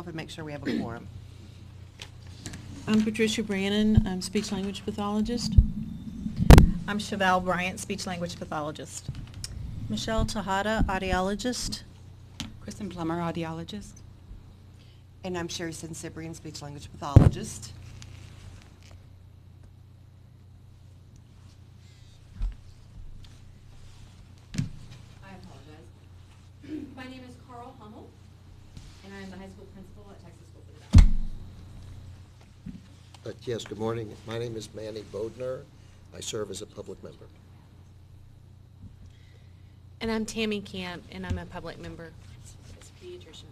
off and make sure we have a quorum. I'm Patricia Brannon. I'm speech-language pathologist. I'm Chevelle Bryant, speech-language pathologist. Michelle Tejada, audiologist. Kristen Plummer, audiologist. And I'm Sherry Cyprian, speech-language pathologist. I apologize. My name is Carl Hummel, and I am the high school principal at Texas School for the Deaf. Yes, good morning. My name is Manny Bodner. I serve as a public member. And I'm Tammy Camp, and I'm a public member as a pediatrician.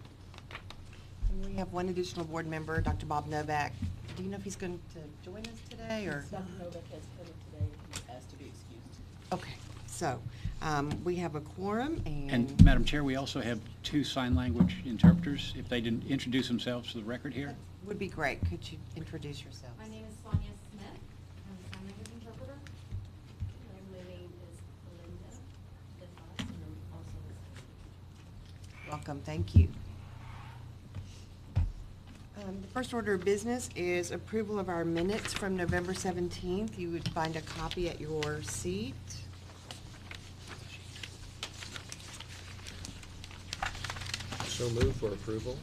And we have one additional board member, Dr. Bob Novak. Do you know if he's going to join us today, or? Dr. Novak has come in today, he's asked to be excused. Okay, so we have a quorum, And Madam Chair, we also have 2 sign language interpreters. If they didn't introduce themselves to the record here. That would be great. Could you introduce yourself? My name is Sonia Smith. I'm a sign language interpreter. And my name is Linda DeVos, and I'm also a Welcome, thank you. The first order of business is approval of our minutes from November 17th. You would find a copy at your seat. So move for approval.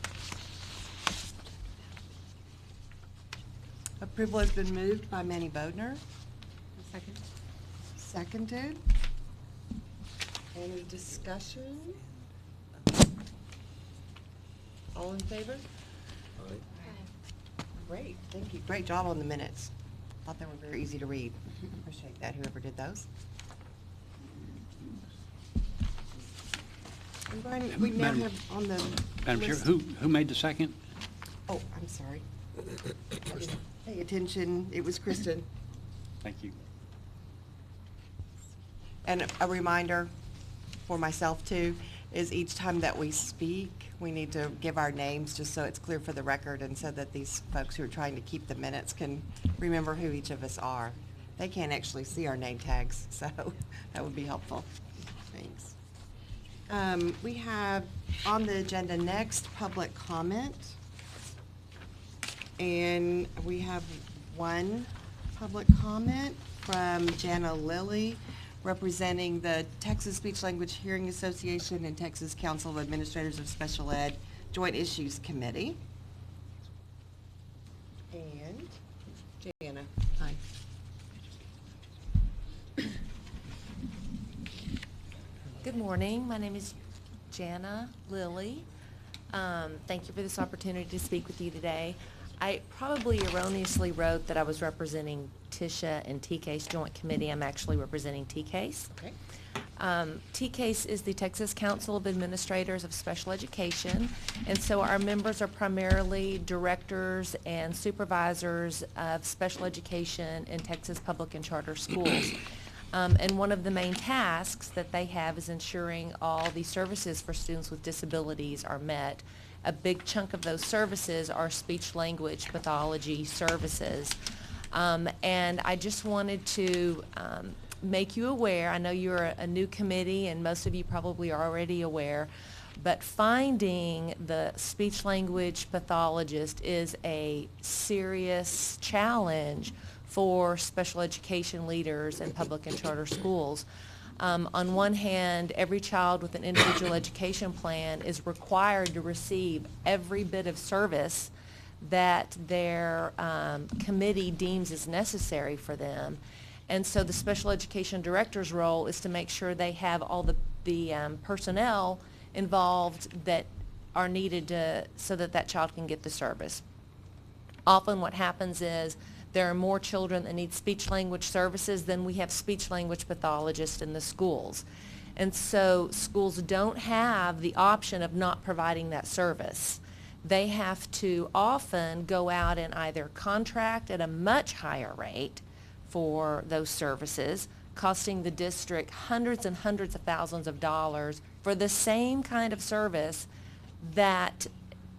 Approval has been moved by Manny Bodner. Second. Seconded. Any discussion? All in favor? Aye. Great, thank you. Great job on the minutes. Thought they were very easy to read. Appreciate that, whoever did those. And Brian, we now Madam- have on the Madam Chair, list- who made the second? Oh, I'm sorry. Pay attention, it was Kristen. Thank you. And a reminder for myself too, is each time that we speak, we need to give our names just so it's clear for the record and so that these folks who are trying to keep the minutes can remember who each of us are. They can't actually see our name tags, so that would be helpful. Thanks. We have on the agenda next, public comment. And we have one public comment from Jana Lilly, representing the Texas Speech Language Hearing Association and Texas Council of Administrators of Special Ed Joint Issues Committee. And Jana, hi. Good morning. My name is Jana Lilly. Thank you for this opportunity to speak with you today. I probably erroneously wrote that I was representing TISHA and TCASE Joint Committee. I'm actually representing TCASE. Okay. TCASE is the Texas Council of Administrators of Special Education, and so our members are primarily directors and supervisors of special education in Texas public and charter schools. And one of the main tasks that they have is ensuring all the services for students with disabilities are met. A big chunk of those services are speech-language pathology services. And I just wanted to make you aware, I know you're a new committee and most of you probably are already aware, but finding the speech-language pathologist is a serious challenge for special education leaders in public and charter schools. On one hand, every child with an individual education plan is required to receive every bit of service that their committee deems is necessary for them. And so the special education director's role is to make sure they have all the personnel involved that are needed so that that child can get the service. Often what happens is there are more children that need speech-language services than we have speech-language pathologists in the schools. And so schools don't have the option of not providing that service. They have to often go out and either contract at a much higher rate for those services, costing the district hundreds and hundreds of thousands of dollars for the same kind of service that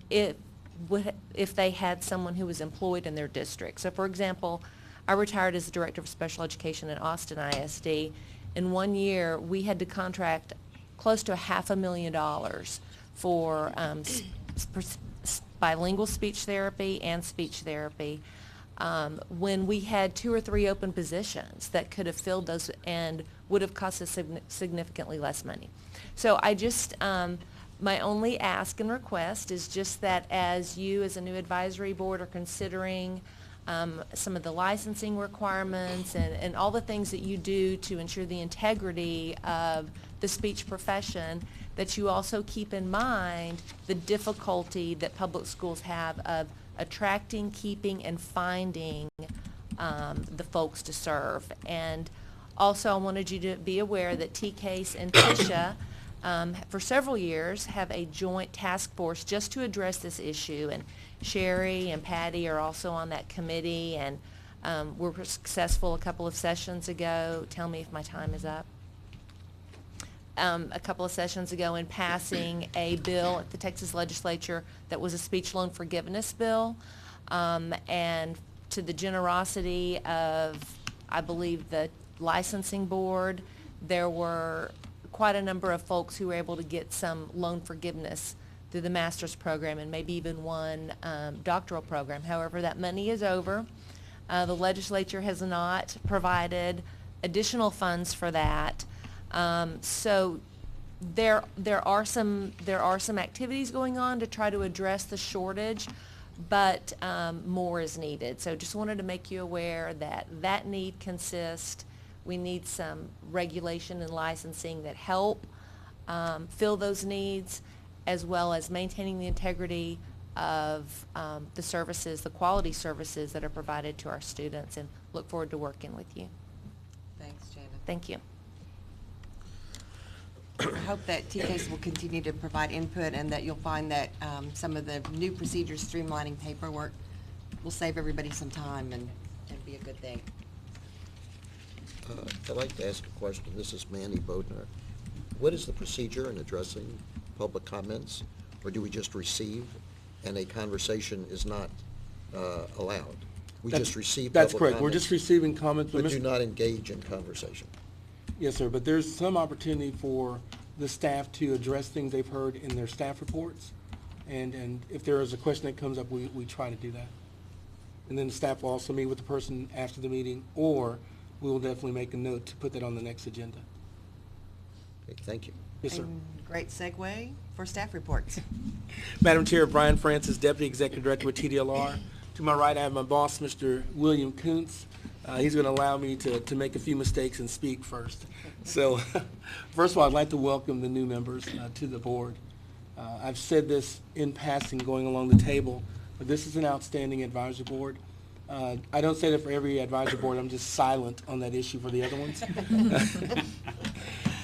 if they had someone who was employed in their district. So for example, I retired as the director of special education at Austin ISD. In 1 year, we had to contract close to $500,000 for bilingual speech therapy and speech therapy, when we had 2 or 3 open positions that could have filled those and would have cost us significantly less money. So I just, my only ask and request is just that as you as a new advisory board are considering some of the licensing requirements and all the things that you do to ensure the integrity of the speech profession, that you also keep in mind the difficulty that public schools have of attracting, keeping, and finding the folks to serve. And also I wanted you to be aware that T-Case and Tisha for several years have a joint task force just to address this issue, and Sherry and Patty are also on that committee, and were successful a couple of sessions ago. Tell me if my time is up. A couple of sessions ago in passing a bill at the Texas legislature that was a speech loan forgiveness bill, and to the generosity of, I believe, the licensing board, there were quite a number of folks who were able to get some loan forgiveness through the master's program and maybe even one doctoral program. However, that money is over. The legislature has not provided additional funds for that. So there are some activities going on to try to address the shortage, but more is needed. So just wanted to make you aware that that need consists. We need some regulation and licensing that help fill those needs, as well as maintaining the integrity of the services, the quality services that are provided to our students, and look forward to working with you. Thanks, Janet. Thank you. I hope that T-Case will continue to provide input, and that you'll find that some of the new procedures streamlining paperwork will save everybody some time and be a good thing. I'd like to ask a question. This is Manny Bodner. What is the procedure in addressing public comments, or do we just receive and a conversation is not allowed? We just receive That's public correct. comments, We're just receiving comments. but do not engage in conversation. Yes, sir, but there's some opportunity for the staff to address things they've heard in their staff reports. And if there is a question that comes up, we try to do that. And then the staff will also meet with the person after the meeting, or we will definitely make a note to put that on the next agenda. Okay, thank you. Yes, sir. And great segue for staff reports. Madam Chair, Brian Francis, Deputy Executive Director with TDLR. To my right, I have my boss, Mr. William Kuntz. He's going to allow me to make a few mistakes and speak first. So, first of all, I'd like to welcome the new members to the board. I've said this in passing going along the table, but this is an outstanding advisory board. I don't say that for every advisory board. I'm just silent on that issue for the other ones.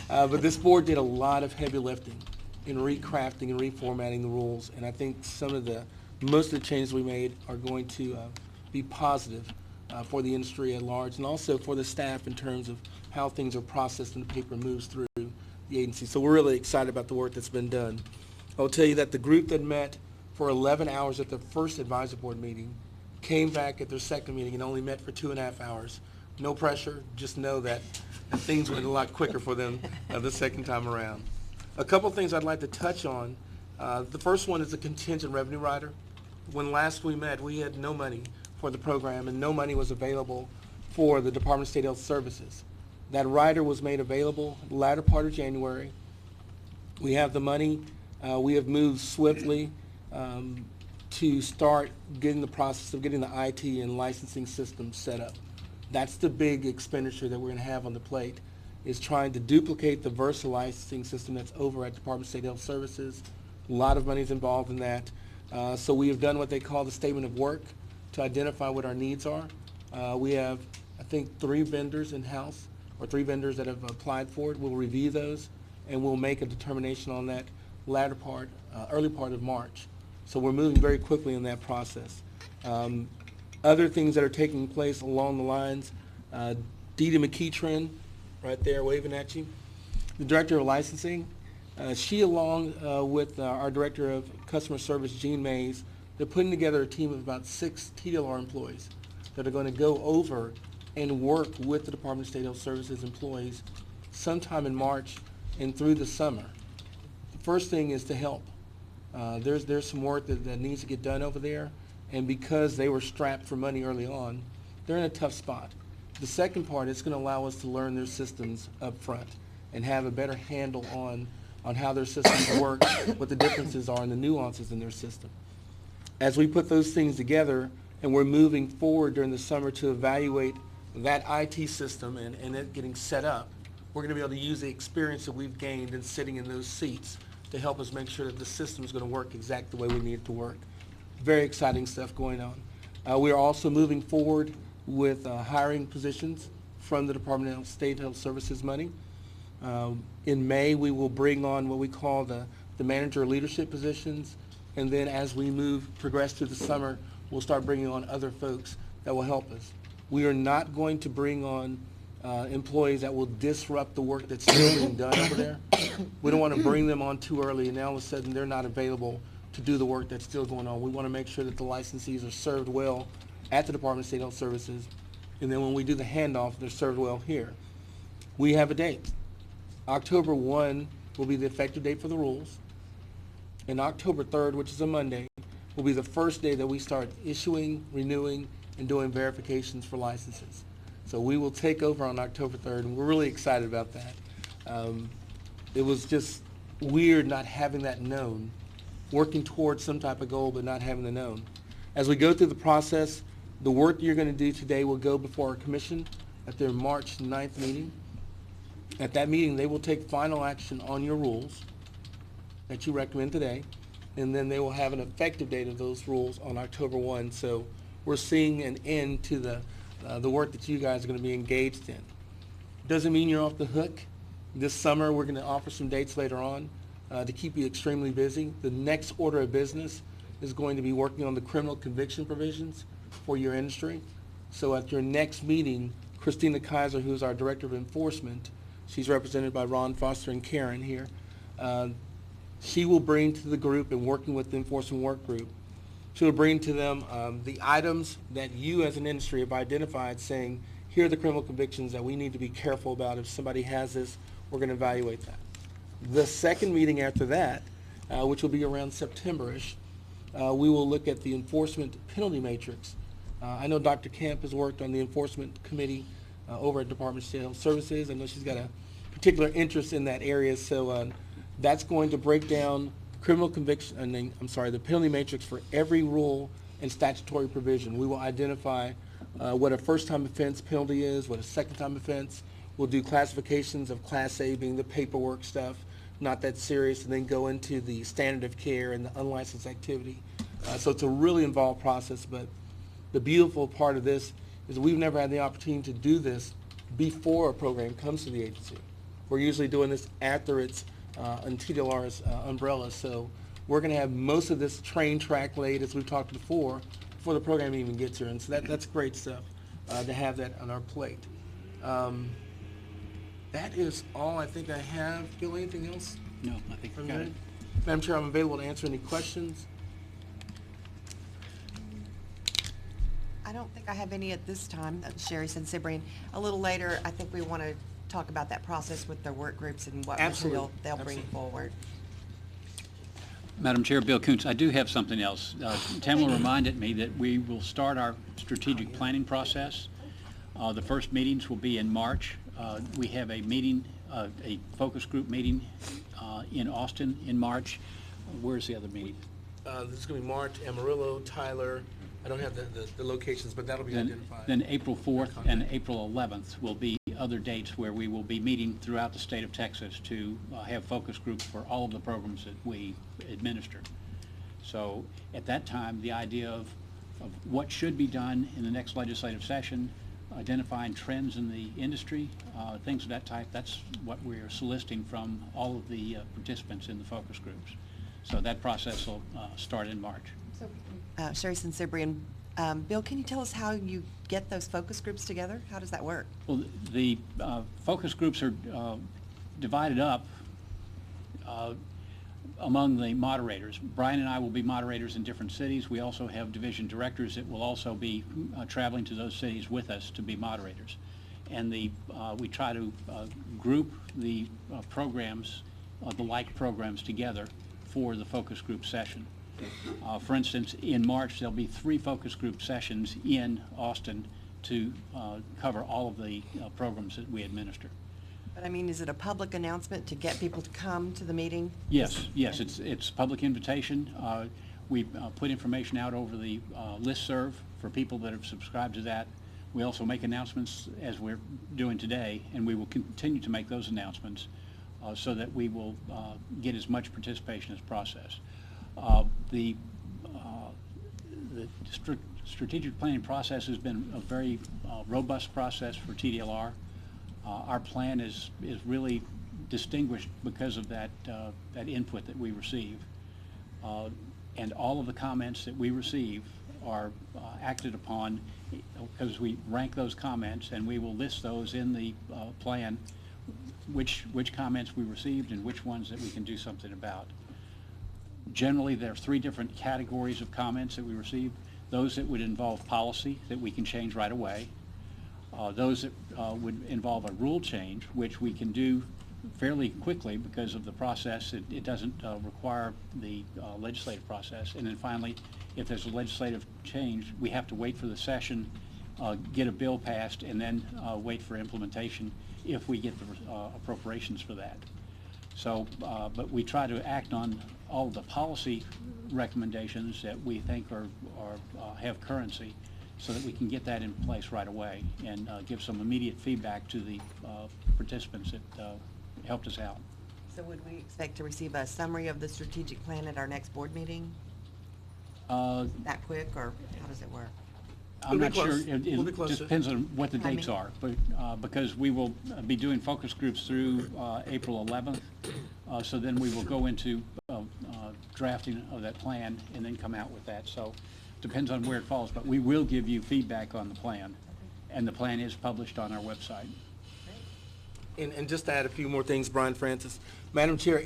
But this board did a lot of heavy lifting in recrafting and reformatting the rules, and I think most of the changes we made are going to be positive for the industry at large, and also for the staff in terms of how things are processed and the paper moves through the agency. So we're really excited about the work that's been done. I'll tell you that the group that met for 11 hours at the first advisory board meeting came back at their second meeting and only met for 2.5 hours. No pressure, just know that things went a lot quicker for them the second time around. A couple things I'd like to touch on. The first one is the contingent revenue rider. When last we met, we had no money for the program, and no money was available for the Department of State Health Services. That rider was made available the latter part of January. We have the money. We have moved swiftly to start getting the process of getting the IT and licensing system set up. That's the big expenditure that we're going to have on the plate, is trying to duplicate the Versa licensing system that's over at Department of State Health Services. A lot of money is involved in that. So we have done what they call the statement of work to identify what our needs are. We have, I think, 3 vendors in-house, or 3 vendors that have applied for it. We'll review those, and we'll make a determination on that latter part, early part of March. So we're moving very quickly in that process. Other things that are taking place along the lines, Deedee McKeitrin, right there waving at you, the Director of Licensing. She, along with our Director of Customer Service, Gene Mays, they're putting together a team of about 6 TDLR employees that are going to go over and work with the Department of State Health Services employees sometime in March and through the summer. The first thing is to help. There's some work that needs to get done over there, and because they were strapped for money early on, they're in a tough spot. The second part is going to allow us to learn their systems up front and have a better handle on how their systems work, what the differences are and the nuances in their system. As we put those things together and we're moving forward during the summer to evaluate that IT system and it getting set up, we're going to be able to use the experience that we've gained in sitting in those seats to help us make sure that the system is going to work exactly the way we need it to work. Very exciting stuff going on. We are also moving forward with hiring positions from the Department of State Health Services money. In May, we will bring on what we call the manager leadership positions, and then as we progress through the summer, we'll start bringing on other folks that will help us. We are not going to bring on employees that will disrupt the work that's still being done over there. We don't want to bring them on too early and now all of a sudden they're not available to do the work that's still going on. We want to make sure that the licensees are served well at the Department of State Health Services, and then when we do the handoff, they're served well here. We have a date. October 1 will be the effective date for the rules, and October 3rd, which is a Monday, will be the first day that we start issuing, renewing, and doing verifications for licenses. So we will take over on October 3rd, and we're really excited about that. It was just weird not having that known, working towards some type of goal but not having it known. As we go through the process, the work you're going to do today will go before our commission at their March 9th meeting. At that meeting, they will take final action on your rules that you recommend today, and then they will have an effective date of those rules on October 1. So we're seeing an end to the work that you guys are going to be engaged in. Doesn't mean you're off the hook. This summer, we're going to offer some dates later on to keep you extremely busy. The next order of business is going to be working on the criminal conviction provisions for your industry. So at your next meeting, Christina Kaiser, who's our Director of Enforcement, she's represented by Ron Foster and Karen here, she will bring to the group, and working with the enforcement work group, she will bring to them the items that you as an industry have identified, saying, here are the criminal convictions that we need to be careful about. If somebody has this, we're going to evaluate that. The second meeting after that, which will be around September-ish, we will look at the enforcement penalty matrix. I know Dr. Camp has worked on the enforcement committee over at Department of State Health Services. I know she's got a particular interest in that area, so that's going to break down criminal conviction, the penalty matrix for every rule and statutory provision. We will identify what a first-time offense penalty is, what a second-time offense. We'll do classifications of Class A being the paperwork stuff, not that serious, and then go into the standard of care and the unlicensed activity. So it's a really involved process, but the beautiful part of this is we've never had the opportunity to do this before a program comes to the agency. We're usually doing this after it's in TDLR's umbrella, so we're going to have most of this train track laid, as we've talked before the program even gets here, and so that's great stuff to have that on our plate. That is all I think I have. Gil, anything else? No, I think we got it. Madam Chair, I'm available to answer any questions. I don't think I have any at this time. Sherry said, Cyprian. A little later, I think we want to talk about that process with their work groups and what material they'll bring forward. Madam Chair, Bill Koontz, I do have something else. Tamela reminded me that we will start our strategic planning process. The first meetings will be in March. We have a meeting, a focus group meeting in Austin in March. Where's the other meeting? This is going to be March, Amarillo, Tyler. I don't have the locations, but that'll be identified. Then April 4th and April 11th will be other dates where we will be meeting throughout the state of Texas to have focus groups for all of the programs that we administer. So at that time, the idea of what should be done in the next legislative session, identifying trends in the industry, things of that type, that's what we're soliciting from all of the participants in the focus groups. So that process will start in March. So, Sherry and Cyprian, Bill, can you tell us how you get those focus groups together? How does that work? Well, the focus groups are divided up among the moderators. Brian and I will be moderators in different cities. We also have division directors that will also be traveling to those cities with us to be moderators. And we try to group the programs, the like programs together before the focus group session. For instance, in March, there'll be 3 focus group sessions in Austin to cover all of the programs that we administer. But I mean, is it a public announcement to get people to come to the meeting? Yes, it's public invitation. We put information out over the listserv for people that have subscribed to that. We also make announcements as we're doing today, and we will continue to make those announcements so that we will get as much participation as process. The strategic planning process has been a very robust process for TDLR. Our plan is really distinguished because of that input that we receive. And all of the comments that we receive are acted upon because we rank those comments, and we will list those in the plan, which comments we received and which ones that we can do something about. Generally, there are 3 different categories of comments that we receive. Those that would involve policy that we can change right away. Those that would involve a rule change, which we can do fairly quickly because of the process. It doesn't require the legislative process. And then finally, if there's a legislative change, we have to wait for the session, get a bill passed, and then wait for implementation if we get the appropriations for that. So, but we try to act on all of the policy recommendations that we think are have currency, so that we can get that in place right away and give some immediate feedback to the participants that helped us out. So would we expect to receive a summary of the strategic plan at our next board meeting? That quick, or how does it work? I'm We'll be not sure. close. We'll be It closer. just depends on what the Timing. dates are, but because we will be doing focus groups through April 11th, so then we will go into drafting of that plan and then come out with that. So depends on where it falls, but we will give you feedback on the plan, and the plan is published on our website. And just to add a few more things, Brian Francis. Madam Chair,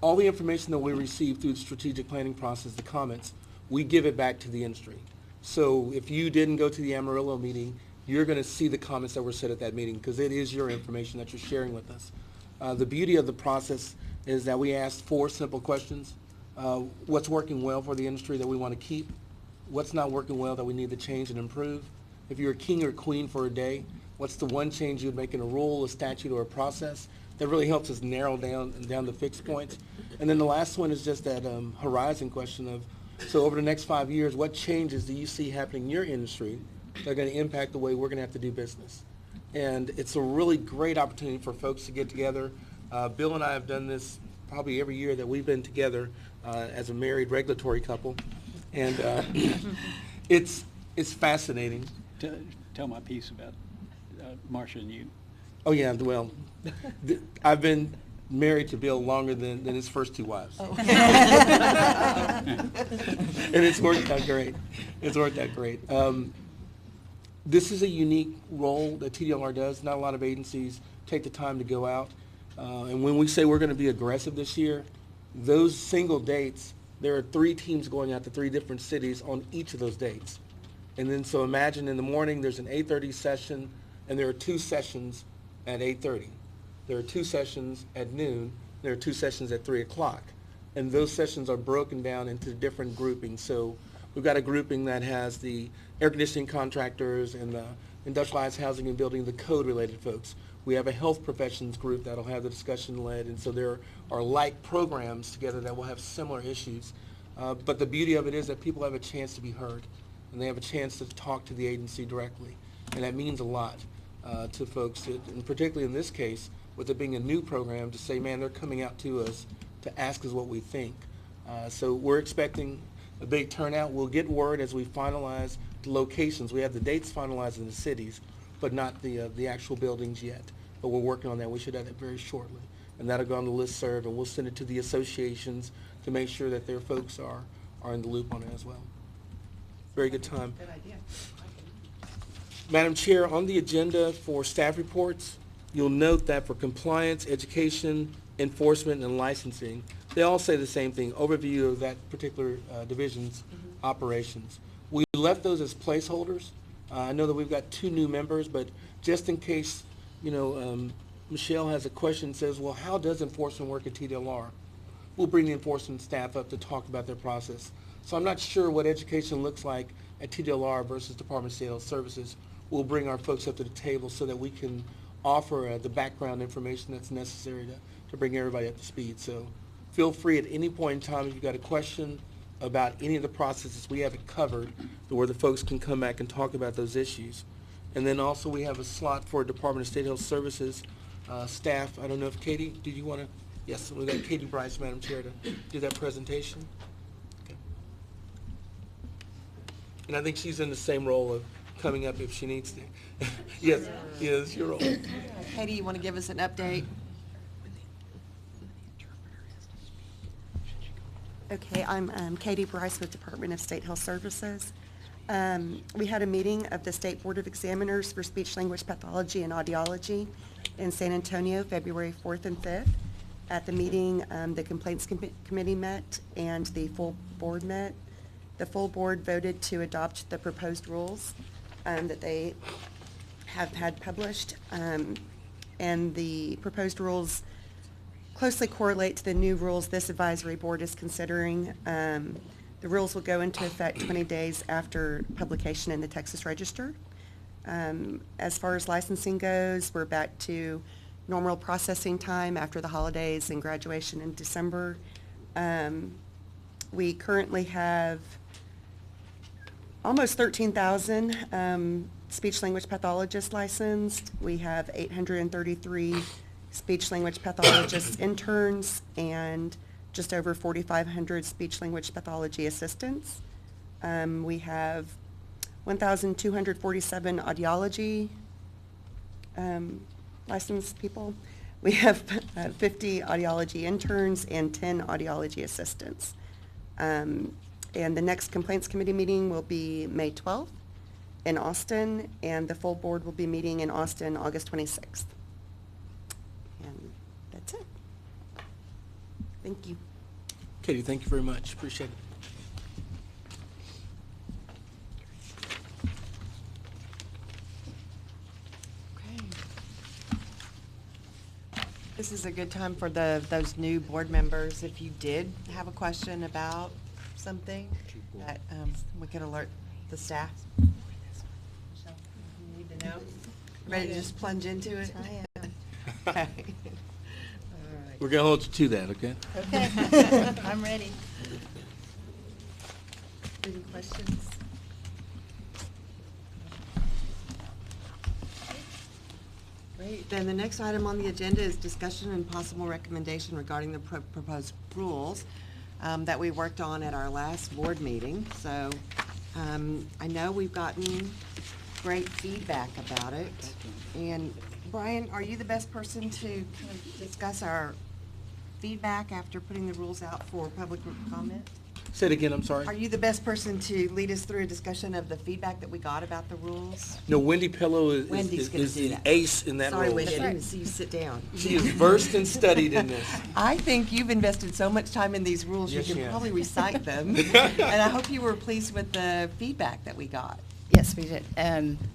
all the information that we receive through the strategic planning process, the comments, we give it back to the industry. So if you didn't go to the Amarillo meeting, you're going to see the comments that were said at that meeting, because it is your information that you're sharing with us. The beauty of the process is that we asked 4 simple questions. What's working well for the industry that we want to keep? What's not working well that we need to change and improve? If you're a king or queen for a day, what's the one change you'd make in a rule, a statute, or a process? That really helps us narrow down the fixed points. And then the last one is just that horizon question of, so over the next 5 years, what changes do you see happening in your industry that are going to impact the way we're going to have to do business? And it's a really great opportunity for folks to get together. Bill and I have done this probably every year that we've been together as a married regulatory couple. And it's fascinating. Tell my piece about Marcia and you. Oh, yeah, well, I've been married to Bill longer than his first 2 wives. Oh. And it's worked out great. It's worked out great. This is a unique role that TDLR does. Not a lot of agencies take the time to go out. And when we say we're going to be aggressive this year, those single dates, there are 3 teams going out to 3 different cities on each of those dates. And then so imagine in the morning there's an 8:30 session, and there are 2 sessions at 8:30. There are 2 sessions at noon. There are 2 sessions at 3 o'clock. And those sessions are broken down into different groupings. So we've got a grouping that has the air conditioning contractors and the industrialized housing and building, the code-related folks. We have a health professions group that'll have the discussion led. And so there are like programs together that will have similar issues. But the beauty of it is that people have a chance to be heard, and they have a chance to talk to the agency directly. And that means a lot to folks, and particularly in this case, with it being a new program, to say, man, they're coming out to us to ask us what we think. So we're expecting a big turnout. We'll get word as we finalize the locations. We have the dates finalized in the cities, but not the actual buildings yet. But we're working on that. We should have that very shortly. And that'll go on the listserv, and we'll send it to the associations to make sure that their folks are in the loop on it as well. Very good time. Good idea. Madam Chair, on the agenda for staff reports, you'll note that for compliance, education, enforcement, and licensing, they all say the same thing, overview of that particular division's operations. We left those as placeholders. I know that we've got 2 new members, but just in case, Michelle has a question, says, well, how does enforcement work at TDLR? we'll bring the enforcement staff up to talk about their process. So I'm not sure what education looks like at TDLR versus Department of State Health Services. We'll bring our folks up to the table so that we can offer the background information that's necessary to bring everybody up to speed. So feel free at any point in time if you've got a question about any of the processes we haven't covered, where the folks can come back and talk about those issues. And then also we have a slot for Department of State Health Services staff. I don't know if Katie, did you want to? Yes, we've got Katie Bryce, Madam Chair, to do that presentation. Okay. And I think she's in the same role of coming up if she needs to. Yes, yes, your role. Katie, you want to give us an update? Okay, I'm Katie Bryce with Department of State Health Services. We had a meeting of the State Board of Examiners for Speech Language Pathology and Audiology in San Antonio, February 4th and 5th. At the meeting, the Complaints Committee met and the full board met. The full board voted to adopt the proposed rules that they have had published, and the proposed rules closely correlate to the new rules this advisory board is considering. The rules will go into effect 20 days after publication in the Texas Register. As far as licensing goes, we're back to normal processing time after the holidays and graduation in December. We currently have almost 13,000 speech language pathologists licensed. We have 833 speech language pathologists interns and just over 4,500 speech language pathology assistants. We have 1,247 audiology licensed people. We have 50 audiology interns and 10 audiology assistants. And the next Complaints Committee meeting will be May 12th in Austin, and the full board will be meeting in Austin August 26th. And that's it. Thank you. Katie, thank you very much. Appreciate it. This is a good time for those new board members, if you did have a question about something, that we could alert the staff. Michelle, you need to know? Ready to just plunge into it? I am. Okay. All right. We're going to hold you to that, okay? Okay, I'm ready. Any questions? Great. Then the next item on the agenda is discussion and possible recommendation regarding the proposed rules that we worked on at our last board meeting. So I know we've gotten great feedback about it. And Brian, are you the best person to kind of discuss our feedback after putting the rules out for public comment? Say it again, I'm sorry. Are you the best person to lead us through a discussion of the feedback that we got about the rules? No, Wendy Pillow is Wendy's gonna do the that. ace in that Sorry, role. Wendy, I didn't see you sit down. She is versed and studied in this. I think you've invested so much time in these rules, you Yes, she can has. probably recite them. And I hope you were pleased with the feedback that we got. Yes, we did.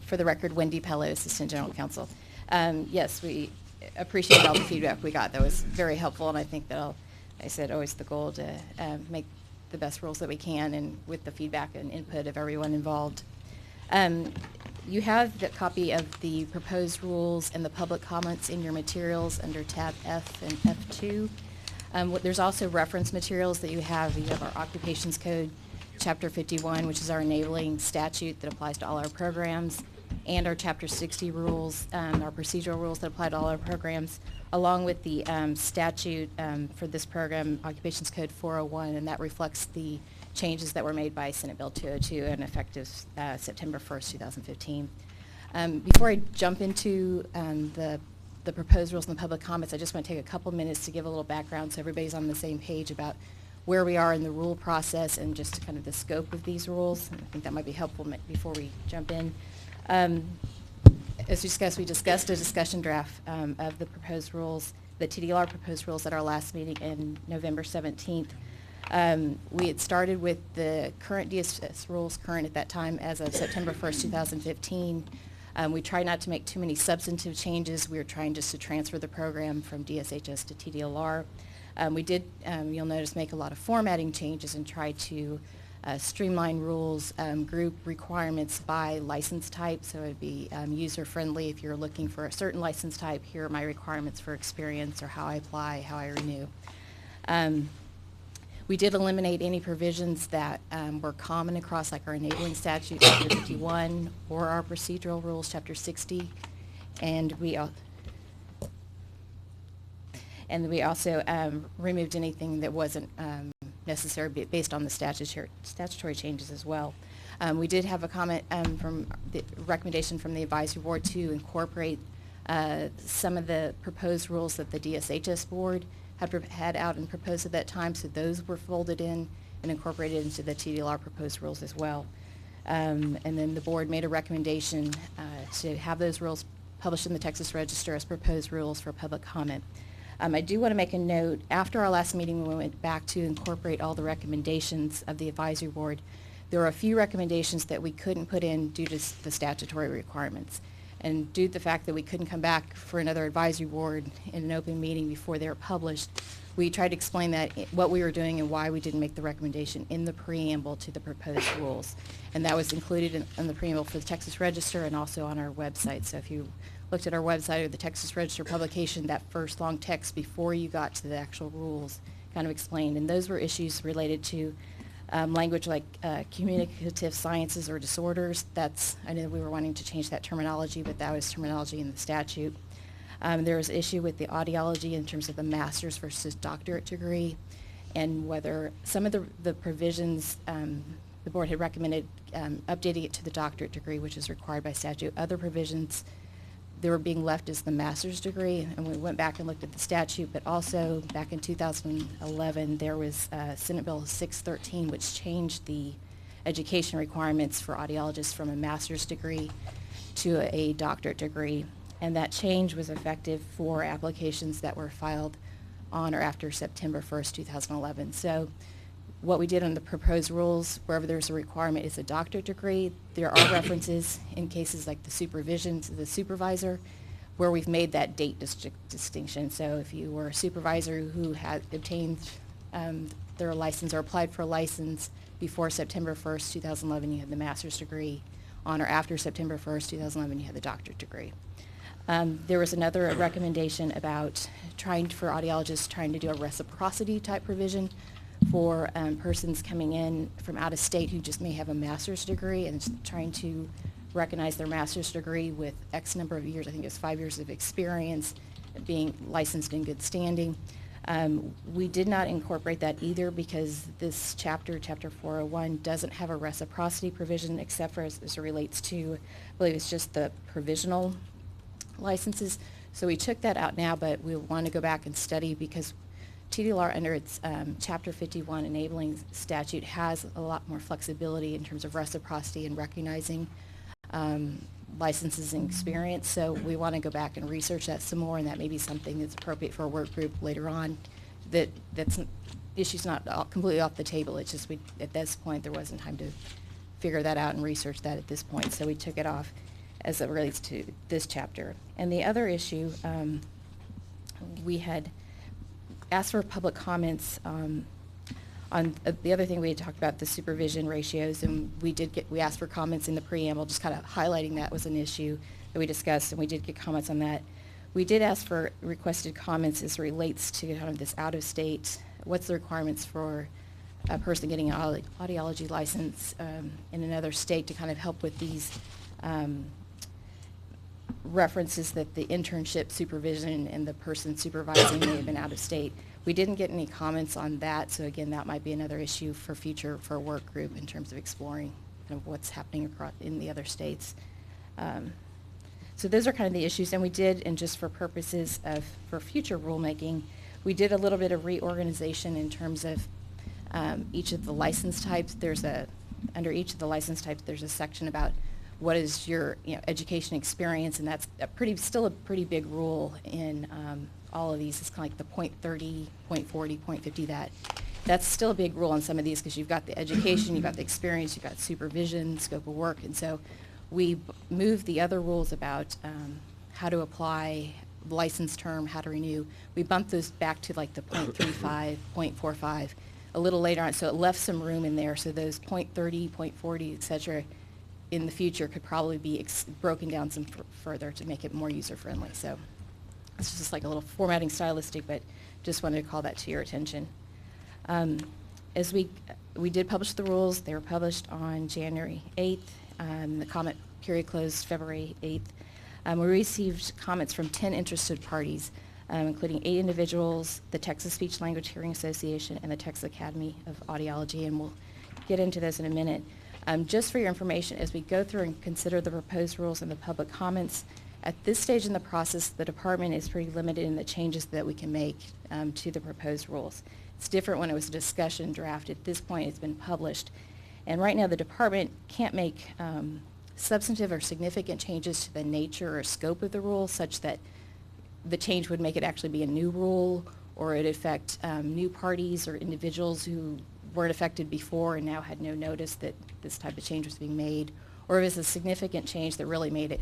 For the record, Wendy Pello, Assistant General Counsel. Yes, we appreciate all the feedback we got. That was very helpful, and I think that I said always the goal to make the best rules that we can, and with the feedback and input of everyone involved. You have the copy of the proposed rules and the public comments in your materials under tab F and F2. There's also reference materials that you have. You have our Occupations Code, Chapter 51, which is our enabling statute that applies to all our programs, and our Chapter 60 rules, our procedural rules that apply to all our programs, along with the statute for this program, Occupations Code 401, and that reflects the changes that were made by Senate Bill 202 and effective September 1st, 2015. Before I jump into the proposed rules and the public comments, I just want to take a couple minutes to give a little background so everybody's on the same page about where we are in the rule process and just kind of the scope of these rules. And I think that might be helpful before we jump in. As we discussed a discussion draft of the proposed rules, the TDLR proposed rules at our last meeting in November 17th. We had started with the current DSS rules, current at that time as of September 1st, 2015. We tried not to make too many substantive changes. We were trying just to transfer the program from DSHS to TDLR. We did, you'll notice, make a lot of formatting changes and try to streamline rules, group requirements by license type, so it'd be user-friendly. If you're looking for a certain license type, here are my requirements for experience, or how I apply, how I renew. We did eliminate any provisions that were common across, like our enabling statute, Chapter 51, or our procedural rules, Chapter 60, and we also removed anything that wasn't necessary based on the statutory changes as well. We did have a comment from the recommendation from the advisory board to incorporate some of the proposed rules that the DSHS board had out and proposed at that time, so those were folded in and incorporated into the TDLR proposed rules as well. And then the board made a recommendation to have those rules published in the Texas Register as proposed rules for public comment. I do want to make a note, after our last meeting, we went back to incorporate all the recommendations of the advisory board. There were a few recommendations that we couldn't put in due to the statutory requirements. And due to the fact that we couldn't come back for another advisory board in an open meeting before they were published, we tried to explain that, what we were doing and why we didn't make the recommendation in the preamble to the proposed rules. And that was included in the preamble for the Texas Register and also on our website. So if you looked at our website or the Texas Register publication, that first long text before you got to the actual rules kind of explained. And those were issues related to language like communicative sciences or disorders. I know we were wanting to change that terminology, but that was terminology in the statute. There was issue with the audiology in terms of the master's versus doctorate degree, and whether some of the provisions the board had recommended updating it to the doctorate degree, which is required by statute. Other provisions, they were being left as the master's degree, and we went back and looked at the statute, but also back in 2011, there was Senate Bill 613, which changed the education requirements for audiologists from a master's degree to a doctorate degree, and that change was effective for applications that were filed on or after September 1st, 2011. So what we did on the proposed rules, wherever there's a requirement, is a doctorate degree. There are references in cases like the supervision to the supervisor, where we've made that date distinction. So if you were a supervisor who had obtained their license or applied for a license before September 1st, 2011, you had the master's degree. On or after September 1st, 2011, you had the doctorate degree. There was another recommendation about for audiologists trying to do a reciprocity type provision for persons coming in from out of state who just may have a master's degree and trying to recognize their master's degree with X number of years, I think it's 5 years of experience, being licensed in good standing. We did not incorporate that either because this chapter 401, doesn't have a reciprocity provision except for as it relates to, I believe it's just the provisional licenses. So we took that out now, but we want to go back and study because TDLR under its Chapter 51 enabling statute has a lot more flexibility in terms of reciprocity and recognizing licenses and experience. So we want to go back and research that some more, and that may be something that's appropriate for a work group later on. That's issue's not completely off the table. It's just at this point there wasn't time to figure that out and research that at this point. So we took it off as it relates to this chapter. And the other issue, we had asked for public comments on the other thing we had talked about, the supervision ratios, and we asked for comments in the preamble, just kind of highlighting that was an issue that we discussed, and we did get comments on that. We did ask for requested comments as it relates to kind of this out-of-state, what's the requirements for a person getting an audiology license in another state to kind of help with these references that the internship supervision and the person supervising may have been out of state. We didn't get any comments on that, so again, that might be another issue for a work group in terms of exploring kind of what's happening across in the other states. So those are kind of the issues, and we did, and just for purposes for future rulemaking, we did a little bit of reorganization in terms of each of the license types. Under each of the license types, there's a section about what is your education experience, and that's still a pretty big rule in all of these. It's kind of like the .30, .40, .50, that's still a big rule on some of these because you've got the education, you've got the experience, you've got supervision, scope of work, and so we moved the other rules about how to apply license term, how to renew. We bumped those back to like the .35, .45 a little later on, so it left some room in there, so those .30, .40, et cetera, in the future could probably be broken down some further to make it more user-friendly. So it's just like a little formatting stylistic, but just wanted to call that to your attention. As we did publish the rules, they were published on January 8th. The comment period closed February 8th. We received comments from 10 interested parties, including 8 individuals, the Texas Speech Language Hearing Association, and the Texas Academy of Audiology, and we'll get into those in a minute. Just for your information, as we go through and consider the proposed rules and the public comments, at this stage in the process, the department is pretty limited in the changes that we can make to the proposed rules. It's different when it was a discussion draft. At this point, it's been published. And right now, the department can't make substantive or significant changes to the nature or scope of the rule such that the change would make it actually be a new rule, or it affect new parties or individuals who weren't affected before and now had no notice that this type of change was being made, or if it's a significant change that really made it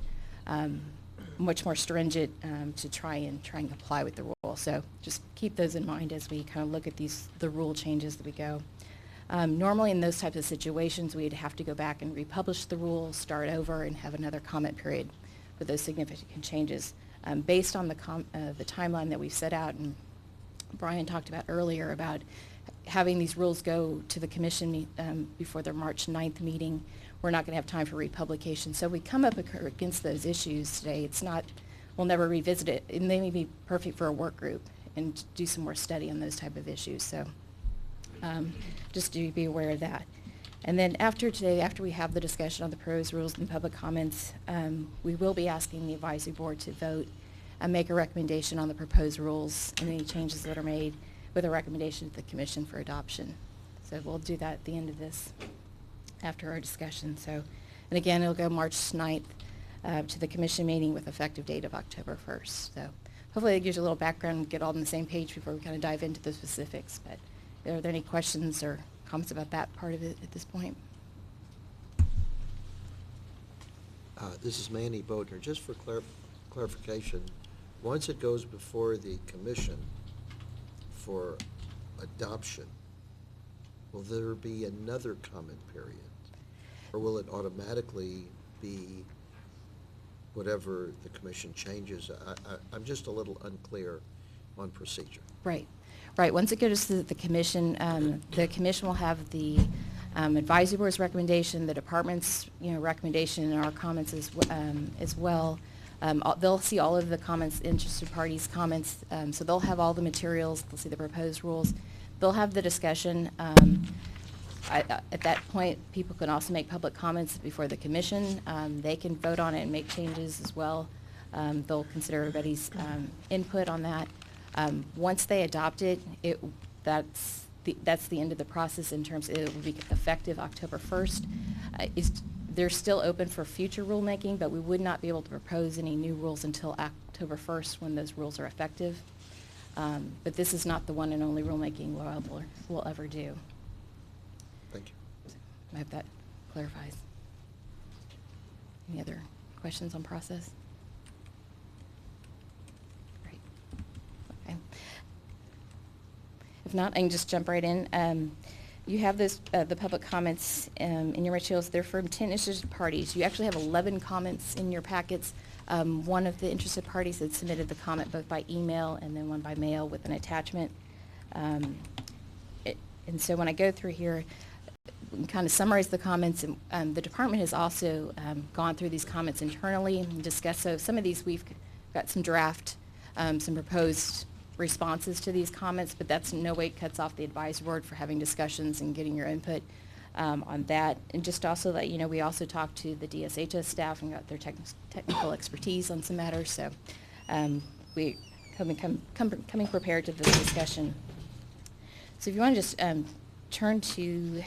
much more stringent to try and comply with the rule. So just keep those in mind as we kind of look at the rule changes that we go. Normally in those types of situations, we'd have to go back and republish the rule, start over, and have another comment period for those significant changes. Based on the timeline that we've set out, and Brian talked about earlier about having these rules go to the commission before their March 9th meeting, we're not going to have time for republication. So if we come up against those issues today, we'll never revisit it. And they may be perfect for a work group and do some more study on those type of issues. So just to be aware of that. And then after today, after we have the discussion on the proposed rules and public comments, we will be asking the advisory board to vote and make a recommendation on the proposed rules and any changes that are made with a recommendation to the commission for adoption. So we'll do that at the end of this after our discussion. So, and again, it'll go March 9th to the commission meeting with effective date of October 1st. So hopefully that gives you a little background and get all on the same page before we kind of dive into the specifics. But are there any questions or comments about that part of it at this point? This is Manny Bodner. Just for clarification, once it goes before the commission for adoption, will there be another comment period? Or will it automatically be whatever the commission changes? I'm just a little unclear on procedure. Right. Right. Once it goes to the commission will have the advisory board's recommendation, the department's recommendation, and our comments as well. They'll see all of the comments, interested parties' comments, so they'll have all the materials. They'll see the proposed rules. They'll have the discussion. At that point, people can also make public comments before the commission. They can vote on it and make changes as well. They'll consider everybody's input on that. Once they adopt it, that's the end of the process in terms of it will be effective October 1st. They're still open for future rulemaking, but we would not be able to propose any new rules until October 1st when those rules are effective. But this is not the one and only rulemaking we'll ever do. Thank you. I hope that clarifies. Any other questions on process? Great. Okay. If not, I can just jump right in. You have the public comments in your materials. They're from 10 interested parties. You actually have 11 comments in your packets. One of the interested parties had submitted the comment both by email and then one by mail with an attachment. And so when I go through here, we can kind of summarize the comments. And the department has also gone through these comments internally and discussed. So some of these we've got some draft, some proposed responses to these comments, but that's in no way cuts off the advisory board for having discussions and getting your input on that. And just also that, we also talked to the DSHS staff and got their technical expertise on some matters. So we coming prepared to this discussion. So if you want to just turn to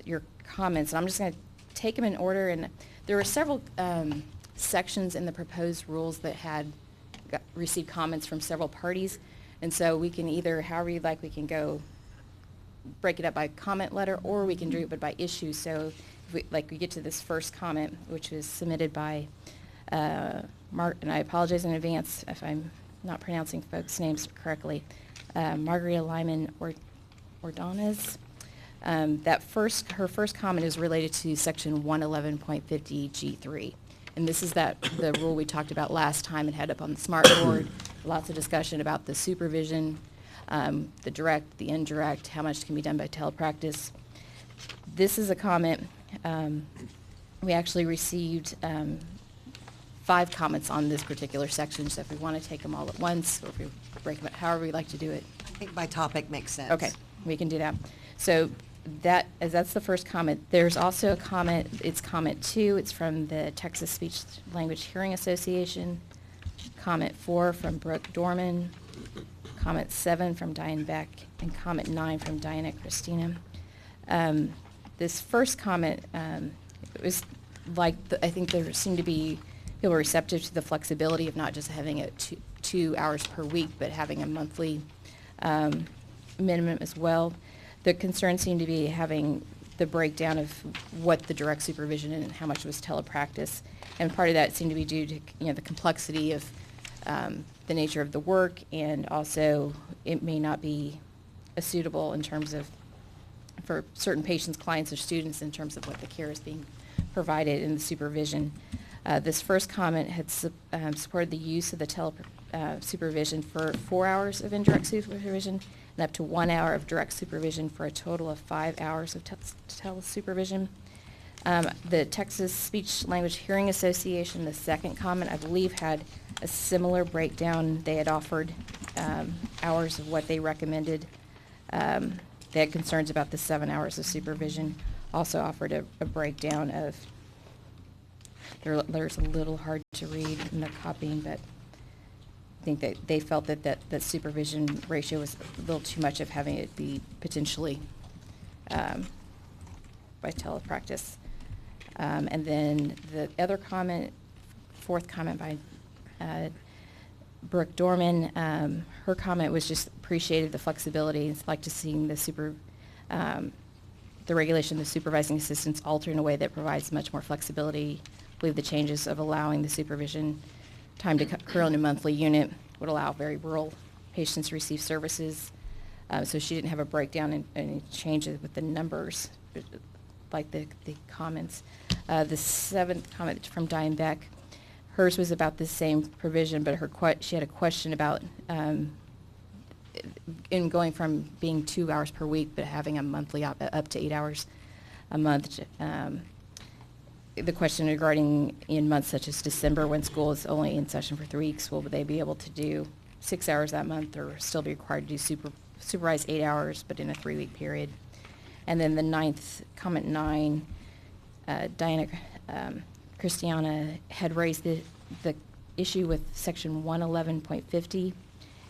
your comments, and I'm just going to take them in order. And there were several sections in the proposed rules that had received comments from several parties, and so we can either, however you'd like, we can go break it up by comment letter, or we can do it by issue. So if we get to this first comment, which was submitted by And I apologize in advance if I'm not pronouncing folks' names correctly, Margarita Lyman Ordonez. Her first comment is related to section 111.50 G3. And this is the rule we talked about last time and had up on the smart board. Lots of discussion about the supervision, the direct, the indirect, how much can be done by telepractice. This is a comment. We actually received 5 comments on this particular section, so if we want to take them all at once, or if we break them, however we like to do it. I think by topic makes sense. Okay, we can do that. So that's the first comment. There's also a comment, it's comment 2, it's from the Texas Speech Language Hearing Association. Comment 4 from Brooke Dorman. Comment 7 from Diane Beck, and comment 9 from Diana Christina. This first comment, it was like, I think there seemed to be people receptive to the flexibility of not just having it 2 hours per week, but having a monthly minimum as well. The concern seemed to be having the breakdown of what the direct supervision and how much was telepractice, and part of that seemed to be due to the complexity of the nature of the work, and also it may not be suitable in terms of for certain patients, clients, or students in terms of what the care is being provided in the supervision. This first comment had supported the use of the supervision for 4 hours of indirect supervision and up to 1 hour of direct supervision for a total of 5 hours of telesupervision. The Texas Speech Language Hearing Association, the second comment, I believe, had a similar breakdown. They had offered hours of what they recommended. They had concerns about the 7 hours of supervision. Also offered a breakdown of, there's a little hard to read in the copying, but I think that they felt that supervision ratio was a little too much of having it be potentially by telepractice. And then the other comment, fourth comment by Brooke Dorman, her comment was just appreciated the flexibility. It's like to seeing the regulation, the supervising assistants alter in a way that provides much more flexibility. I believe the changes of allowing the supervision time to occur on a monthly unit would allow very rural patients to receive services. So she didn't have a breakdown in any changes with the numbers, like the comments. The seventh comment from Diane Beck, hers was about the same provision, but she had a question about in going from being 2 hours per week, but having a monthly up to 8 hours a month. The question regarding in months such as December, when school is only in session for 3 weeks, will they be able to do 6 hours that month, or still be required to do supervise 8 hours, but in a 3-week period? And then the ninth, comment 9, Diana Christiana had raised the issue with section 111.50,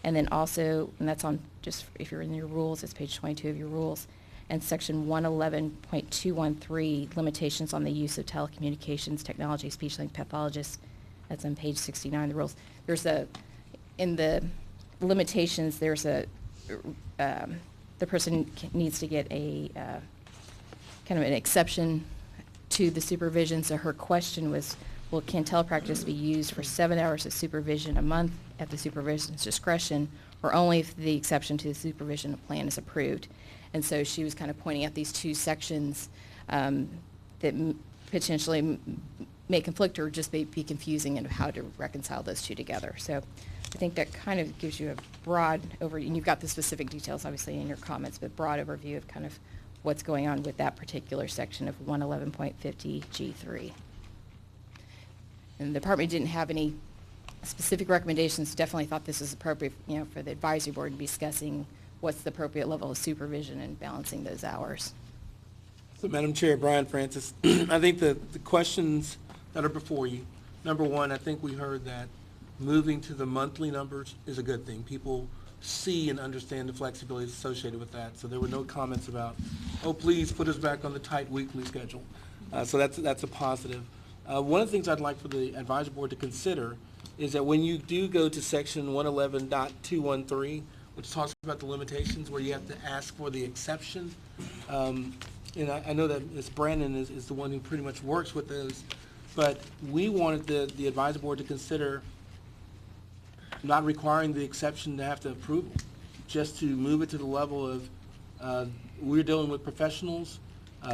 and then also, and that's on, just if you're in your rules, it's page 22 of your rules, and section 111.213, limitations on the use of telecommunications technology, speech-language pathologists. That's on page 69 of the rules. There's in the limitations, there's the person needs to get a kind of an exception to the supervision. So her question was, well, can telepractice be used for 7 hours of supervision a month at the supervision's discretion, or only if the exception to the supervision plan is approved? And so she was kind of pointing out these two sections that potentially may conflict or just may be confusing, and how to reconcile those two together. So I think that kind of gives you a broad overview, and you've got the specific details obviously in your comments, but broad overview of kind of what's going on with that particular section of 111.50 G3. And the department didn't have any specific recommendations, definitely thought this was appropriate, for the advisory board to be discussing what's the appropriate level of supervision and balancing those hours. So, Madam Chair, Brian Francis, I think the questions that are before you, number one, I think we heard that moving to the monthly numbers is a good thing. People see and understand the flexibility associated with that. So there were no comments about, oh, please put us back on the tight weekly schedule. So that's a positive. One of the things I'd like for the advisory board to consider is that when you do go to section 111.213, which talks about the limitations where you have to ask for the exception, and I know that Ms. Brandon is the one who pretty much works with those. But we wanted the advisory board to consider not requiring the exception to have to approval, just to move it to the level of, we're dealing with professionals.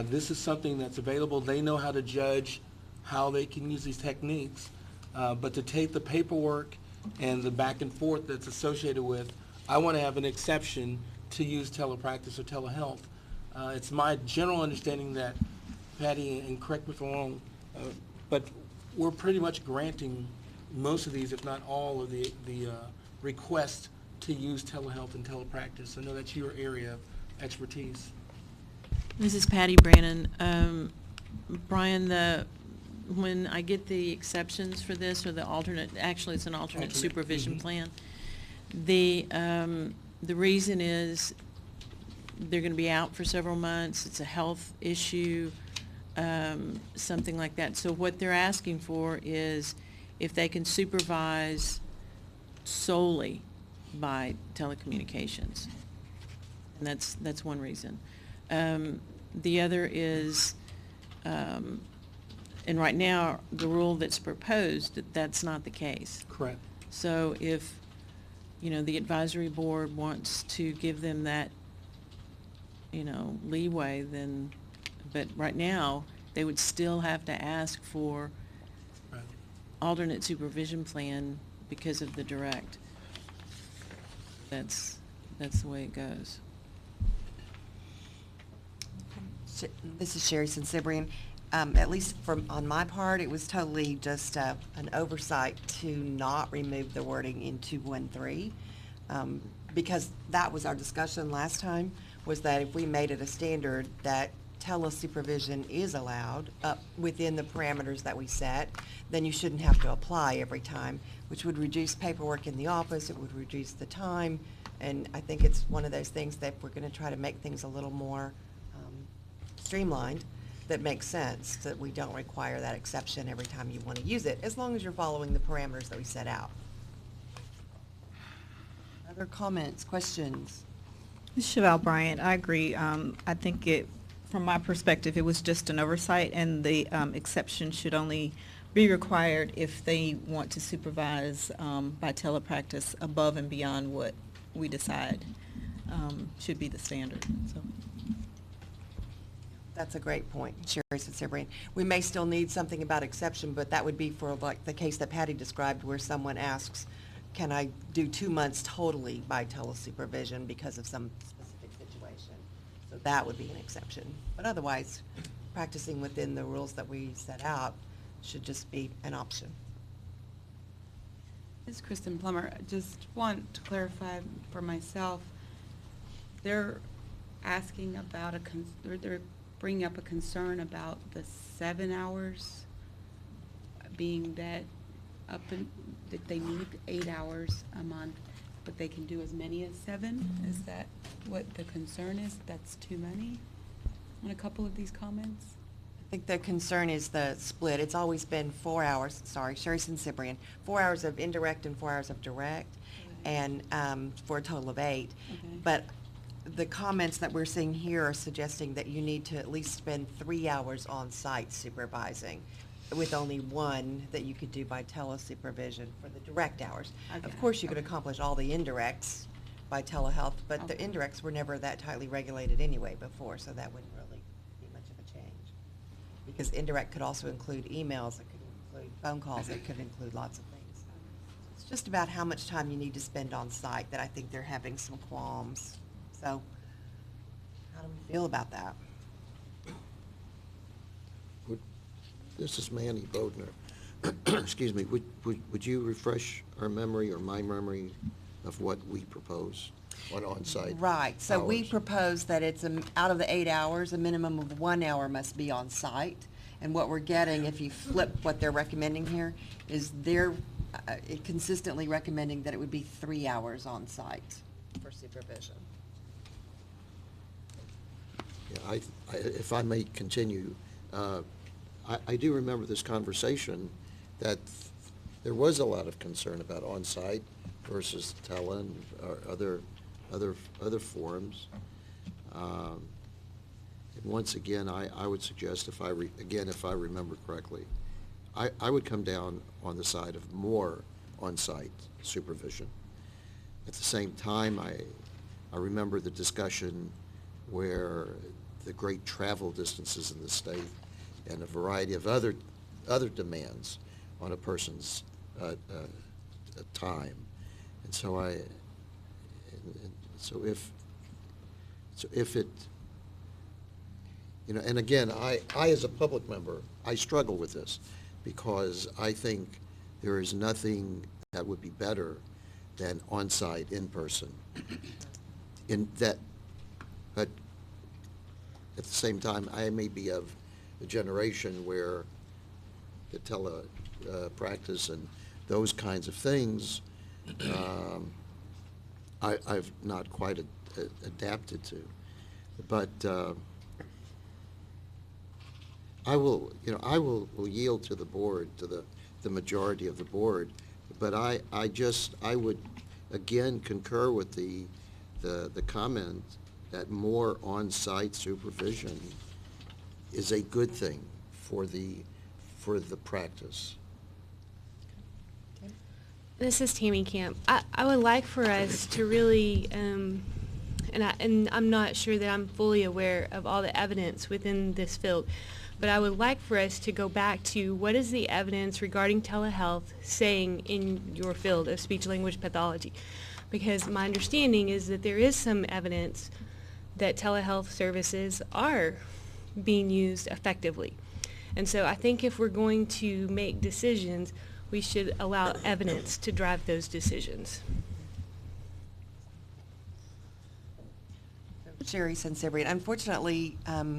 This is something that's available. They know how to judge how they can use these techniques. But to take the paperwork and the back and forth that's associated with, I want to have an exception to use telepractice or telehealth. It's my general understanding that, Patty, and correct me if I'm wrong, but we're pretty much granting most of these, if not all of the requests to use telehealth and telepractice. I know that's your area of expertise. This is Patty Brannon. Brian, when I get the exceptions for this, or the alternate, actually it's an alternate supervision plan, the reason is they're going to be out for several months. It's a health issue, something like that. So what they're asking for is if they can supervise solely by telecommunications. And that's one reason. The other is, and right now, the rule that's proposed, that's not the case. Correct. So if, the advisory board wants to give them that, leeway, then, but right now, they would still have to ask for Right. alternate supervision plan because of the direct. That's the way it goes. This is Sherry Sensibrian. At least on my part, it was totally just an oversight to not remove the wording in 213, because that was our discussion last time, was that if we made it a standard that telesupervision is allowed within the parameters that we set, then you shouldn't have to apply every time, which would reduce paperwork in the office, it would reduce the time, and I think it's one of those things that we're going to try to make things a little more streamlined, that makes sense, that we don't require that exception every time you want to use it, as long as you're following the parameters that we set out. Other comments, questions? Ms. Chevelle Bryant, I agree. I think from my perspective, it was just an oversight, and the exception should only be required if they want to supervise by telepractice above and beyond what we decide should be the standard. So. That's a great point, Sherry Sensibrian. We may still need something about exception, but that would be for like the case that Patty described, where someone asks, can I do 2 months totally by telesupervision because of some specific situation? So that would be an exception. But otherwise, practicing within the rules that we set out should just be an option. This is Kristen Plummer. I just want to clarify for myself, they're asking about they're bringing up a concern about the 7 hours, being that that they need 8 hours a month, but they can do as many as 7. Is that what the concern is? That's too many on a couple of these comments? I think the concern is the split. It's always been 4 hours, sorry, Sherry Sensibrian, 4 hours of indirect and 4 hours of direct, and for a total of 8. Okay. But the comments that we're seeing here are suggesting that you need to at least spend 3 hours on site supervising, with only 1 that you could do by telesupervision for the direct hours. Okay. Of course, you could Okay. accomplish all the indirects by telehealth, but the Okay. indirects were never that tightly regulated anyway before, so that wouldn't really be much of a change. Because indirect could also include emails, it could include phone calls, it could include lots of things. It's just about how much time you need to spend on site that I think they're having some qualms. So, how do we feel about that? This is Manny Bodner. Excuse me, would you refresh our memory or my memory of what we propose on on-site? Right, so we hours? propose that it's, out of the 8 hours, a minimum of 1 hour must be on site. And what we're getting, if you flip what they're recommending here, is they're consistently recommending that it would be 3 hours on site for supervision. Yeah, if I may continue, I do remember this conversation, that there was a lot of concern about on-site versus tele and or other forums. And once again, I would suggest, if I remember correctly, I would come down on the side of more on-site supervision. At the same time, I remember the discussion where the great travel distances in the state and a variety of other demands on a person's time. And so so if it, and again, I as a public member, I struggle with this because I think there is nothing that would be better than on-site, in-person. But at the same time, I may be of a generation where the telepractice and those kinds of things, I've not quite adapted to. But I will yield to the board, to the majority of the board. But I would again concur with the comment that more on-site supervision is a good thing for the practice. This is Tammy Camp. I would like for us to really, and I'm not sure that I'm fully aware of all the evidence within this field, but I would like for us to go back to what is the evidence regarding telehealth saying in your field of speech-language pathology. Because my understanding is that there is some evidence that telehealth services are being used effectively. And so I think if we're going to make decisions, we should allow evidence to drive those decisions. Sherry Sensibrian. Unfortunately,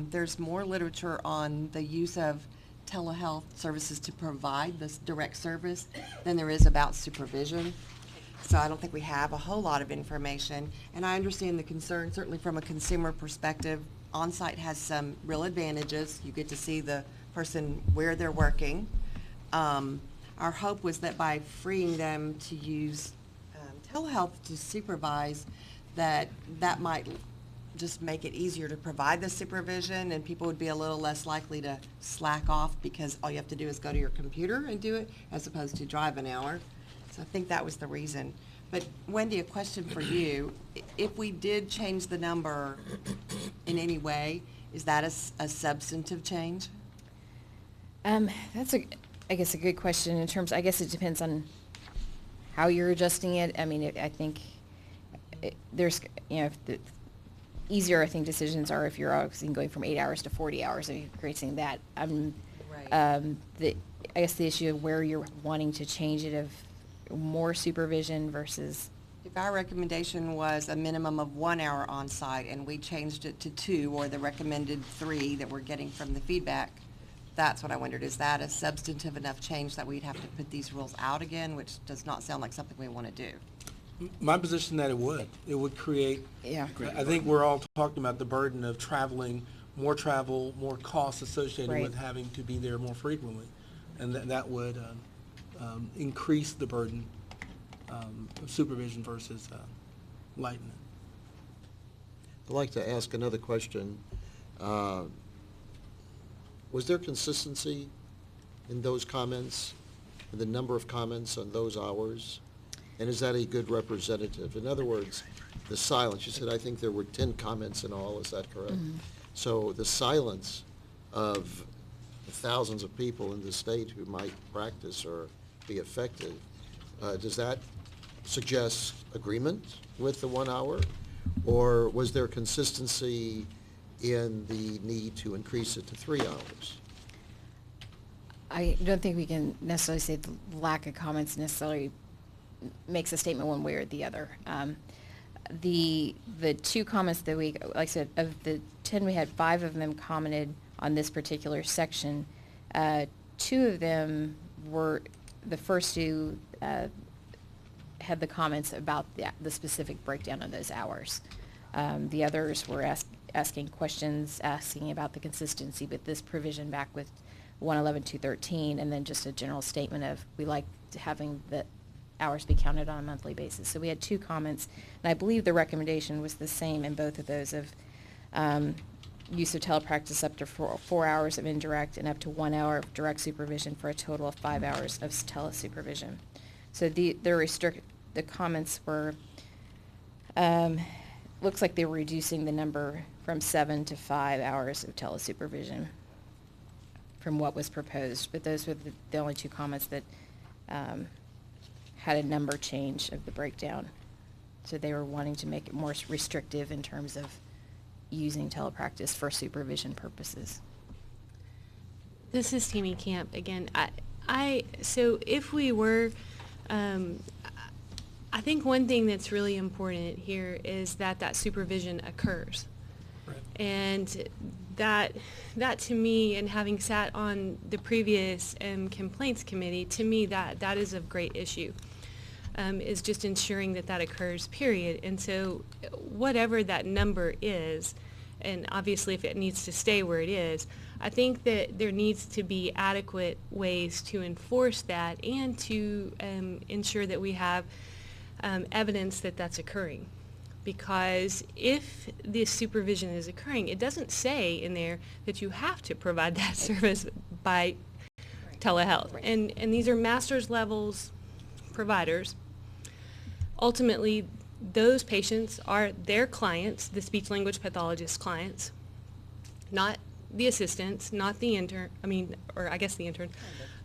there's more literature on the use of telehealth services to provide this direct service than there is about supervision. So I don't think we have a whole lot of information. And I understand the concern, certainly from a consumer perspective. On-site has some real advantages. You get to see the person where they're working. Our hope was that by freeing them to use telehealth to supervise, that might just make it easier to provide the supervision, and people would be a little less likely to slack off because all you have to do is go to your computer and do it as opposed to drive an hour. So I think that was the reason. But Wendy, a question for you. If we did change the number in any way, is that a substantive change? That's I guess a good question in terms, I guess it depends on how you're adjusting it. I mean, I think there's, easier I think decisions are if you're obviously going from 8 hours to 40 hours and you're increasing that. Right. I guess the issue of where you're wanting to change it of more supervision versus. If our recommendation was a minimum of 1 hour on-site and we changed it to 2 or the recommended 3 that we're getting from the feedback, that's what I wondered. Is that a substantive enough change that we'd have to put these rules out again, which does not sound like something we want to do? My position that it would create. Yeah. I think we're all talking about the burden of traveling, more travel, more costs associated with having to be there more frequently. And that would increase the burden of supervision versus lightening it. I'd like to ask another question. Was there consistency in those comments, in the number of comments on those hours? And is that a good representative? In other words, the silence, you said I think there were 10 comments in all, is that correct? Mm-hmm. So the silence of the thousands of people in the state who might practice or be affected, does that suggest agreement with the 1 hour? Or was there consistency in the need to increase it to 3 hours? I don't think we can necessarily say the lack of comments necessarily makes a statement one way or the other. The 2 comments that we, like I said, of the 10 we had, 5 of them commented on this particular section. 2 of them were, the first 2 had the comments about the specific breakdown of those hours. The others were asking questions, asking about the consistency with this provision back with 111-213, and then just a general statement of we like having the hours be counted on a monthly basis. So we had 2 comments, and I believe the recommendation was the same in both of those of use of telepractice up to 4 hours of indirect and up to 1 hour of direct supervision for a total of 5 hours of telesupervision. So the comments were, looks like they were reducing the number from 7 to 5 hours of telesupervision from what was proposed, but those were the only two comments that had a number change of the breakdown. So they were wanting to make it more restrictive in terms of using telepractice for supervision purposes. This is Tammy Camp again. So if we were, I think one thing that's really important here is that supervision occurs. Right. And that to me, and having sat on the previous complaints committee, to me that is a great issue, is just ensuring that occurs, period. And so whatever that number is, and obviously if it needs to stay where it is, I think that there needs to be adequate ways to enforce that and to ensure that we have evidence that that's occurring. Because if this supervision is occurring, it doesn't say in there that you have to provide that service by telehealth. Right. And these are master's levels providers. Ultimately, those patients are their clients, the speech language pathologist clients, not the assistants, not the intern, or I guess the intern.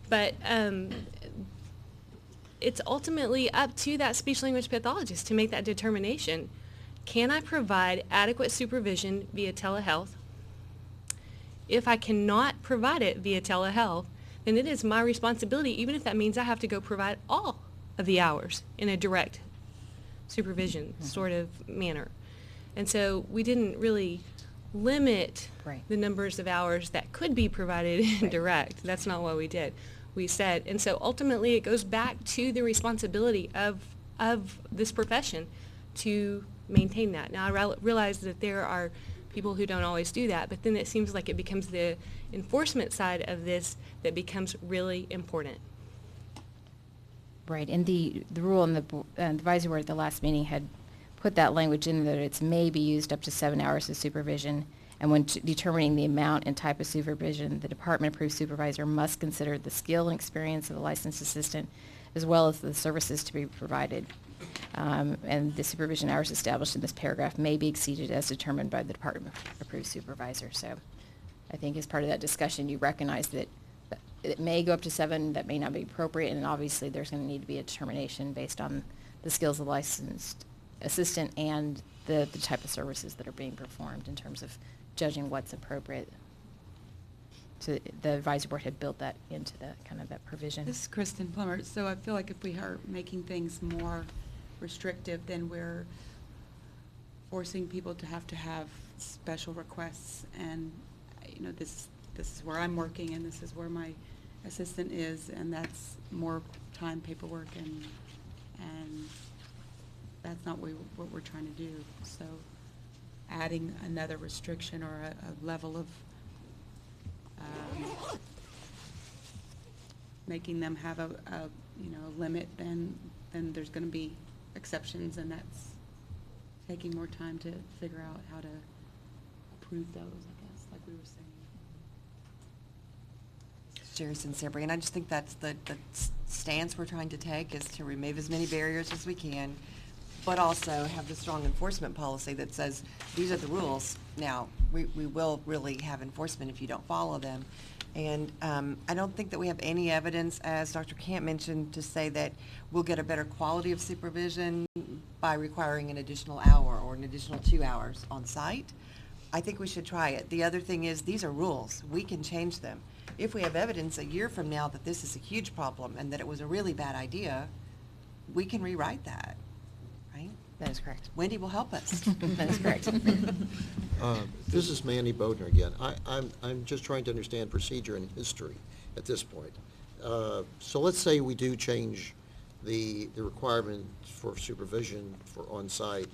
But it's ultimately up to that speech language pathologist to make that determination. Can I provide adequate supervision via telehealth? If I cannot provide it via telehealth, then it is my responsibility, even if that means I have to go provide all of the hours in a direct supervision sort of manner. And so we didn't really limit Right. the numbers of hours that could be provided in Right. direct. That's not what we did. We said, and so ultimately it goes back to the responsibility of this profession to maintain that. Now I realize that there are people who don't always do that, but then it seems like it becomes the enforcement side of this that becomes really important. Right, and the rule in the advisory board at the last meeting had put that language in that it's may be used up to 7 hours of supervision, and when determining the amount and type of supervision, the department-approved supervisor must consider the skill and experience of the licensed assistant as well as the services to be provided. And the supervision hours established in this paragraph may be exceeded as determined by the department-approved supervisor. So I think as part of that discussion, you recognize that it may go up to 7, that may not be appropriate, and obviously there's going to need to be a determination based on the skills of the licensed assistant and the type of services that are being performed in terms of judging what's appropriate. So the advisory board had built that into the kind of that provision. This is Kristen Plummer. So I feel like if we are making things more restrictive, then we're forcing people to have special requests. And, this is where I'm working and this is where my assistant is, and that's more time, paperwork, and that's not what we're trying to do. So adding another restriction or a level of making them have a limit, then there's going to be exceptions, and that's taking more time to figure out how to approve those, I guess, like we were saying. Jerry Sinceri, and I just think that's the stance we're trying to take, is to remove as many barriers as we can, but also have the strong enforcement policy that says, these are the rules. Now, we will really have enforcement if you don't follow them. And I don't think that we have any evidence, as Dr. Camp mentioned, to say that we'll get a better quality of supervision by requiring an additional hour or an additional 2 hours on site. I think we should try it. The other thing is, these are rules. We can change them. If we have evidence a year from now that this is a huge problem and that it was a really bad idea, we can rewrite that, right? That is correct. Wendy will help us. That is correct. This is Manny Bodner again. I'm just trying to understand procedure and history at this point. So let's say we do change the requirement for supervision for on-site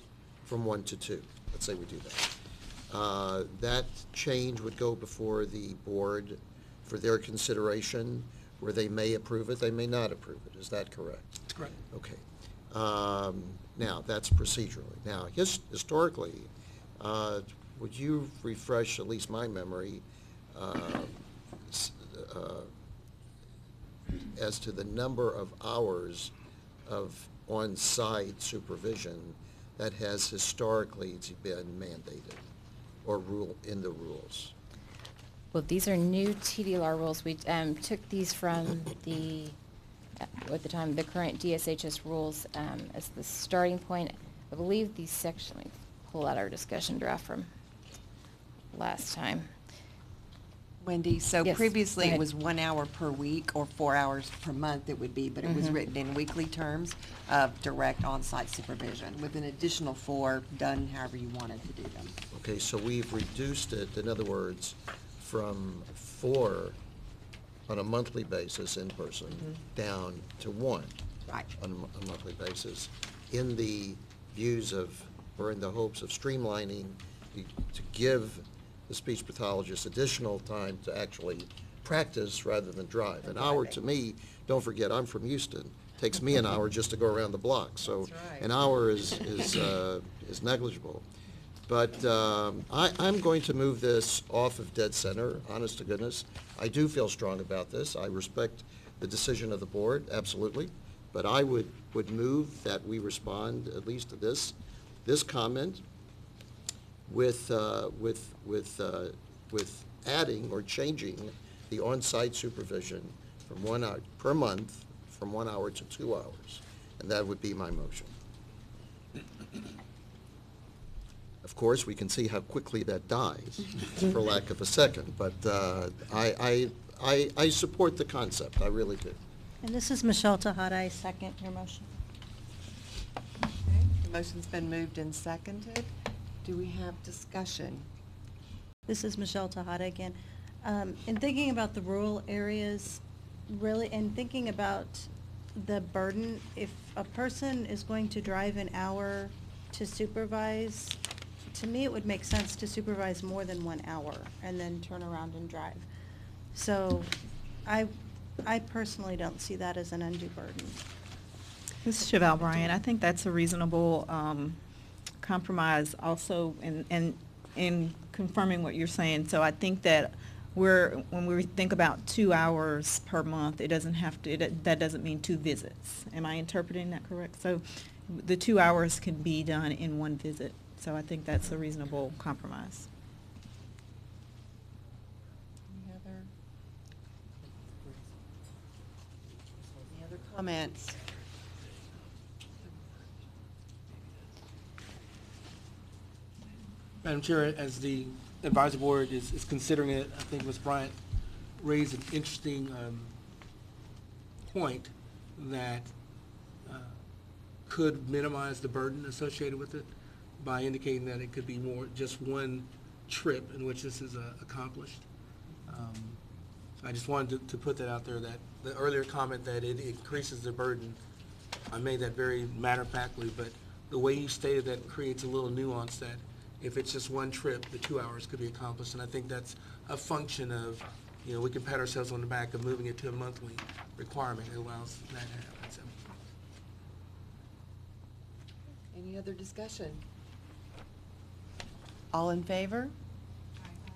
from 1 to 2. Let's say we do that. That change would go before the board for their consideration, where they may approve it, they may not approve it. Is that correct? That's correct. Okay. Now, that's procedurally. Now, historically, would you refresh at least my memory as to the number of hours of on-site supervision that has historically been mandated or rule in the rules? Well, these are new TDLR rules. We took these from at the time, the current DSHS rules as the starting point. I believe these sections, let me pull out our discussion draft from last time. Wendy, so Yes, previously go it ahead. was 1 hour per week or 4 hours per month it would be, but it was Mhm. written in weekly terms of direct on-site supervision with an additional 4 done however you wanted to do them. Okay, so we've reduced it, in other words, from 4 on a monthly basis in person down to 1 Right. on a monthly basis in the views of, or in the hopes of streamlining, to give the speech pathologist additional time to actually practice rather than drive. An hour to me, don't forget, I'm from Houston, takes me an hour just to go around the block, so That's right. an hour is negligible. But I'm going to move this off of dead center, honest to goodness. I do feel strong about this. I respect the decision of the board, absolutely. But I would move that we respond at least to this comment with adding or changing the on-site supervision from 1 hour per month, from 1 hour to 2 hours. And that would be my motion. Of course, we can see how quickly that dies, for lack of a second, but I support the concept, I really do. And this is Michelle Tahada, I second your motion. The motion's been moved and seconded. Do we have discussion? This is Michelle Tahada again. In thinking about the rural areas, really, and thinking about the burden, if a person is going to drive an hour to supervise, to me, it would make sense to supervise more than 1 hour and then turn around and drive. So I personally don't see that as an undue burden. This is Chevelle Bryant. I think that's a reasonable compromise also in confirming what you're saying. So I think that when we think about 2 hours per month, it doesn't have to, that doesn't mean 2 visits. Am I interpreting that correct? So the 2 hours can be done in 1 visit. So I think that's a reasonable compromise. Any other comments? Madam Chair, as the advisory board is considering it, I think Ms. Bryant raised an interesting point that could minimize the burden associated with it by indicating that it could be more just 1 trip in which this is accomplished. I just wanted to put that out there, that the earlier comment that it increases the burden, I made that very matter-of-factly, but the way you stated that creates a little nuance that if it's just 1 trip, the 2 hours could be accomplished. And I think that's a function of, we can pat ourselves on the back of moving it to a monthly requirement. It allows that to happen. So. Any other discussion? All in favor?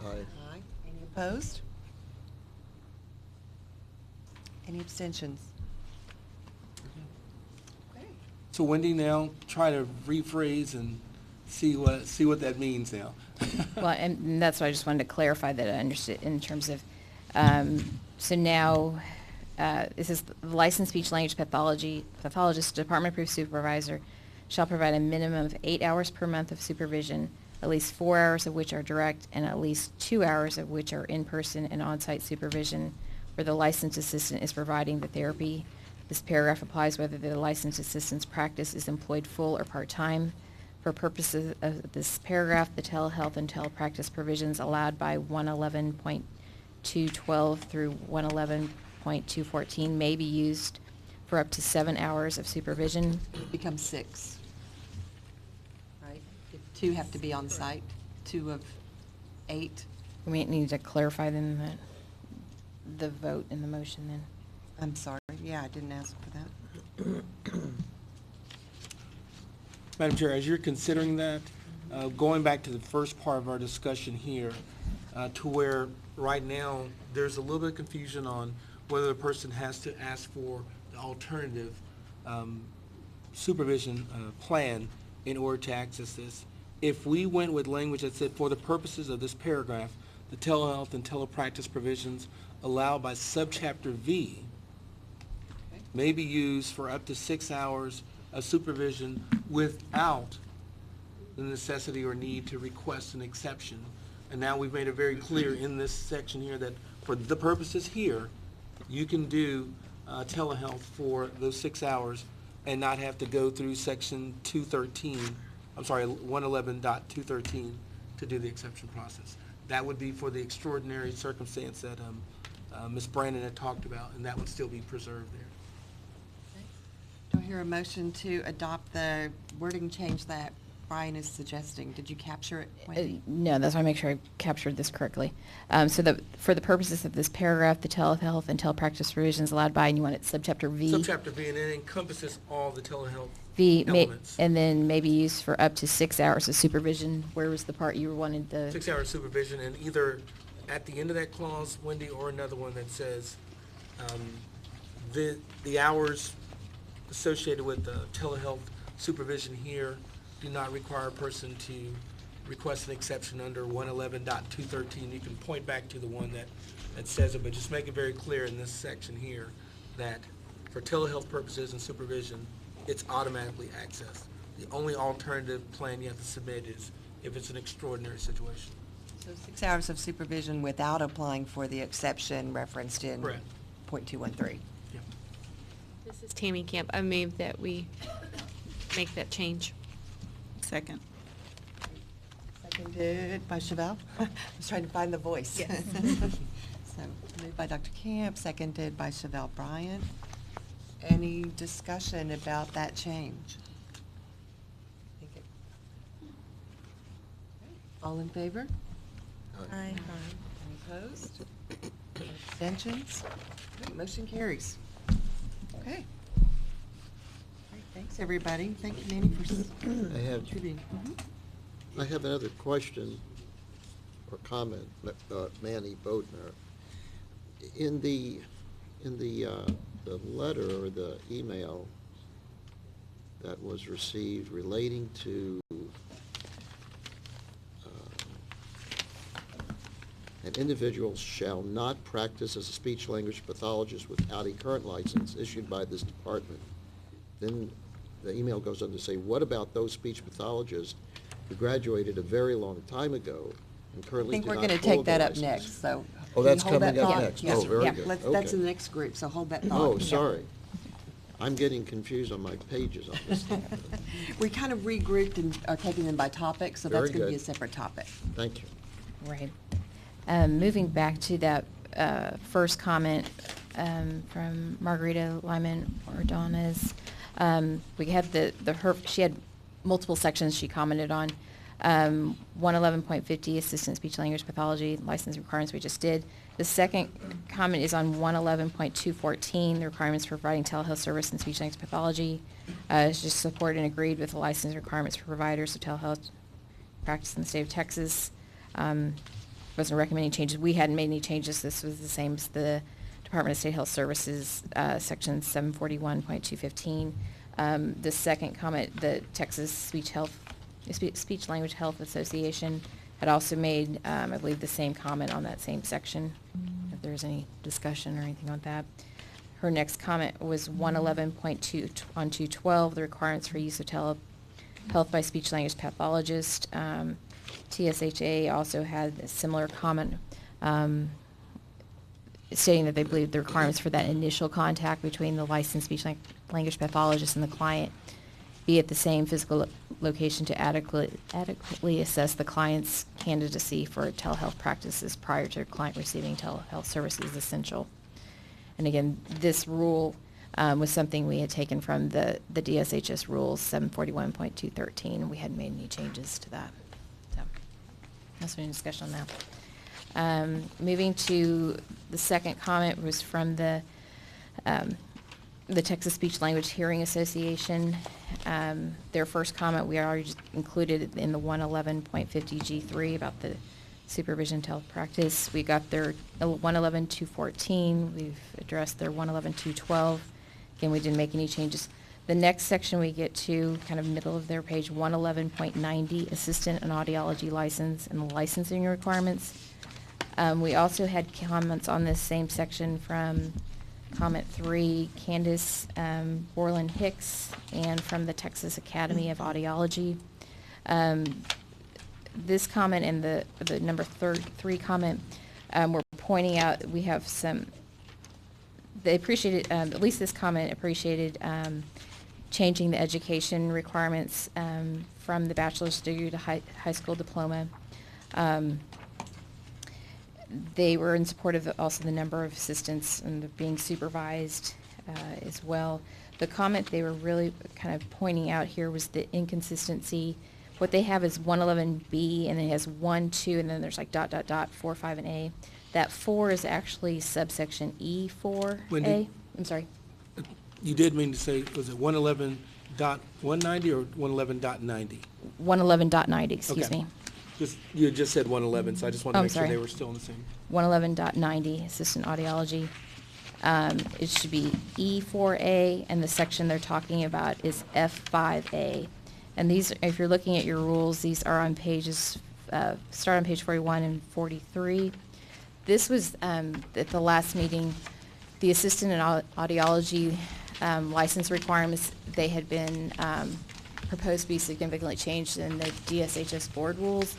Aye. Aye. Any opposed? Any abstentions? Okay. So Wendy, now try to rephrase and see what that means now. Well, and that's why I just wanted to clarify that I understood in terms of, so now, this is the licensed speech language pathologist, department-approved supervisor shall provide a minimum of 8 hours per month of supervision, at least 4 hours of which are direct and at least 2 hours of which are in-person and on-site supervision where the licensed assistant is providing the therapy. This paragraph applies whether the licensed assistant's practice is employed full or part-time. For purposes of this paragraph, the telehealth and telepractice provisions allowed by 111.212 through 111.214 may be used for up to 7 hours of supervision. It becomes 6. Right? If 2 have to be on site, 2 of 8. We may need to clarify then the vote in the motion then. I'm sorry, yeah, I didn't ask for that. Madam Chair, as you're considering that, going back to the first part of our discussion here, to where right now there's a little bit of confusion on whether the person has to ask for the alternative supervision plan in order to access this. If we went with language that said, for the purposes of this paragraph, the telehealth and telepractice provisions allowed by subchapter V may be used for up to 6 hours of supervision without the necessity or need to request an exception. And now we've made it very clear in this section here that for the purposes here, you can do telehealth for those 6 hours and not have to go through section 213, I'm sorry, 111.213 to do the exception process. That would be for the extraordinary circumstance that Ms. Brandon had talked about, and that would still be preserved there. Do I hear a motion to adopt the wording change that Brian is suggesting? Did you capture it, Wendy? No, that's why I make sure I captured this correctly. For the purposes of this paragraph, the telehealth and telepractice provisions allowed by, and you want it subchapter V? Subchapter V, and it encompasses all the telehealth V, elements. and then maybe used for up to 6 hours of supervision. Where was the part you wanted the? 6 hours supervision, and either at the end of that clause, Wendy, or another one that says the hours associated with the telehealth supervision here do not require a person to request an exception under 111.213. You can point back to the one that says it, but just make it very clear in this section here that for telehealth purposes and supervision, it's automatically accessed. The only alternative plan you have to submit is if it's an extraordinary situation. So 6 hours of supervision without applying for the exception referenced in Correct. .213. Yeah. This is Tammy Camp. I move that we make that change. Second. Seconded by Chevelle. I was trying to find the voice. Yes. So moved by Dr. Camp, seconded by Chevelle Bryant. Any discussion about that change? All in favor? Aye. Any opposed? Abstentions? Okay, motion carries. Okay. Great, thanks, everybody. Thank you, Manny, for I have- contributing. I have another question or comment, Manny Bodnar. In the letter or the email that was received relating to an individual shall not practice as a speech-language pathologist without a current license issued by this department. Then the email goes on to say, what about those speech pathologists who graduated a very long time ago and I currently think do we're not going to hold take the that up license? next, so. Oh, can that's you hold that coming up thought? next. Yeah. Oh, very Yeah, good. That's Okay. in the next group, so hold that thought. Oh, Yeah. sorry. I'm getting confused on my pages on this thing. We kind of regrouped and are taking them by topic, so that's Very going to be a good. separate topic. Thank you. Right. Moving back to that first comment from Margarita Lyman Ordonez, we had she had multiple sections she commented on. 111.50, assistant speech language pathology license requirements we just did. The second comment is on 111.214, the requirements for providing telehealth service in speech language pathology. It's just supported and agreed with the license requirements for providers of telehealth practice in the state of Texas. Wasn't recommending changes. We hadn't made any changes. This was the same as the Department of State Health Services, section 741.215. The second comment, the Texas Speech Language Health Association had also made, I believe, the same comment on that same section, if there's any discussion or anything on that. Her next comment was 111.2 on 212, the requirements for use of telehealth by speech language pathologist. TSHA also had a similar comment stating that they believe the requirements for that initial contact between the licensed speech language pathologist and the client be at the same physical location to adequately assess the client's candidacy for telehealth practices prior to a client receiving telehealth services essential. And again, this rule was something we had taken from the DSHS rules 741.213. We hadn't made any changes to that. So that's any discussion on that. Moving to the second comment was from the the Texas Speech Language Hearing Association, their first comment, we already just included in the 111.50 G3 about the supervision telepractice. We got their 111.214. We've addressed their 111.212. Again, we didn't make any changes. The next section we get to, kind of middle of their page, 111.90, assistant and audiology license and the licensing requirements. We also had comments on this same section from comment 3, Candace Borland Hicks, and from the Texas Academy of Audiology. This comment and the number 3 comment, we're pointing out that we have some, they appreciated, at least this comment appreciated changing the education requirements from the bachelor's degree to high school diploma. They were in support of also the number of assistants and being supervised as well. The comment they were really kind of pointing out here was the inconsistency. What they have is 111B, and then it has 1, 2, and then there's like ... 4, 5, and A. That 4 is actually subsection E4A. Wendy? I'm sorry. You did mean to say, was it 111.190 or 111.90? 111.90, excuse Okay. me. You had just said 111, so I just wanted to Oh, make sure sorry. they were still in the same. 111.90, assistant audiology. It should be E4A, and the section they're talking about is F5A. And these, if you're looking at your rules, these are on pages, start on page 41 and 43. This was, at the last meeting, the assistant in audiology license requirements, they had been proposed to be significantly changed in the DSHS board rules,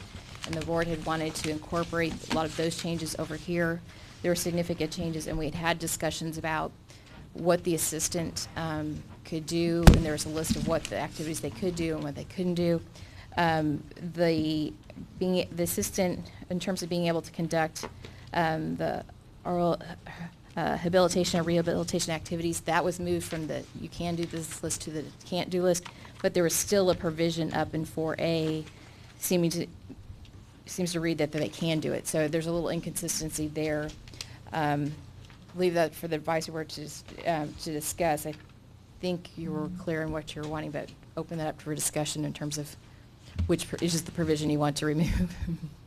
and the board had wanted to incorporate a lot of those changes over here. There were significant changes, and we had had discussions about what the assistant could do, and there was a list of what the activities they could do and what they couldn't do. The assistant, in terms of being able to conduct the oral habilitation or rehabilitation activities, that was moved from the you can do this list to the can't do list, but there was still a provision up in 4A seems to read that they can do it. So there's a little inconsistency there. Leave that for the advisory board to discuss. I think you were clear in what you're wanting, but open that up for discussion in terms of which is just the provision you want to remove.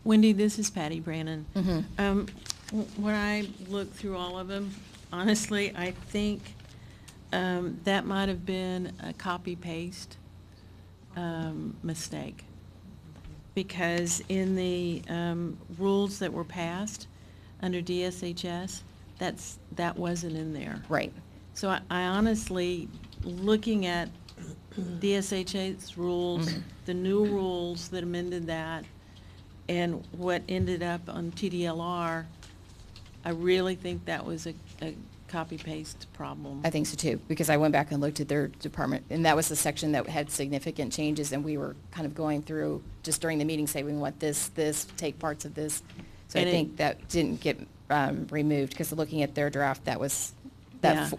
Wendy, this is Patty Brannon. Mhm. When I look through all of them, honestly, I think that might have been a copy-paste mistake. Because in the rules that were passed under DSHS, that wasn't in there. Right. So I honestly, looking at DSHS rules, the new rules that amended that, and what ended up on TDLR, I really think that was a copy-paste problem. I think so too, because I went back and looked at their department, and that was the section that had significant changes, and we were kind of going through, just during the meeting, say we want this, take parts of this. So And I think that didn't get removed, because looking at their draft, that was,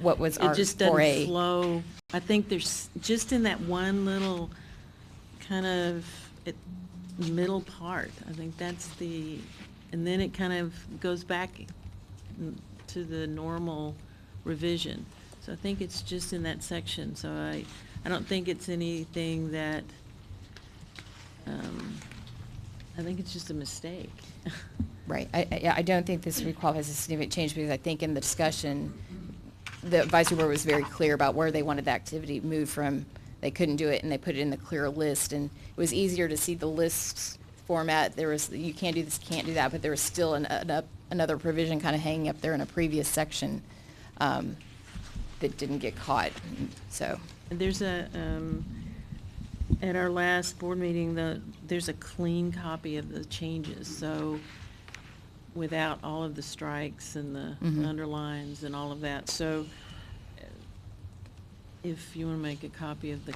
what was our 4A. It just doesn't flow. I think there's, just in that one little kind of middle part, I think that's and then it kind of goes back to the normal revision. So I think it's just in that section. So I don't think it's anything that, I think it's just a mistake. Right. I don't think this qualifies as a significant change, because I think in the discussion, the advisory board was very clear about where they wanted the activity moved from. They couldn't do it, and they put it in the clear list, and it was easier to see the list format. There was, you can't do this, can't do that, but there was still another provision kind of hanging up there in a previous section that didn't get caught, so. There's at our last board meeting, there's a clean copy of the changes, so without all of the strikes and the underlines and all of that. So if you want to make a copy of the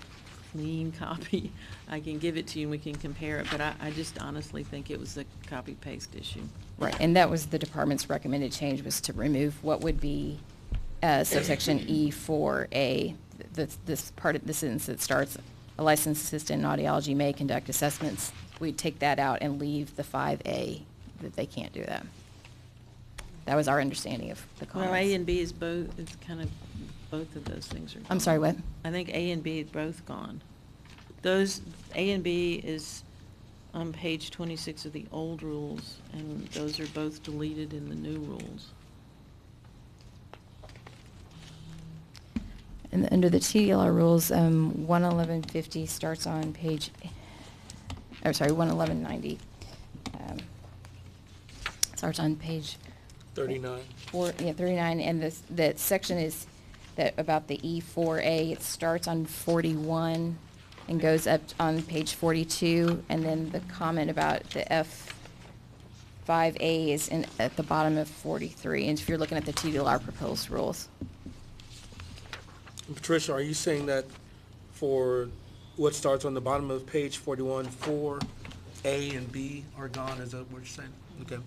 clean copy, I can give it to you and we can compare it, but I just honestly think it was a copy-paste issue. Right, and that was the department's recommended change, was to remove what would be subsection E4A, this part of the sentence that starts, a licensed assistant in audiology may conduct assessments. We'd take that out and leave the 5A, that they can't do that. That was our understanding of the comments. Well, A and B is both, it's kind of Both of those things are gone. I'm sorry, what? I think A and B are both gone. Those, A and B is on page 26 of the old rules, and those are both deleted in the new rules. And under the TDLR rules, 11150 starts on page, 11190. Starts on page 39. 39, and this, that section is that about the E4A, it starts on 41 and goes up on page 42, and then the comment about the F5A is at the bottom of 43, and if you're looking at the TDLR proposed rules. Patricia, are you saying that for what starts on the bottom of page 41, 4, A and B are gone? Is that what you're saying? Okay.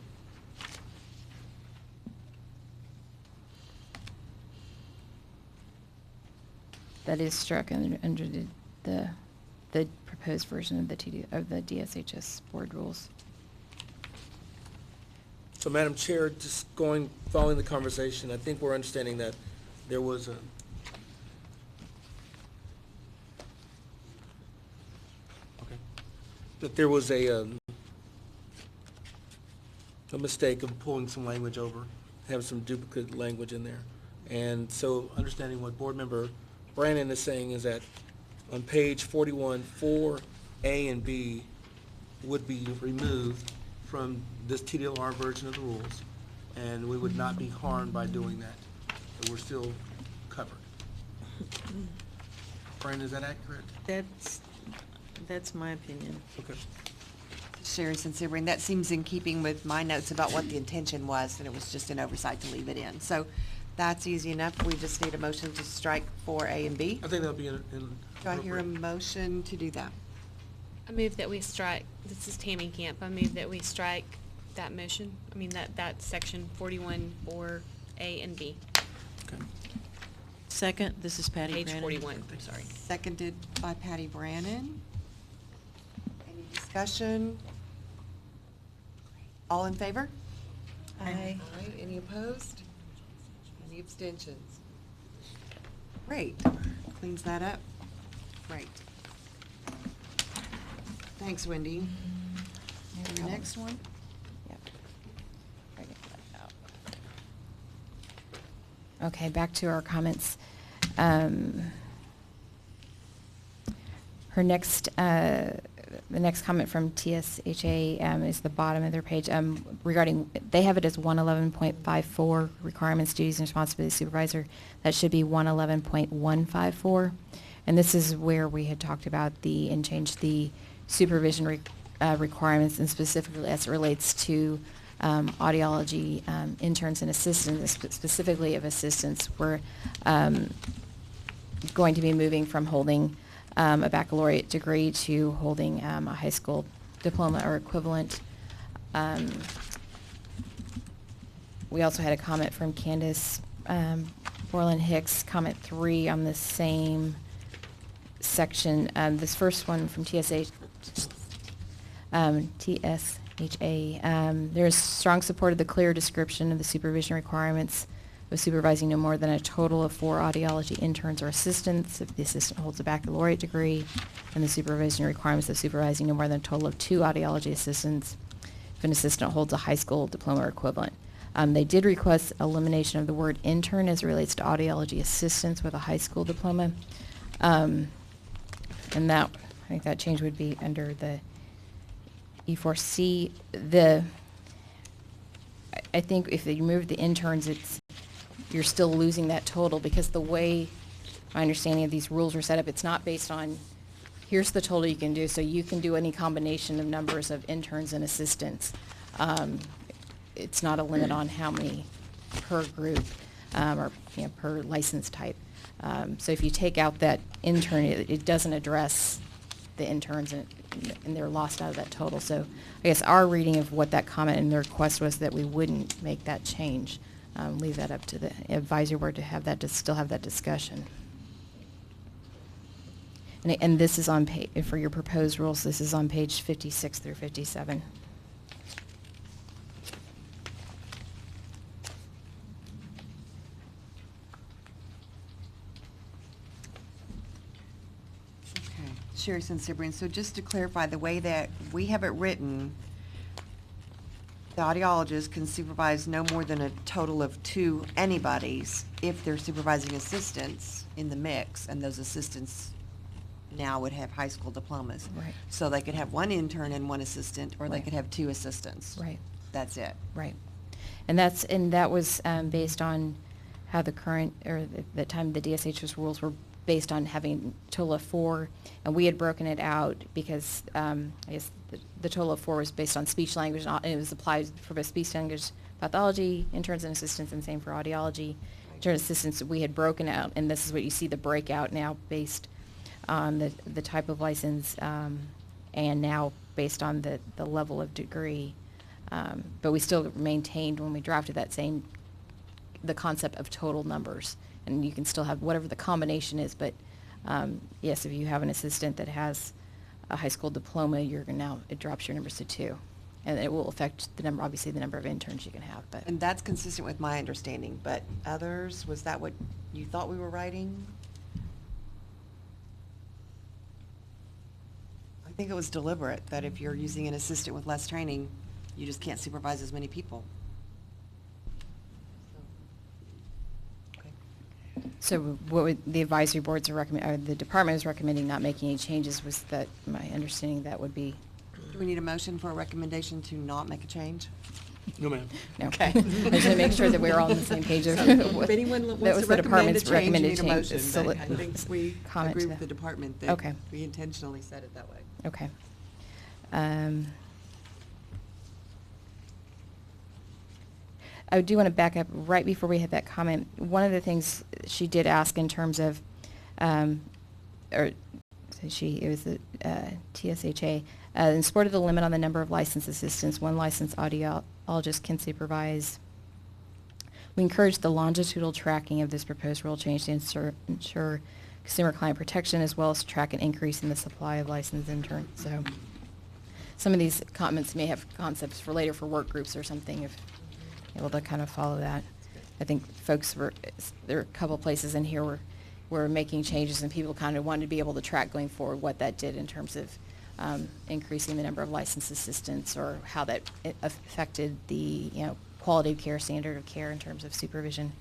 That is struck under the proposed version of the DSHS board rules. So, Madam Chair, just following the conversation, I think we're understanding that there was a mistake of pulling some language over, having some duplicate language in there. And so understanding what Board Member Brannon is saying is that on page 41, 4A and B would be removed from this TDLR version of the rules, and we would not be harmed by doing that. So we're still covered. Brannon, is that accurate? That's my opinion. Okay. Sherry Sincere, and that seems in keeping with my notes about what the intention was, and it was just an oversight to leave it in. So that's easy enough. We just need a motion to strike 4A and B. I think that'll be in. Do I hear a motion to do that? I move that we strike, this is Tammy Camp, I move that we strike that motion, that section 41, 4A and B. Okay. Second, this is Patty Page Brannon. 41, I'm sorry. Seconded by Patty Brannon. Any discussion? All in favor? Aye. Any opposed? Any abstentions? Great. Cleans that up. Great. Thanks, Wendy. And the next one? Yep. Okay, back to our comments. Her next, the next comment from TSHA is the bottom of their page regarding, they have it as 111.54 requirements, duties, and responsibilities supervisor. That should be 111.154. And this is where we had talked about and changed the supervision requirements, and specifically as it relates to audiology interns and assistants, specifically of assistants. We're going to be moving from holding a baccalaureate degree to holding a high school diploma or equivalent. We also had a comment from Candace Borland Hicks, comment 3 on the same section. This first one from TSHA, there's strong support of the clear description of the supervision requirements of supervising no more than a total of 4 audiology interns or assistants if the assistant holds a baccalaureate degree, and the supervision requirements of supervising no more than a total of 2 audiology assistants if an assistant holds a high school diploma or equivalent. They did request elimination of the word intern as it relates to audiology assistants with a high school diploma. And that, I think that change would be under the E4C. I think if you remove the interns, you're still losing that total, because the way my understanding of these rules are set up, it's not based on, here's the total you can do, so you can do any combination of numbers of interns and assistants. It's not a limit on how many per group or per license type. So if you take out that intern, it doesn't address the interns, and they're lost out of that total. So I guess our reading of what that comment and the request was that we wouldn't make that change. Leave that up to the advisory board to have that, to still have that discussion. And this is on for your proposed rules, this is on page 56 through 57. Sherry Sensibrian, so just to clarify, the way that we have it written, the audiologist can supervise no more than a total of 2 anybody's if they're supervising assistants in the mix, and those assistants now would have high school diplomas. Right. So they could have 1 intern and 1 assistant, or they Right. could have 2 assistants. Right. That's it. Right. And that was based on how the current, or the time the DSH's rules were based on having a total of 4, and we had broken it out because I guess the total of 4 was based on speech language, and it was applied for both speech language pathology, interns and assistants, and same for audiology. Interns assistants, we had broken out, and this is what you see the breakout now based on the type of license, and now based on the level of degree. But we still maintained when we drafted that the concept of total numbers. And you can still have whatever the combination is, but yes, if you have an assistant that has a high school diploma, it drops your numbers to 2. And it will affect the number, obviously the number of interns you can have, but. And that's consistent with my understanding, but others, was that what you thought we were writing? I think it was deliberate, that if you're using an assistant with less training, you just can't supervise as many people. So what the advisory boards are the department is recommending not making any changes. Was that my understanding? That would be. Do we need a motion for a recommendation to not make a change? No, ma'am. No. Okay. I just want to make sure that we're all on the same page. Of If anyone that wants was to the recommend a department's change, you recommended need a change. motion, So but let- I think we comment agree to with the that. department that Okay. we intentionally said it that way. Okay. I do want to back up right before we had that comment. One of the things she did ask in terms of, it was the TSHA, in support of the limit on the number of licensed assistants, 1 licensed audiologist can supervise. We encourage the longitudinal tracking of this proposed rule change to ensure consumer client protection, as well as to track an increase in the supply of licensed interns. So some of these comments may have concepts for later for work groups or something, if able to kind of follow that. I think there are a couple places in here where we're making changes and people kind of wanted to be able to track going forward what that did in terms of increasing the number of licensed assistants, or how that affected the quality of care, standard of care in terms of supervision.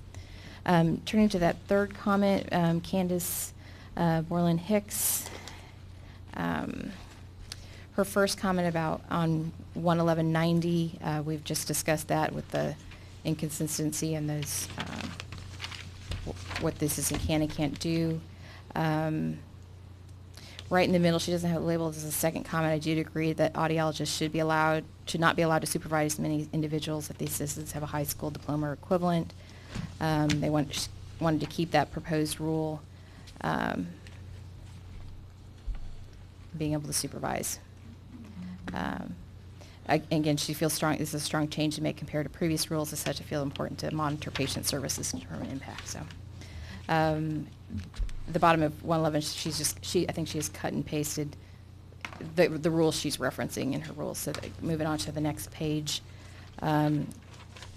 Turning to that third comment, Candace Borland Hicks, her first comment about on 11190, we've just discussed that with the inconsistency and those what this is and can and can't do. Right in the middle, she doesn't have it labeled as a second comment. I do agree that audiologists should not be allowed to supervise as many individuals if the assistants have a high school diploma or equivalent. They wanted to keep that proposed rule, being able to supervise. Again, she feels strong. This is a strong change to make compared to previous rules. As such, I feel important to monitor patient services to determine impact. So, the bottom of 111, I think she has cut and pasted the rules she's referencing in her rules. So moving on to the next page, kind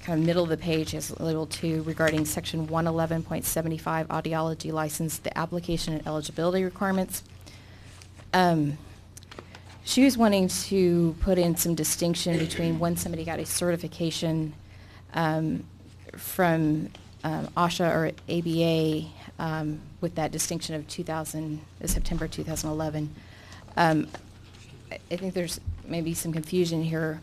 of middle of the page is labeled 2 regarding section 111.75 audiology license, the application and eligibility requirements. She was wanting to put in some distinction between when somebody got a certification from OSHA or ABA, with that distinction of September 2011. I think there's maybe some confusion here.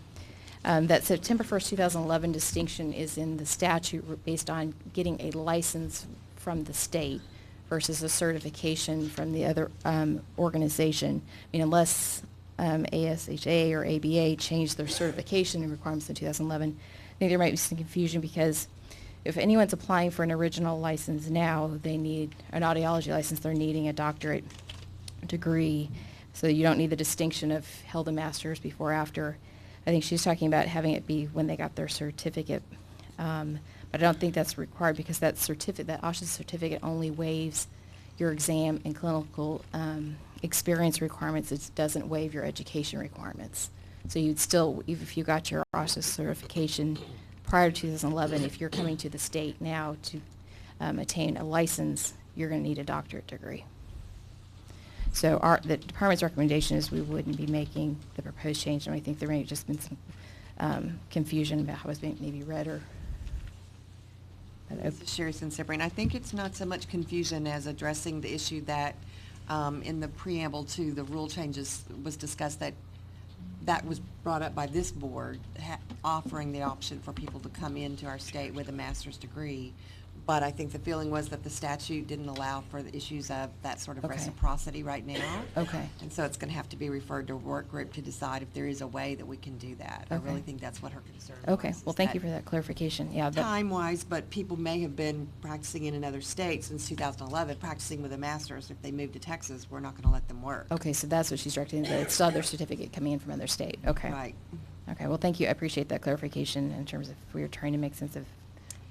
That September 1st, 2011 distinction is in the statute based on getting a license from the state versus a certification from the other organization. I mean, unless ASHA or ABA changed their certification requirements in 2011, I think there might be some confusion, because if anyone's applying for an original license now, they need an audiology license, they're needing a doctorate degree, so you don't need the distinction of held a master's before or after. I think she's talking about having it be when they got their certificate, but I don't think that's required, because that OSHA certificate only waives your exam and clinical experience requirements. It doesn't waive your education requirements. So you'd still, even if you got your OSHA certification prior to 2011, if you're coming to the state now to attain a license, you're going to need a doctorate degree. So the department's recommendation is we wouldn't be making the proposed change, and I think there may have just been some confusion about how it was being maybe read or. This is Sherry Sabrina. I think it's not so much confusion as addressing the issue that in the preamble to the rule changes was discussed that was brought up by this board, offering the option for people to come into our state with a master's degree. But I think the feeling was that the statute didn't allow for the issues of that sort of Okay. reciprocity right now. Okay. And so it's going to have to be referred to a work group to decide if there is a way that we can do that. I really Okay. think that's what her concern Okay, was. well, is thank you for that clarification. Yeah. Time-wise, but people may have been practicing in another state since 2011, practicing with a master's. If they move to Texas, we're not going to let them work. Okay, so that's what she's directing, that it's other certificate coming in from another state. Okay. Right. Okay, well, thank you. I appreciate that clarification in terms of we were trying to make sense of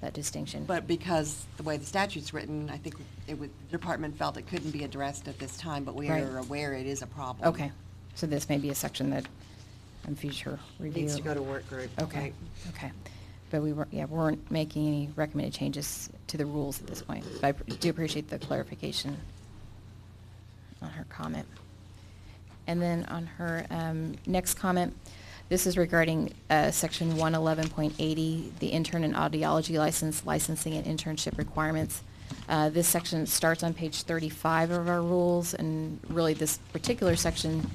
that distinction. But because the way the statute's written, I think the department felt it couldn't be addressed at this time, but we Right. are aware it is a problem. Okay, so this may be a section that in future review. Needs to go to work group. Okay, Right. okay. But we weren't making any recommended changes to the rules at this point. But I do appreciate the clarification on her comment. And then on her next comment, this is regarding section 111.80, the intern and audiology license, licensing and internship requirements. This section starts on page 35 of our rules, and really this particular section,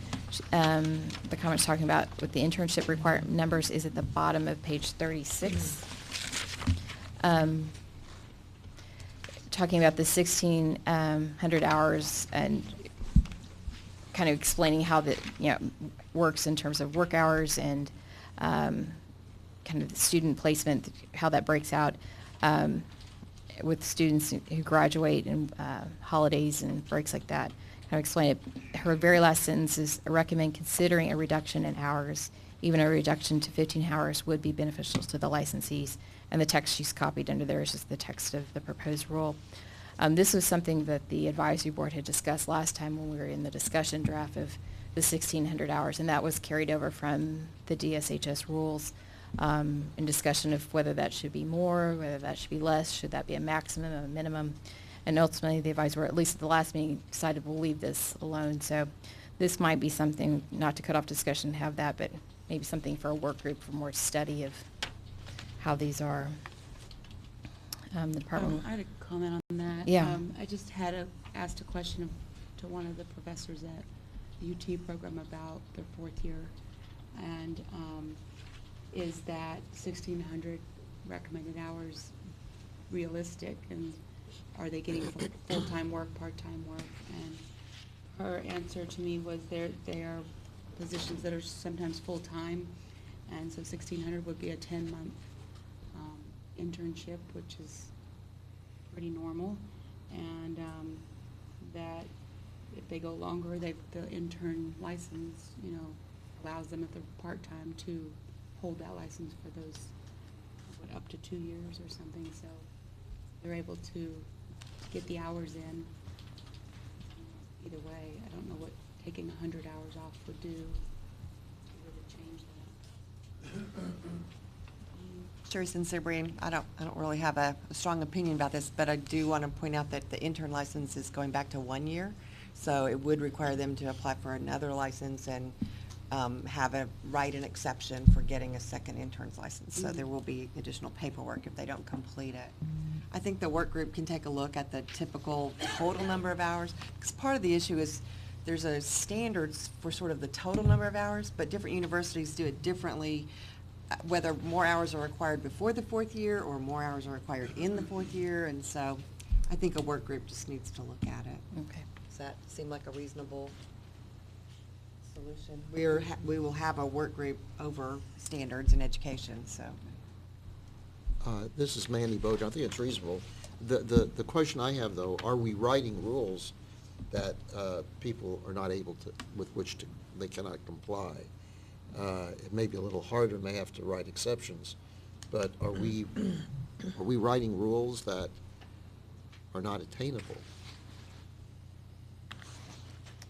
the comments talking about with the internship requirement numbers is at the bottom of page 36. Talking about the 1,600 hours and kind of explaining how that works in terms of work hours and kind of the student placement, how that breaks out with students who graduate and holidays and breaks like that. Kind of explain it. Her very last sentence is, I recommend considering a reduction in hours. Even a reduction to 15 hours would be beneficial to the licensees. And the text she's copied under there is just the text of the proposed rule. This was something that the advisory board had discussed last time when we were in the discussion draft of the 1,600 hours, and that was carried over from the DSHS rules in discussion of whether that should be more, whether that should be less, should that be a maximum, a minimum. And ultimately, the advisory board, at least at the last meeting, decided we'll leave this alone. So this might be something, not to cut off discussion, have that, but maybe something for a work group for more study of how these are. The department. I had a comment on that. Yeah. I just asked a question to one of the professors at the UT program about their fourth year, and is that 1,600 recommended hours realistic, and are they getting full-time work, part-time work? And her answer to me was they are positions that are sometimes full-time, and so 1,600 would be a 10-month internship, which is pretty normal, and that if they go longer, the intern license, allows them if they're part-time to hold that license for those, up to 2 years or something, so they're able to get the hours in. Either way, I don't know what taking 100 hours off would do to really change that. Sherry Sabrina, I don't really have a strong opinion about this, but I do want to point out that the intern license is going back to 1 year. So it would require them to apply for another license and write an exception for getting a second intern's license. So there will be additional paperwork if they don't complete it. I think the work group can take a look at the typical total number of hours, because part of the issue is there's a standards for sort of the total number of hours, but different universities do it differently, whether more hours are required before the fourth year or more hours are required in the fourth year. And so I think a work group just needs to look at it. Okay. Does that seem like a reasonable solution? We will have a work group over standards in education, so. This is Manny Bode. I think it's reasonable. The question I have, though, are we writing rules that people are not able to, with which they cannot comply? It may be a little harder, may have to write exceptions, but are we writing rules that are not attainable?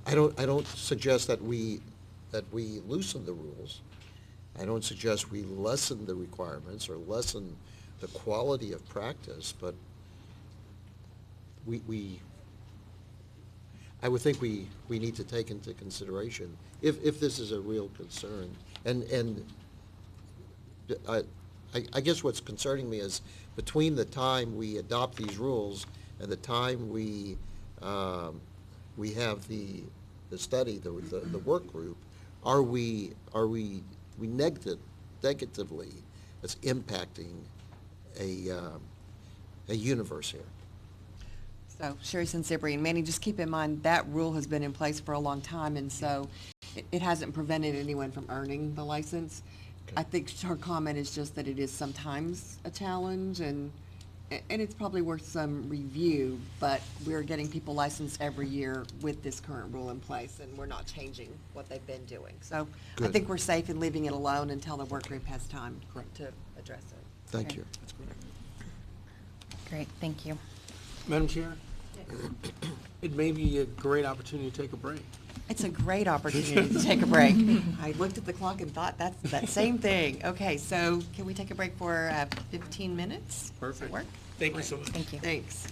I don't suggest that we loosen the rules. I don't suggest we lessen the requirements or lessen the quality of practice, but I would think we need to take into consideration, if this is a real concern. And I guess what's concerning me is between the time we adopt these rules and the time we have the study, the work group, are we negatively as impacting a universe here? So Sherry Sensibri and Manny, just keep in mind that rule has been in place for a long time, and so it hasn't prevented anyone from earning the license. I think her comment is just that it is sometimes a challenge, and it's probably worth some review, but we're getting people licensed every year with this current rule in place, and we're not changing what they've been doing. So I Good. think we're safe in leaving it alone until the work group has time to address it. Thank Okay. you. Great, thank you. Madam Chair, it may be a great opportunity to take a break. It's a great opportunity to take a break. I looked at the clock and thought that's that same thing. Okay, so can we take a break for 15 minutes? Does that work? Thank you so much. Thank you. Thanks.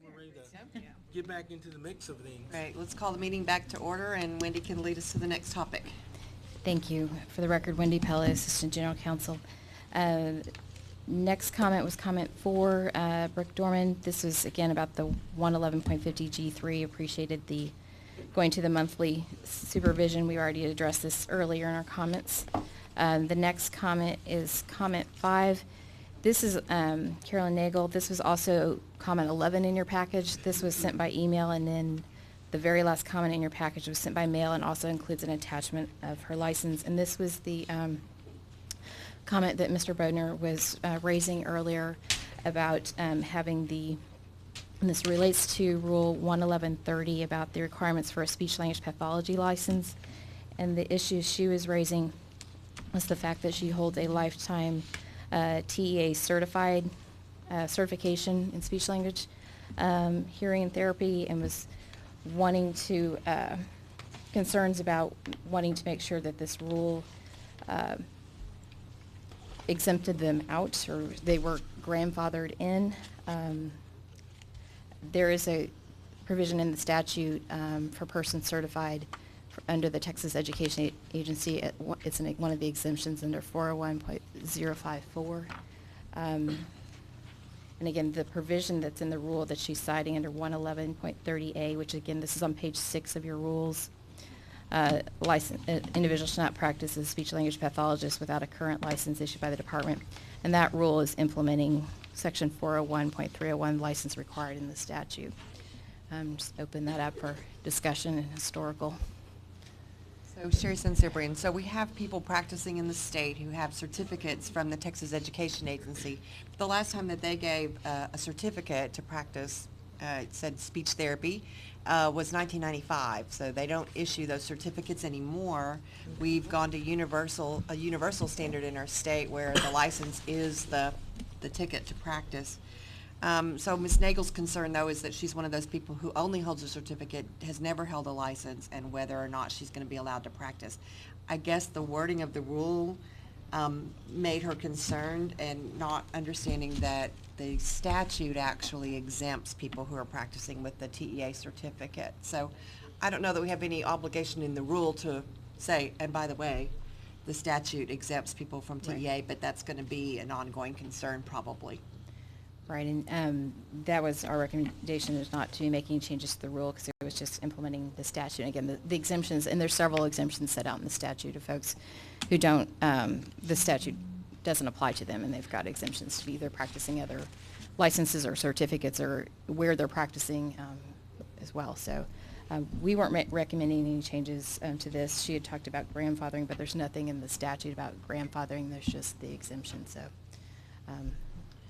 we're ready to get back into the mix of things. Right, let's call the meeting back to order, and Wendy can lead us to the next topic. Thank you. For the record, Wendy Pello, Assistant General Counsel. Next comment was comment 4, Brooke Dorman. This was again about the 111.50 G3. Appreciated the going to the monthly supervision. We already addressed this earlier in our comments. The next comment is comment 5. This is Carolyn Nagel. This was also comment 11 in your package. This was sent by email, and then the very last comment in your package was sent by mail and also includes an attachment of her license. And this was the comment that Mr. Bodner was raising earlier about having the, and this relates to Rule 11130 about the requirements for a speech-language pathology license. And the issue she was raising was the fact that she holds a lifetime TEA certified certification in speech-language hearing and therapy, and was wanting to, concerns about wanting to make sure that this rule exempted them out, or they were grandfathered in. There is a provision in the statute for persons certified under the Texas Education Agency. It's one of the exemptions under 401.054. And again, the provision that's in the rule that she's citing under 111.30A, which again, this is on page 6 of your rules. Individuals should not practice as a speech-language pathologist without a current license issued by the department. And that rule is implementing section 401.301, license required in the statute. Just open that up for discussion and historical. So Sherry Sensibrian, so we have people practicing in the state who have certificates from the Texas Education Agency. The last time that they gave a certificate to practice, it said speech therapy, was 1995. So they don't issue those certificates anymore. We've gone to a universal standard in our state where the license is the ticket to practice. So Ms. Nagel's concern, though, is that she's one of those people who only holds a certificate, has never held a license, and whether or not she's going to be allowed to practice. I guess the wording of the rule made her concerned, and not understanding that the statute actually exempts people who are practicing with the TEA certificate. So I don't know that we have any obligation in the rule to say, and by the way, the statute exempts people from TEA, Right. but that's going to be an ongoing concern probably. Right, and that was our recommendation, is not to be making changes to the rule, because it was just implementing the statute. And again, the exemptions, and there's several exemptions set out in the statute of folks who don't, the statute doesn't apply to them, and they've got exemptions to be either practicing other licenses or certificates, or where they're practicing as well. So we weren't recommending any changes to this. She had talked about grandfathering, but there's nothing in the statute about grandfathering. There's just the exemption. So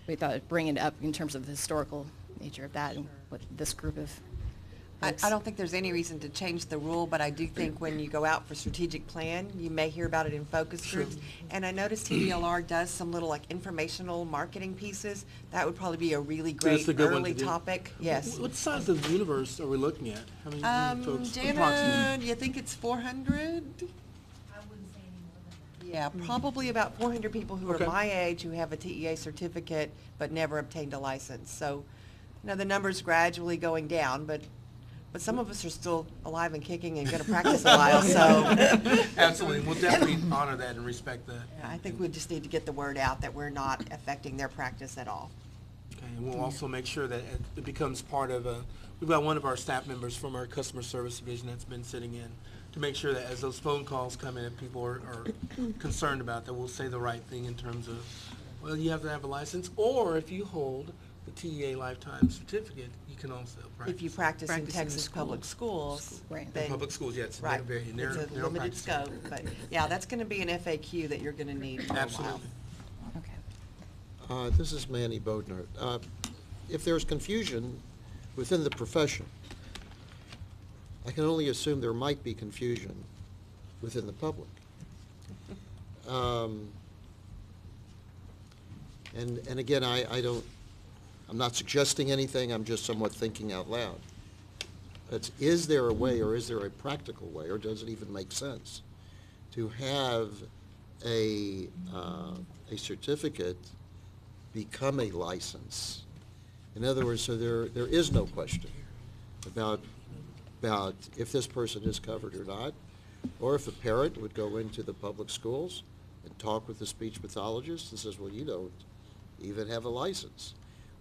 we thought I'd bring it up in terms of the historical nature of that and what this group of folks. I don't think there's any reason to change the rule, but I do think when you go out for strategic plan, you may hear about it in focus Sure. groups. And I noticed TDLR does some little like informational marketing pieces. That would probably be a really That's great a good one early to do. topic. Yes. What size of universe are we looking at? How many folks Jana, approximately? you think it's 400? I wouldn't say any more than that. Yeah, probably about 400 people who are Okay. my age who have a TEA certificate but never obtained a license. So, you know, the number's gradually going down, but some of us are still alive and kicking and going to practice a while, so. Absolutely, we'll definitely honor that and respect that. I think we just need to get the word out that we're not affecting their practice at all. Okay, and we'll also make sure that it becomes part of we've got one of our staff members from our customer service division that's been sitting in to make sure that as those phone calls come in, if people are concerned about that, we'll say the right thing in terms of, well, you have to have a license, or if you hold the TEA lifetime certificate, you can also practice. If you practice in Practice the Texas public schools. Right. In then- public schools, yeah, it's Right. very narrow. It's a narrow limited practice. scope, but yeah, that's going to be an FAQ that you're going to need for a while. Absolutely. Okay. This is Manny Bodnar. If there's confusion within the profession, I can only assume there might be confusion within the public. And again, I'm not suggesting anything, I'm just somewhat thinking out loud. Is there a way, or is there a practical way, or does it even make sense to have a certificate become a license In other words, so there is no question about if this person is covered or not, or if a parent would go into the public schools and talk with the speech pathologist and says, well, you don't even have a license.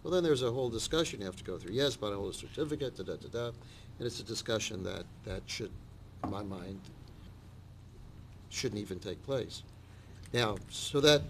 Well, then there's a whole discussion you have to go through. Yes, but I hold a certificate, da-da-da-da, and it's a discussion that should, in my mind, shouldn't even take place. Now, so that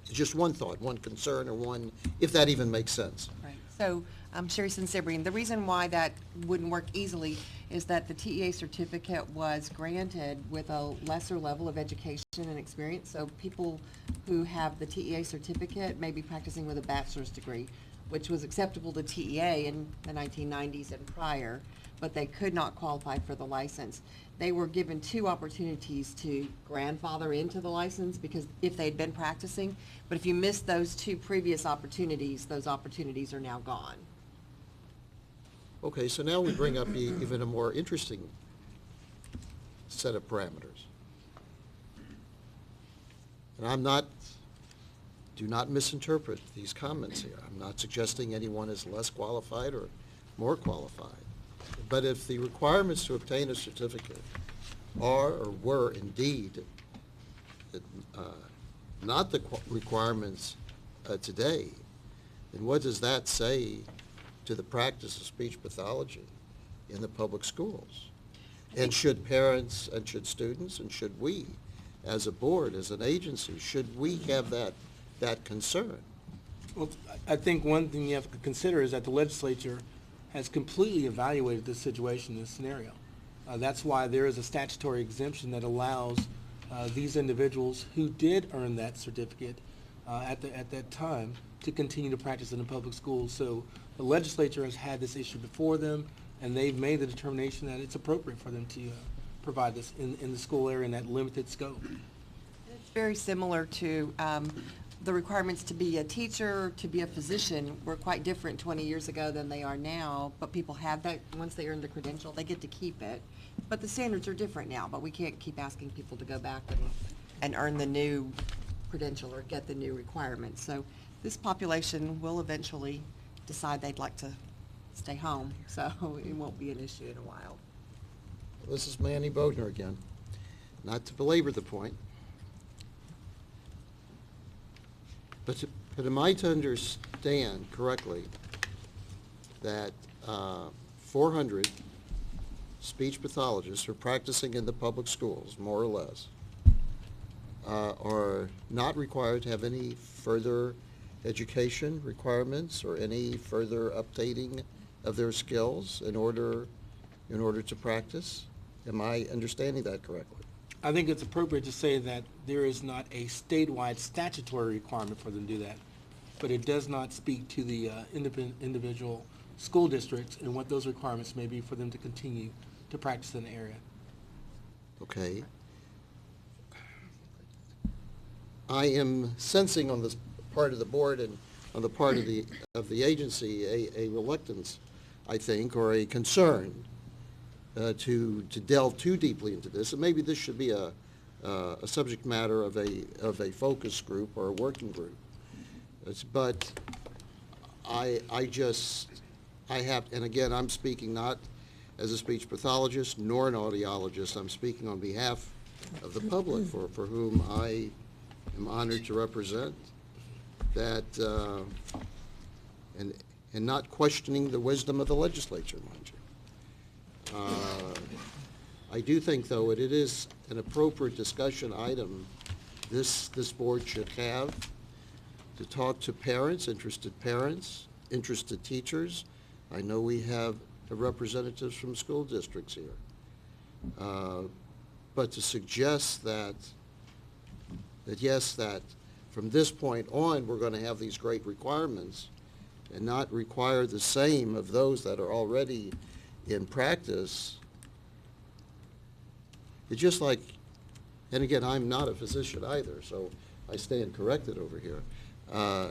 is just one thought, one concern, or one, if that even makes sense. Right. So, Sherry Sensibrian, the reason why that wouldn't work easily is that the TEA certificate was granted with a lesser level of education and experience. So people who have the TEA certificate may be practicing with a bachelor's degree, which was acceptable to TEA in the 1990s and prior, but they could not qualify for the license. They were given 2 opportunities to grandfather into the license because if they'd been practicing, but if you missed those 2 previous opportunities, those opportunities are now gone. Okay, so now we bring up even a more interesting set of parameters. And do not misinterpret these comments here. I'm not suggesting anyone is less qualified or more qualified. But if the requirements to obtain a certificate are or were indeed not the requirements today, then what does that say to the practice of speech pathology in the public schools? And should parents and should students and should we, as a board, as an agency, should we have that concern? Well, I think one thing you have to consider is that the legislature has completely evaluated this situation, this scenario. That's why there is a statutory exemption that allows these individuals who did earn that certificate at that time to continue to practice in the public schools. So the legislature has had this issue before them, and they've made the determination that it's appropriate for them to provide this in the school area in that limited scope. It's very similar to the requirements to be a teacher, to be a physician were quite different 20 years ago than they are now, but people have that, once they earn the credential, they get to keep it. But the standards are different now, but we can't keep asking people to go back and earn the new credential or get the new requirements. So this population will eventually decide they'd like to stay home, so it won't be an issue in a while. This is Manny Bodner again. Not to belabor the point, but am I to understand correctly that 400 speech pathologists who are practicing in the public schools, more or less, are not required to have any further education requirements or any further updating of their skills in order to practice? Am I understanding that correctly? I think it's appropriate to say that there is not a statewide statutory requirement for them to do that, but it does not speak to the individual school districts and what those requirements may be for them to continue to practice in the area. Okay. I am sensing on this part of the board and on the part of the agency a reluctance, I think, or a concern to delve too deeply into this, and maybe this should be a subject matter of a focus group or a working group. But I have, and again, I'm speaking not as a speech pathologist nor an audiologist. I'm speaking on behalf of the public for whom I am honored to represent. That and not questioning the wisdom of the legislature, mind you. I do think, though, it is an appropriate discussion item this board should have to talk to parents, interested teachers. I know we have representatives from school districts here. But to suggest that yes, that from this point on, we're going to have these great requirements and not require the same of those that are already in practice, it's just like, and again, I'm not a physician either, so I stand corrected over here.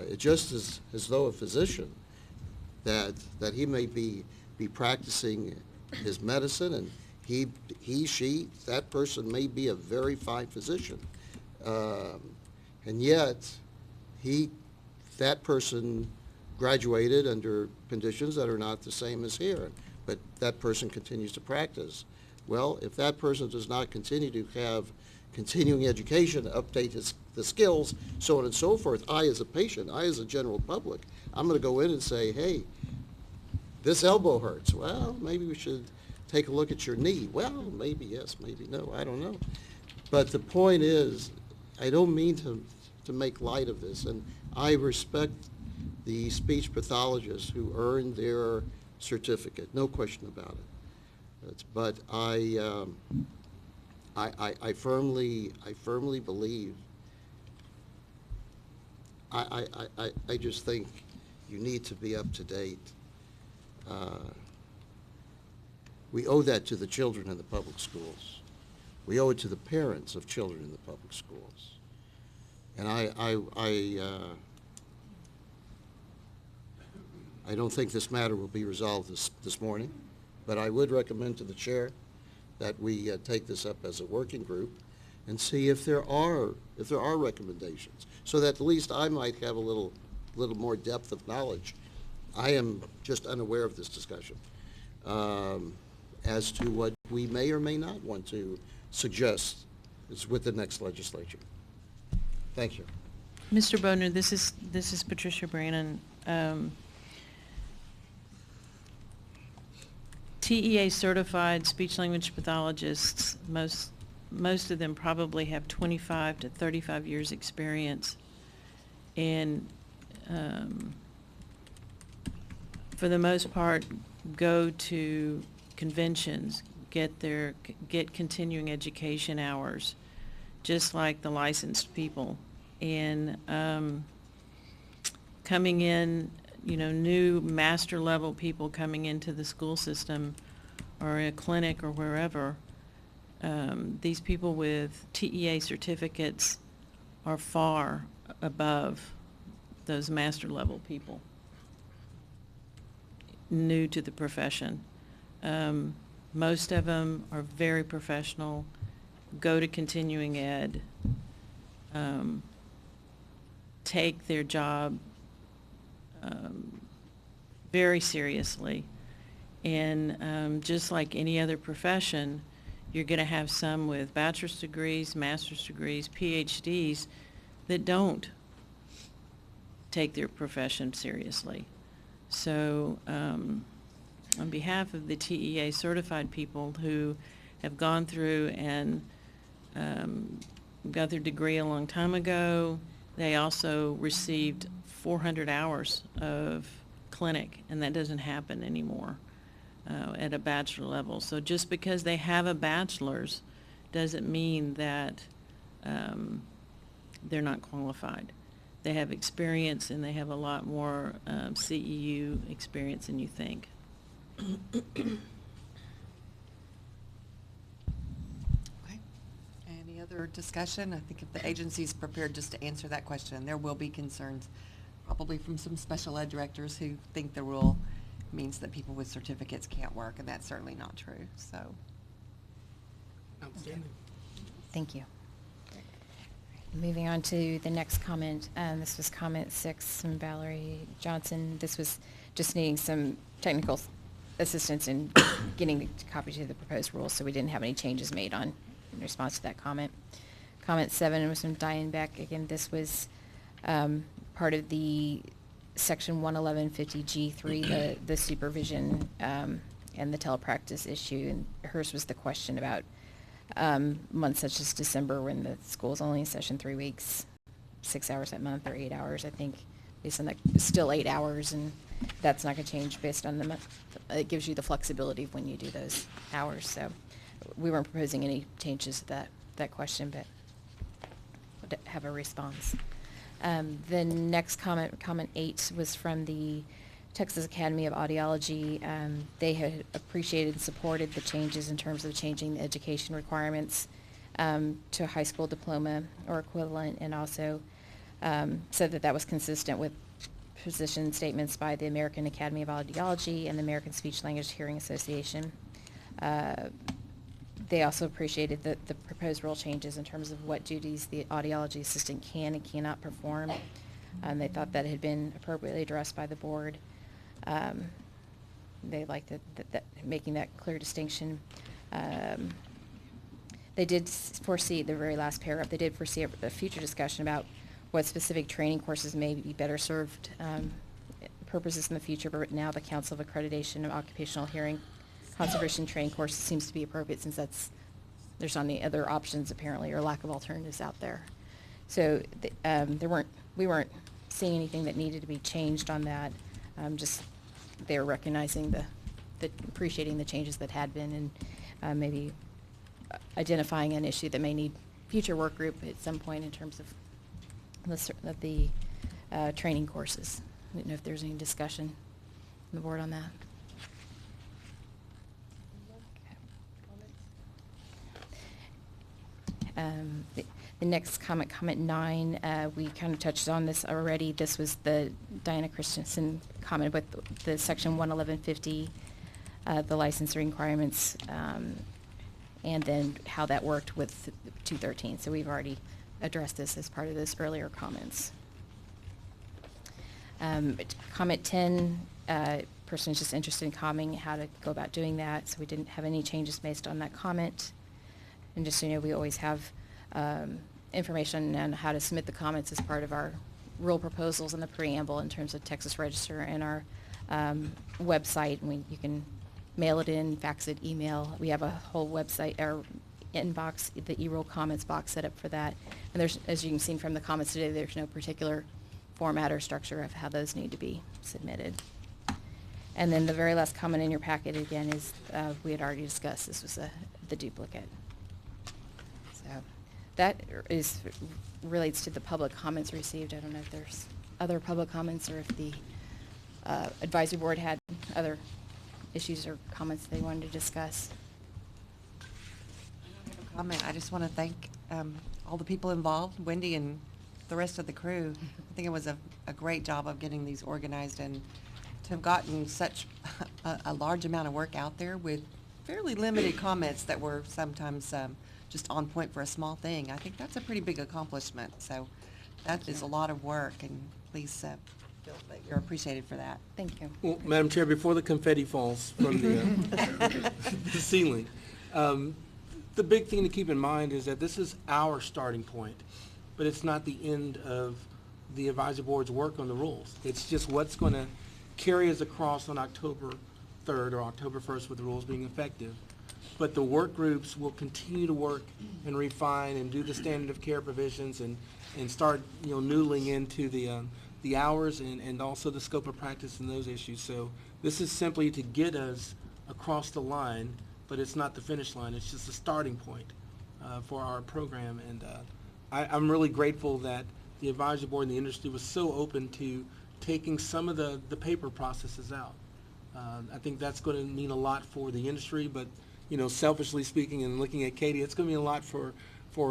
It's just as though a physician, that he may be practicing his medicine, and she, that person may be a very fine physician. And yet, that person graduated under conditions that are not the same as here, but that person continues to practice. Well, if that person does not continue to have continuing education, update the skills, so on and so forth, I as a patient, I as a general public, I'm going to go in and say, hey, this elbow hurts. Well, maybe we should take a look at your knee. Well, maybe yes, maybe no, I don't know. But the point is, I don't mean to make light of this, and I respect the speech pathologists who earned their certificate, no question about it. But I firmly believe, I just think you need to be up to date. We owe that to the children in the public schools. We owe it to the parents of children in the public schools. And I don't think this matter will be resolved this morning, but I would recommend to the chair that we take this up as a working group and see if there are recommendations, so that at least I might have a little more depth of knowledge. I am just unaware of this discussion as to what we may or may not want to suggest is with the next legislature. Thank you. Mr. Bodner, this is Patricia Brannon. TEA certified speech language pathologists, most of them probably have 25 to 35 years experience, and for the most part go to conventions, get continuing education hours, just like the licensed people. And coming in, new master level people coming into the school system or a clinic or wherever, these people with TEA certificates are far above those master level people new to the profession. Most of them are very professional, go to continuing ed, take their job very seriously. And just like any other profession, you're going to have some with bachelor's degrees, master's degrees, PhDs that don't take their profession seriously. So on behalf of the TEA certified people who have gone through and got their degree a long time ago, they also received 400 hours of clinic, and that doesn't happen anymore at a bachelor level. So just because they have a bachelor's doesn't mean that they're not qualified. They have experience, and they have a lot more CEU experience than you think. Okay. Any other discussion? I think if the agency's prepared just to answer that question, there will be concerns, probably from some special ed directors who think the rule means that people with certificates can't work, and that's certainly not true, so. Outstanding. Thank you. Moving on to the next comment. This was comment 6 from Valerie Johnson. This was just needing some technical assistance in getting a copy to the proposed rules, so we didn't have any changes made in response to that comment. Comment 7 was from Diane Beck. Again, this was part of the Section 11150G3, the supervision and the telepractice issue, and hers was the question about months such as December, when the school's only in session 3 weeks, 6 hours that month, or 8 hours, I think, based on that, still 8 hours, and that's not going to change based on the month. It gives you the flexibility of when you do those hours. So we weren't proposing any changes to that question, but we'll have a response. The next comment, comment 8, was from the Texas Academy of Audiology. They had appreciated and supported the changes in terms of changing the education requirements to a high school diploma or equivalent, and also said that was consistent with position statements by the American Academy of Audiology and the American Speech Language Hearing Association. They also appreciated the proposed rule changes in terms of what duties the audiology assistant can and cannot perform. They thought that had been appropriately addressed by the board. They liked that making that clear distinction. They did foresee, the very last paragraph, they did foresee a future discussion about what specific training courses may be better served purposes in the future, but right now the Council of Accreditation of Occupational Hearing Conservation Training course seems to be appropriate since there's not any other options apparently, or lack of alternatives out there. So we weren't seeing anything that needed to be changed on that. Just they were recognizing appreciating the changes that had been, and maybe identifying an issue that may need future work group at some point in terms of the training courses. I didn't know if there's any discussion on the board on that. The next comment 9, we kind of touched on this already. This was the Diana Christensen comment with the section 11150, the licensing requirements, and then how that worked with 213. So we've already addressed this as part of those earlier comments. Comment 10, person is just interested in commenting how to go about doing that, so we didn't have any changes based on that comment. And just so you know, we always have information on how to submit the comments as part of our rule proposals in the preamble in terms of Texas Register and our website. And you can mail it in, fax it, email. We have a whole website, our inbox, the e-roll comments box set up for that. And there's, as you can see from the comments today, there's no particular format or structure of how those need to be submitted. And then the very last comment in your packet again is we had already discussed. This was the duplicate. So that relates to the public comments received. I don't know if there's other public comments or if the advisory board had other issues or comments they wanted to discuss. I don't have a comment. I just want to thank all the people involved, Wendy and the rest of the crew. I think it was a great job of getting these organized, and to have gotten such a large amount of work out there with fairly limited comments that were sometimes just on point for a small thing. I think that's a pretty big accomplishment. So that is a lot of work, and please feel that you're appreciated for that. Thank you. Well, Madam Chair, before the confetti falls from the ceiling, the big thing to keep in mind is that this is our starting point, but it's not the end of the advisory board's work on the rules. It's just what's going to carry us across on October 3rd or October 1st with the rules being effective. But the work groups will continue to work and refine and do the standard of care provisions and start, noodling into the hours and also the scope of practice and those issues. So this is simply to get us across the line, but it's not the finish line. It's just a starting point for our program. And I'm really grateful that the advisory board and the industry was so open to taking some of the paper processes out. I think that's going to mean a lot for the industry, but selfishly speaking and looking at Katie, it's going to mean a lot for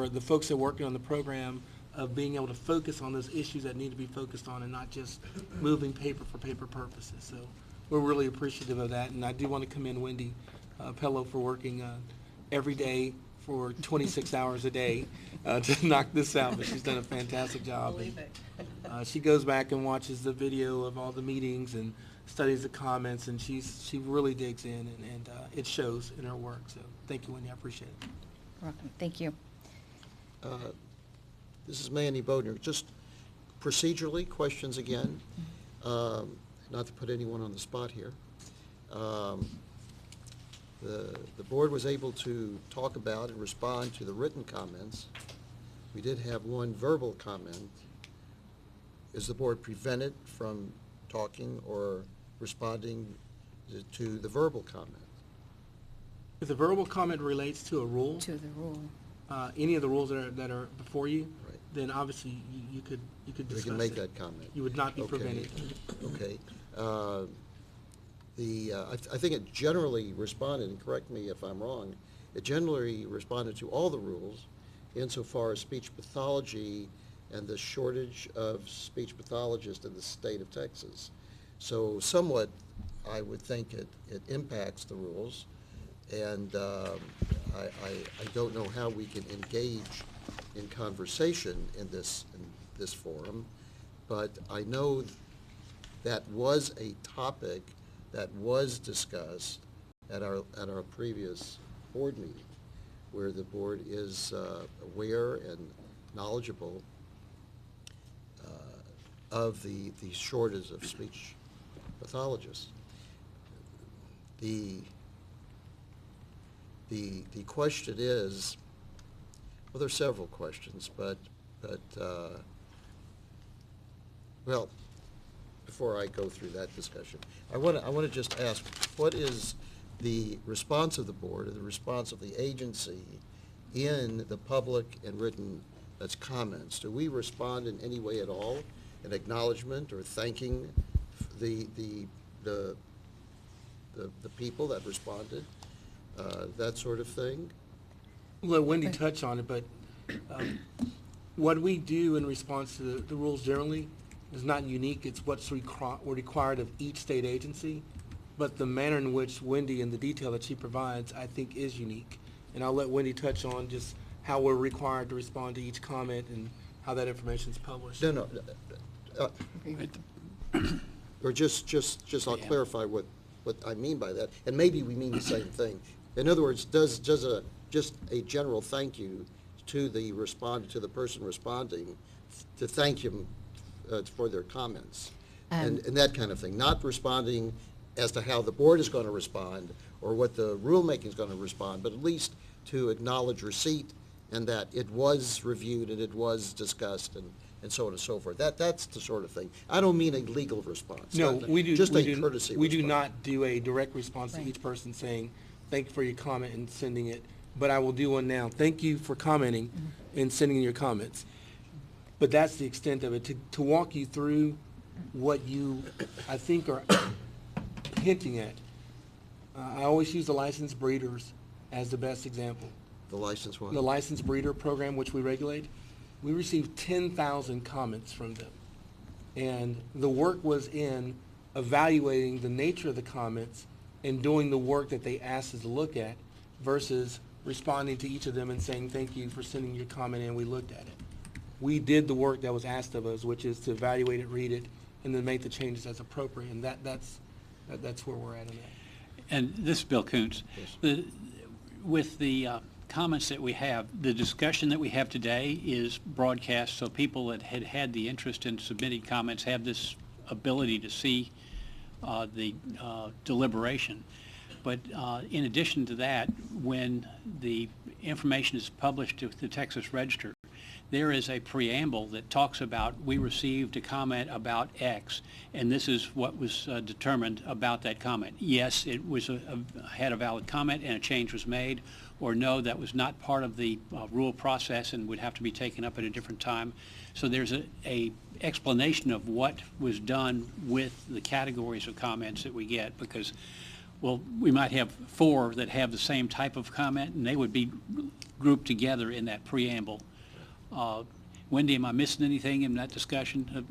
the folks that are working on the program of being able to focus on those issues that need to be focused on and not just moving paper for paper purposes. So we're really appreciative of that, and I do want to commend Wendy Pello for working every day for 26 hours a day to knock this out, but she's done a fantastic job. Believe it. She goes back and watches the video of all the meetings and studies the comments, and she really digs in, and it shows in her work. So thank you, Wendy. I appreciate it. You're welcome. Thank you. This is Manny Bodner. Just procedurally, questions again. Not to put anyone on the spot here. The board was able to talk about and respond to the written comments. We did have one verbal comment. Is the board prevented from talking or responding to the verbal comment? If the verbal comment relates to a rule, To the rule. any of the rules that are before you, Right. then obviously you could discuss We it. can make that comment. You would not be Okay. prevented. Okay. I think it generally responded, and correct me if I'm wrong, it generally responded to all the rules insofar as speech pathology and the shortage of speech pathologists in the state of Texas. So somewhat, I would think it impacts the rules, and I don't know how we can engage in conversation in this forum but I know that was a topic that was discussed at our previous board meeting, where the board is aware and knowledgeable of the shortage of speech pathologists. The question is, well, there's several questions, but well, before I go through that discussion, I want to just ask, what is the response of the board or the response of the agency in the public and written comments? Do we respond in any way at all, an acknowledgement or thanking the people that responded, that sort of thing? Let Wendy touch on it, but what we do in response to the rules generally is not unique. It's what's required of each state agency, but the manner in which Wendy and the detail that she provides, I think, is unique. And I'll let Wendy touch on just how we're required to respond to each comment and how that information is published. No. Or just I'll Yeah. clarify what I mean by that, and maybe we mean the same thing. In other words, does just a general thank you to the person responding, to thank him for their comments, and that kind of thing, not responding as to how the board is going to respond or what the rulemaking is going to respond, but at least to acknowledge receipt and that it was reviewed and it was discussed and so on and so forth. That's the sort of thing. I don't mean a legal response. No, not- we do. Just we a do- courtesy We do response. not do a direct response to Right. each person saying, thank you for your comment and sending it, but I will do one now. Thank you for commenting and sending your comments. But that's the extent of it. To walk you through what you, I think, are hinting at, I always use the licensed breeders as the best example. The license one? The licensed breeder program, which we regulate, we received 10,000 comments from them. And the work was in evaluating the nature of the comments and doing the work that they asked us to look at versus responding to each of them and saying, thank you for sending your comment in, we looked at it. We did the work that was asked of us, which is to evaluate it, read it, and then make the changes as appropriate. And that's where we're at on that. And this is Bill Koontz. With the comments that we have, the discussion that we have today is broadcast, so people that had the interest in submitting comments have this ability to see the deliberation. But in addition to that, when the information is published to the Texas Register, there is a preamble that talks about, we received a comment about X, and this is what was determined about that comment. Yes, it was had a valid comment and a change was made, or no, that was not part of the rule process and would have to be taken up at a different time. So there's a explanation of what was done with the categories of comments that we get, because, well, we might have 4 that have the same type of comment, and they would be grouped together in that preamble. Wendy, am I missing anything in that discussion?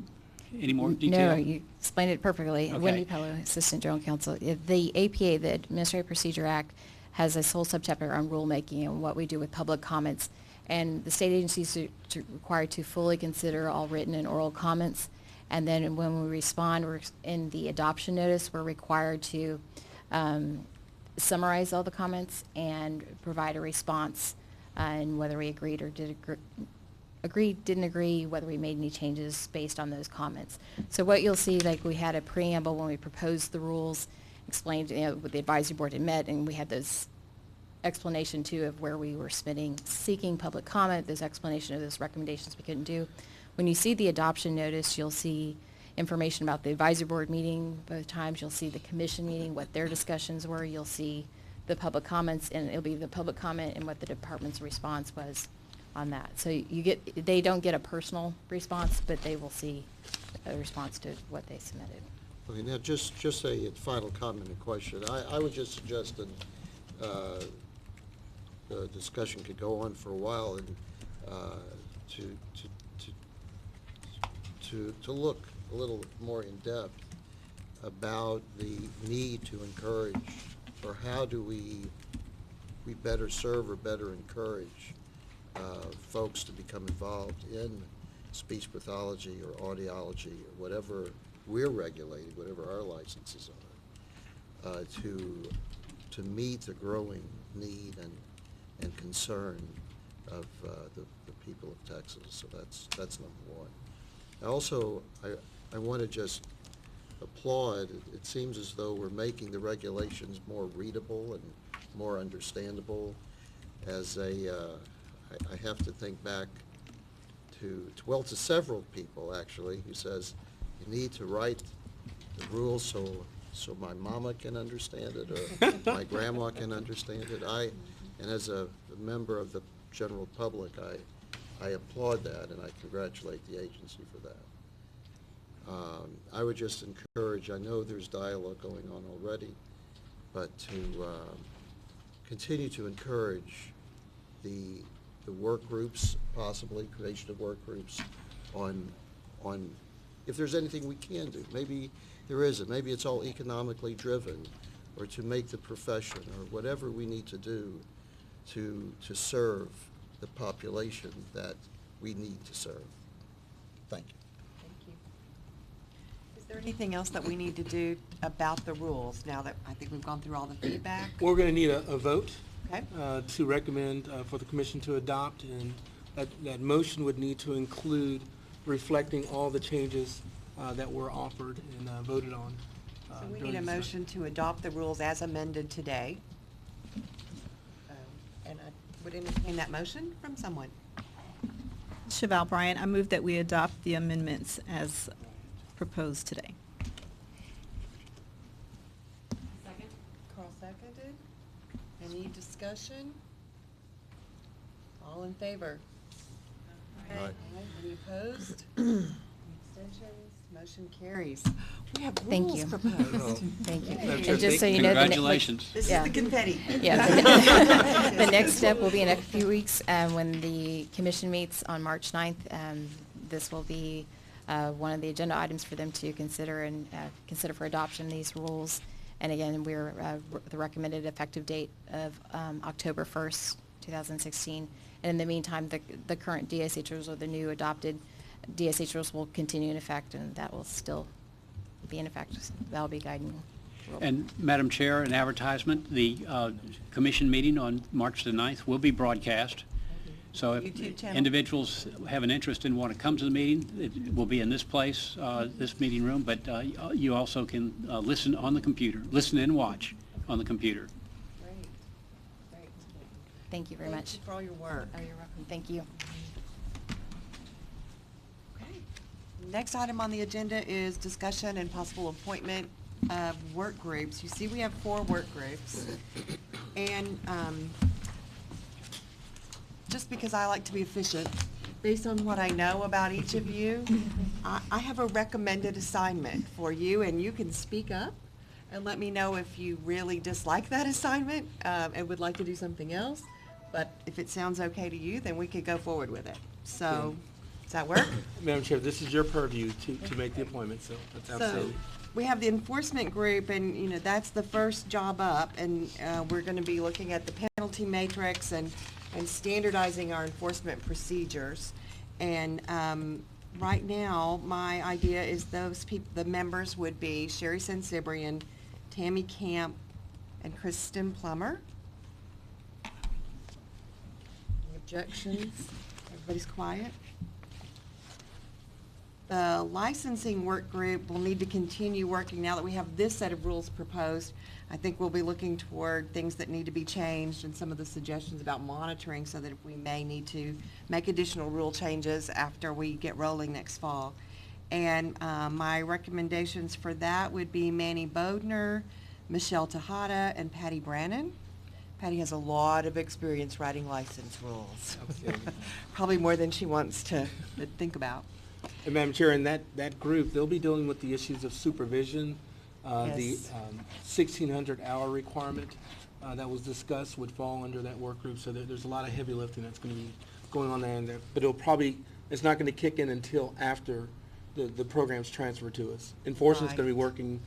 Any more detail? No, you explained it perfectly. Okay. Wendy Pello, Assistant General Counsel. The APA, the Administrative Procedure Act, has a whole subchapter on rulemaking and what we do with public comments. And the state agencies are required to fully consider all written and oral comments. And then when we respond, in the adoption notice, we're required to summarize all the comments and provide a response and whether we agreed or didn't agree, whether we made any changes based on those comments. So what you'll see, like we had a preamble when we proposed the rules, explained, what the advisory board had met, and we had those explanation too of where we were seeking public comment, those explanation of those recommendations we couldn't do. When you see the adoption notice, you'll see information about the advisory board meeting both times. You'll see the commission meeting, what their discussions were. You'll see the public comments, and it'll be the public comment and what the department's response was on that. So they don't get a personal response, but they will see a response to what they submitted. Okay, now just a final comment and question. I would just suggest that the discussion could go on for a while and to look a little more in depth about the need to encourage, or how do we better serve or better encourage folks to become involved in speech pathology or audiology or whatever we're regulating, whatever our licenses are, to meet the growing need and concern of the people of Texas. So that's number one. Also, I want to just applaud. It seems as though we're making the regulations more readable and more understandable. As I have to think back to several people actually, who says you need to write the rules so my mama can understand it or my grandma can understand it. And as a member of the general public, I applaud that and I congratulate the agency for that. I would just encourage, I know there's dialogue going on already, but to continue to encourage the work groups, possibly creation of work groups on if there's anything we can do. Maybe there isn't. Maybe it's all economically driven, or to make the profession, or whatever we need to do to serve the population that we need to serve. Thank you. Thank you. Is there anything else that we need to do about the rules now that I think we've gone through all the feedback? We're going to need a vote Okay. to recommend for the commission to adopt, and that motion would need to include reflecting all the changes that were offered and voted on. So we during need a the motion to adopt the rules as amended today. And I would entertain that motion from someone. Cheval Bryant, I move that we adopt the amendments as proposed today. Second? Carl seconded. Any discussion? All in favor? Aye. Any opposed? Any abstentions? Motion carries. We have Thank rules you. proposed. Thank you. Madam And Chair, just so thank- you know, Congratulations. This Yeah. is the confetti. Yeah. The next step will be in a few weeks when the commission meets on March 9th. This will be one of the agenda items for them to consider and consider for adoption, these rules. And again, we're the recommended effective date of October 1st, 2016. And in the meantime, the current DSH rules or the new adopted DSH rules will continue in effect, and that will still be in effect. That'll be guiding. rule. And Madam Chair, an advertisement, the commission meeting on March the 9th will be broadcast. So if YouTube channel. individuals have an interest and want to come to the meeting, it will be in this place, this meeting room, but you also can listen on the computer, listen and watch on the computer. Great, great. Thank you very much. Thank you for all your work. Oh, you're welcome. Thank you. Okay. Next item on the agenda is discussion and possible appointment of work groups. You see, we have 4 work groups. And just because I like to be efficient, based on what I know about each of you, I have a recommended assignment for you, and you can speak up and let me know if you really dislike that assignment and would like to do something else. But if it sounds okay to you, then we could go forward with it. So, does that work? Madam Chair, this is your purview to make the appointment, so that's So, absolutely. we have the enforcement group, and, you know, that's the first job up, and we're gonna be looking at the penalty matrix and standardizing our enforcement procedures. And, right now, my idea is those the members would be Sherry Sensibrian, Tammy Camp, and Kristen Plummer. Any objections? Everybody's quiet? The licensing work group will need to continue working now that we have this set of rules proposed. I think we'll be looking toward things that need to be changed and some of the suggestions about monitoring, so that if we may need to make additional rule changes after we get rolling next fall. And my recommendations for that would be Manny Bodner, Michelle Tejada, and Patty Brannon. Patty has a lot of experience writing license rules. Probably more than she wants to think about. And Madam Chair, in that group, they'll be dealing with the issues of supervision. The Yes. 1,600-hour requirement that was discussed would fall under that work group, so there's a lot of heavy lifting that's going to be going on there. But it's not going to kick in until after the program's transferred to us. Enforcement's going to be Right. working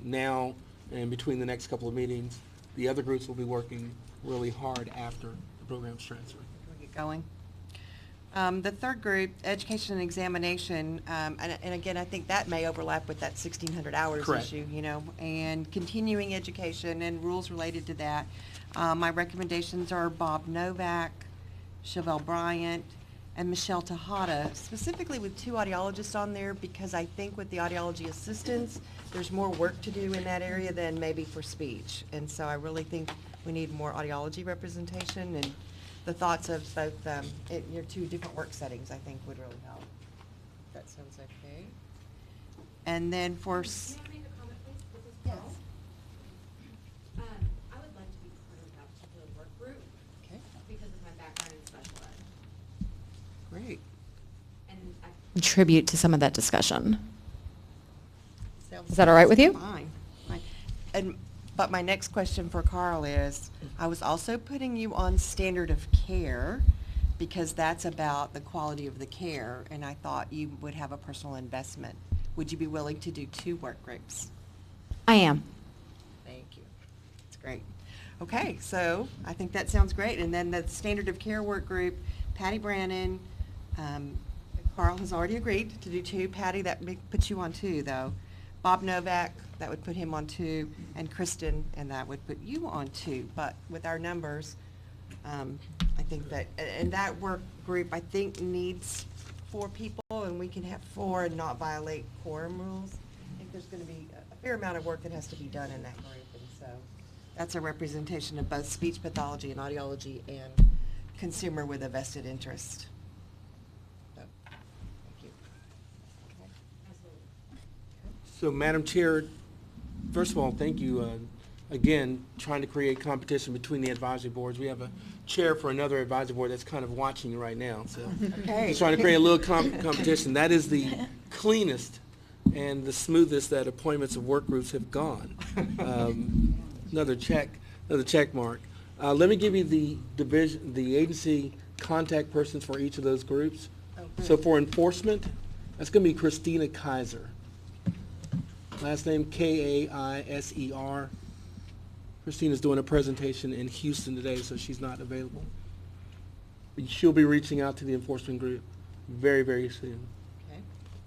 now and between the next couple of meetings. The other groups will be working really hard after the program's transferred. Can we get going? The third group, education and examination, and again, I think that may overlap with that 1,600 hours Correct. issue, and continuing education and rules related to that. My recommendations are Bob Novak, Chevelle Bryant, and Michelle Tejada, specifically with 2 audiologists on there, because I think with the audiology assistants, there's more work to do in that area than maybe for speech. And so I really think we need more audiology representation, and the thoughts of both, your 2 different work settings, I think, would really help. That sounds okay. And then for, May I make a comment, please? This is yes. Carl. I would like to be part of that particular work group Okay, because of my background in special ed. great. And I contribute to some of that discussion. Sounds- Is that all right with you? Fine. Fine. But my next question for Carl is, I was also putting you on standard of care because that's about the quality of the care, and I thought you would have a personal investment. Would you be willing to do 2 work groups? I am. Thank you. That's great. Okay, so I think that sounds great. And then the standard of care work group, Patty Brannon, Carl has already agreed to do 2. Patty, that puts you on 2, though. Bob Novak, that would put him on 2, and Kristen, and that would put you on 2. But with our numbers, I think that, and that work group, I think, needs 4 people, and we can have 4 and not violate quorum rules. I think there's going to be a fair amount of work that has to be done in that group, and so that's a representation of both speech pathology and audiology and consumer with a vested interest. So, thank you. Okay. So, Madam Chair, first of all, thank you, again, trying to create competition between the advisory boards. We have a chair for another advisory board that's kind of watching you right now, so. Okay. Just trying to create a little competition. That is the cleanest and the smoothest that appointments of work groups have gone. Another check mark. Let me give you the division, the agency contact persons for each of those groups. Oh, good. So for enforcement, that's going to be Christina Kaiser. Last name Kaiser. Christina's doing a presentation in Houston today, so she's not available. She'll be reaching out to the enforcement group very, very soon. Okay.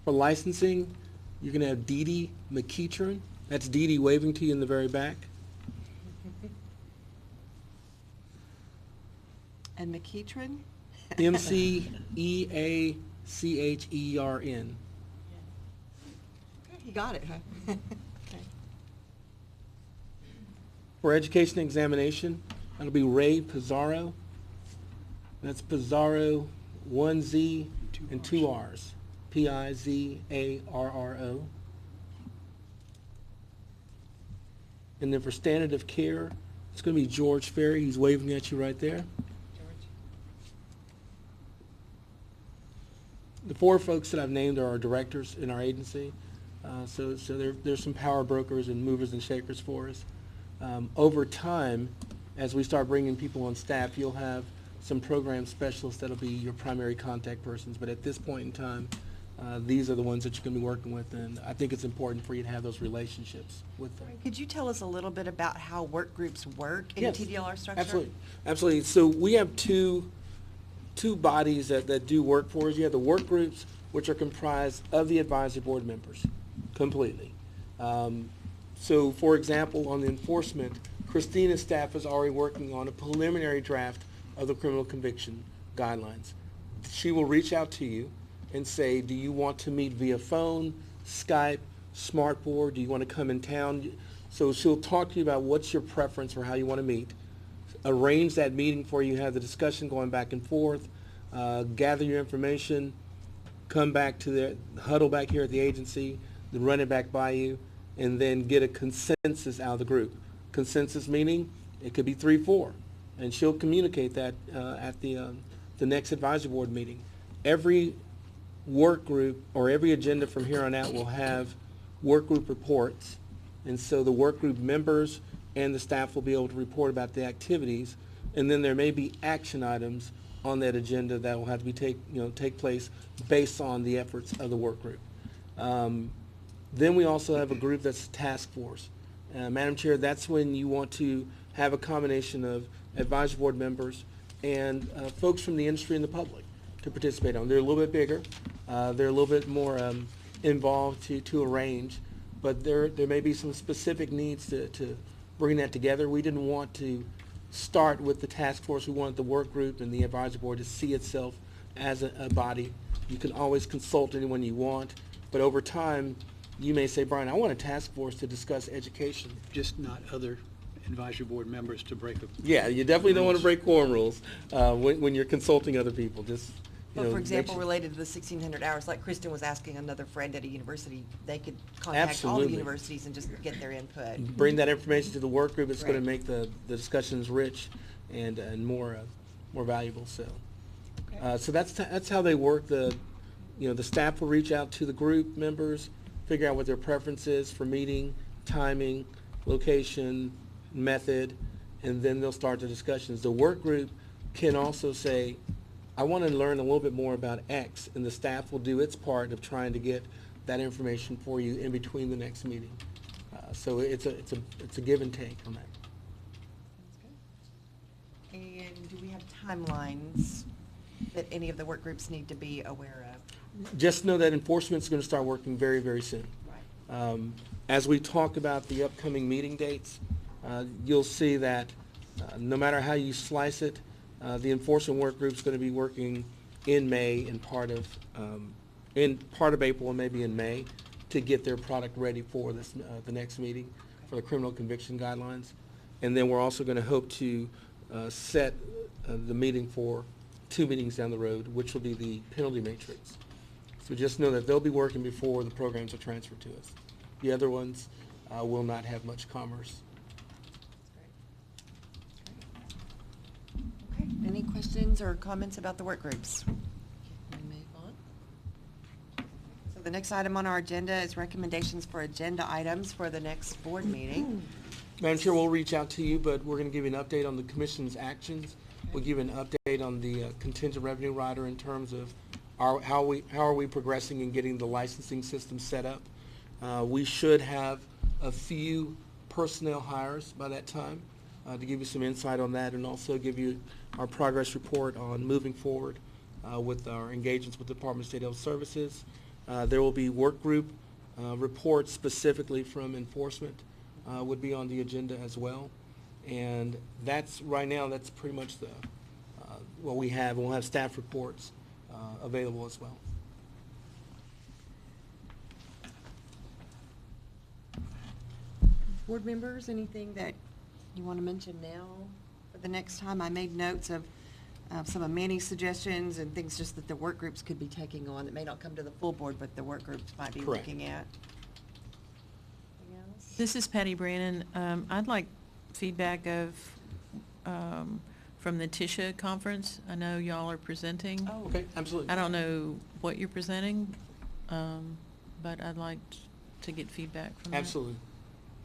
For licensing, you're going to have Dee Dee McKeitron. That's Dee Dee waving to you in the very back. And McKeitron? McEachern. You got it, huh? Okay. For education examination, that'll be Ray Pizarro. That's Pizarro, 1 Z and 2 R's. Pizarro. And then for standard of care, it's going to be George Ferry. He's waving at you right there. The 4 folks that I've named are our directors in our agency. So there's some power brokers and movers and shakers for us. Over time, as we start bringing people on staff, you'll have some program specialists that'll be your primary contact persons. But at this point in time, these are the ones that you're going to be working with, and I think it's important for you to have those relationships with them. Could you tell us a little bit about how work groups work in Yes, TDLR structure? Absolutely, absolutely. So we have two bodies that do work for us. You have the work groups, which are comprised of the advisory board members, completely. So for example, on the enforcement, Christina's staff is already working on a preliminary draft of the criminal conviction guidelines. She will reach out to you and say, do you want to meet via phone, Skype, smartboard? Do you want to come in town? So she'll talk to you about what's your preference for how you want to meet, arrange that meeting for you, have the discussion going back and forth, gather your information, come back to the huddle back here at the agency, then run it back by you, and then get a consensus out of the group. Consensus meaning it could be 3-4, and she'll communicate that at the next advisory board meeting. Every work group or every agenda from here on out will have work group reports, and so the work group members and the staff will be able to report about the activities, and then there may be action items on that agenda that will have to be take place based on the efforts of the work group. Then we also have a group that's a task force. Madam Chair, that's when you want to have a combination of advisory board members and folks from the industry and the public. to participate on. They're a little bit bigger. They're a little bit more involved to arrange, but there may be some specific needs to bring that together. We didn't want to start with the task force. We wanted the work group and the advisory board to see itself as a body. You can always consult anyone you want, but over time, you may say, Brian, I want a task force to discuss education. Just not other advisory board members to break a. Yeah, you definitely don't want to break quorum rules when you're consulting other people. Just, you But know, for make example, sure- related to the 1,600 hours, like Kristen was asking another friend at a university, they could contact all the Absolutely. universities and just get their input. bring that information to the work group. It's going to Right. make the discussions rich and more valuable. So, so that's how they work. The staff will reach out to the group members, figure out what their preference is for meeting, timing, location, method, and then they'll start the discussions. The work group can also say, I want to learn a little bit more about X, and the staff will do its part of trying to get that information for you in between the next meeting. So it's a give and take on that. And do we have timelines that any of the work groups need to be aware of? Just know that enforcement is going to start working very, very soon. Right. As we talk about the upcoming meeting dates, you'll see that no matter how you slice it, the enforcement work group is going to be working in May and part of April and maybe in May to get their product ready for the next meeting for the criminal conviction guidelines. And then we're also going to hope to set the meeting for 2 meetings down the road, which will be the penalty matrix. So just know that they'll be working before the programs are transferred to us. The other ones will not have much commerce. Okay, any questions or comments about the work groups? We move on. So the next item on our agenda is recommendations for agenda items for the next board meeting. Madam Chair, we'll reach out to you, but we're going to give you an update on the commission's actions. We'll give you an update on the contingent revenue rider in terms of how are we progressing in getting the licensing system set up. We should have a few personnel hires by that time to give you some insight on that and also give you our progress report on moving forward with our engagements with the Department of State Health Services. There will be work group reports specifically from enforcement would be on the agenda as well. And right now, that's pretty much what we have. And we'll have staff reports available as well. Board members, anything that you want to mention now for the next time? I made notes of some of Manny's suggestions and things just that the work groups could be taking on that may not come to the full board, but the work groups might be Correct. looking at. Anything else? This is Patty Brannon. I'd like feedback from the TISHA conference. I know y'all are presenting. Oh. Okay, absolutely. I don't know what you're presenting, but I'd like to get feedback from that. Absolutely.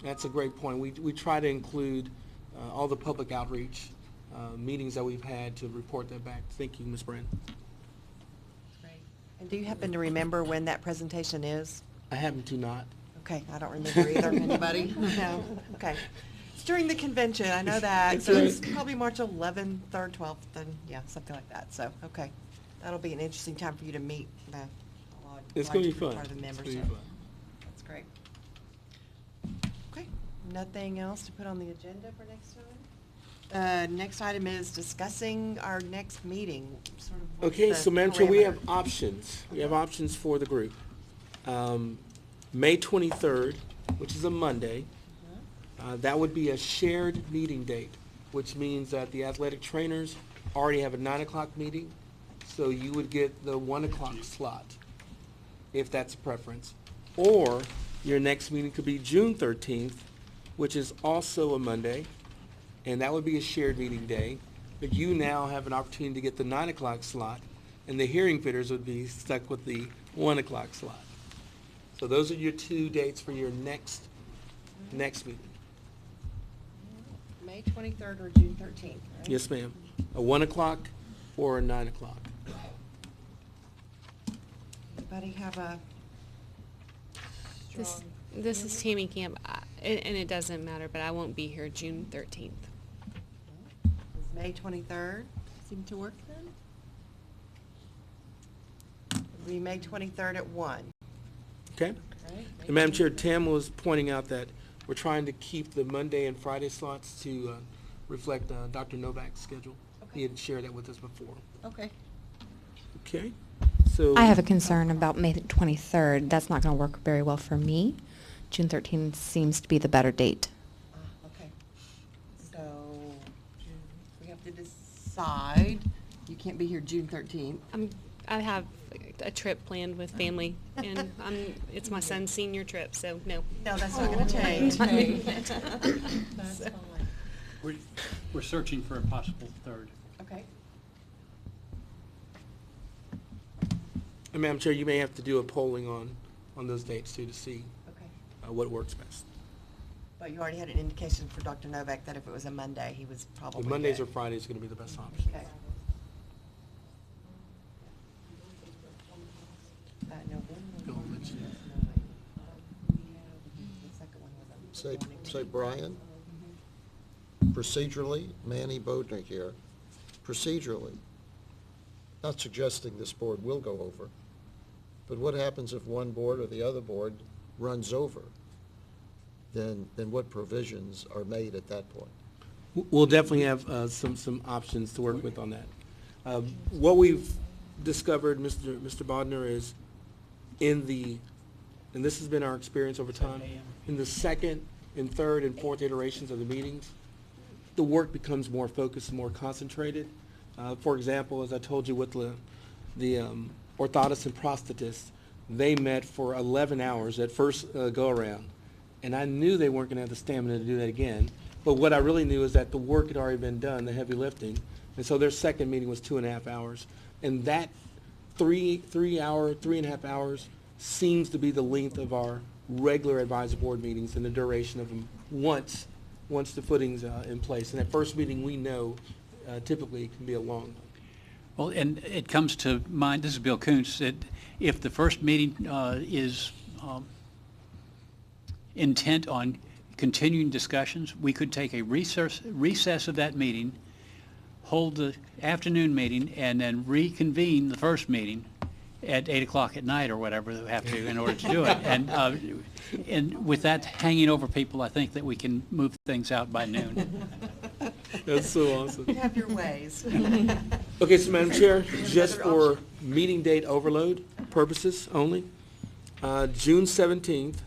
That's a great point. We try to include all the public outreach meetings that we've had to report that back. Thank you, Ms. Brand. Great. And do you happen to remember when that presentation is? I happen to not. Okay, I don't remember either. Anybody? No? Okay. It's during the convention, I know that. That's So it's right. probably March 11th or 12th, and yeah, something like that. So, okay. That'll be an interesting time for you to meet the It's going to be large fun. part of the It's members. going to be So fun. That's great. Okay, nothing else to put on the agenda for next time? Next item is discussing our next meeting, sort of what's Okay, the so Madam Chair, we have parameter? options. We have options for the group. May 23rd, which is a Monday, that would be a shared meeting date, which means that the athletic trainers already have a 9 o'clock meeting, so you would get the 1 o'clock slot, if that's a preference. Or your next meeting could be June 13th, which is also a Monday, and that would be a shared meeting day. But you now have an opportunity to get the 9 o'clock slot, and the hearing fitters would be stuck with the 1 o'clock slot. So those are your 2 dates for your next meeting. May 23rd or June 13th, right? Yes, ma'am. A 1 o'clock or a 9 o'clock. Anybody have a This, strong this is feeling? Tammy Camp, and it doesn't matter, but I won't be here June 13th. Does May 23rd seem to work then? be May 23rd at 1. Okay? Right? And Madam Chair, Tam was pointing out that we're trying to keep the Monday and Friday slots to reflect Dr. Novak's schedule. He had shared that with us before. Okay. Okay? So I have a concern about May 23rd. That's not going to work very well for me. June 13th seems to be the better date. Okay. So we have to decide. You can't be here June 13th. I have a trip planned with family, and it's my son's senior trip, so no. No, that's not going to change. That's So- fine. We're searching for a possible third. Okay. And Madam Chair, you may have to do a polling on those dates too to see Okay. what works best. But you already had an indication for Dr. Novak that if it was a Monday, he was probably The Mondays good. or Fridays are going to be the best option. Okay. November. Go, let's see. The second one was a Say, morning. say, Brian, procedurally, Manny Bodnar here, procedurally, not suggesting this board will go over, but what happens if one board or the other board runs over? Then what provisions are made at that point? We'll definitely have some options to work with on that. What we've discovered, Mr. Bodnar, is and this has been our experience over time, in the second and third and fourth iterations of the meetings, the work becomes more focused and more concentrated. For example, as I told you with the orthotists and prosthetists, they met for 11 hours at first go-around. And I knew they weren't going to have the stamina to do that again. But what I really knew is that the work had already been done, the heavy lifting. And so their second meeting was 2.5 hours. And that 3.5 hours seems to be the length of our regular advisory board meetings and the duration of them once the footing's in place. And that first meeting, we know, typically can be a long one. Well, and it comes to mind, this is Bill Kuntz, that if the first meeting is intent on continuing discussions, we could take a recess of that meeting, hold the afternoon meeting, and then reconvene the first meeting at 8 o'clock at night or whatever we have to in order to do it. And with that hanging over people, I think that we can move things out by noon. That's so awesome. You have your ways. Okay, so Madam Chair, just Another for option. meeting date overload purposes only, June 17th,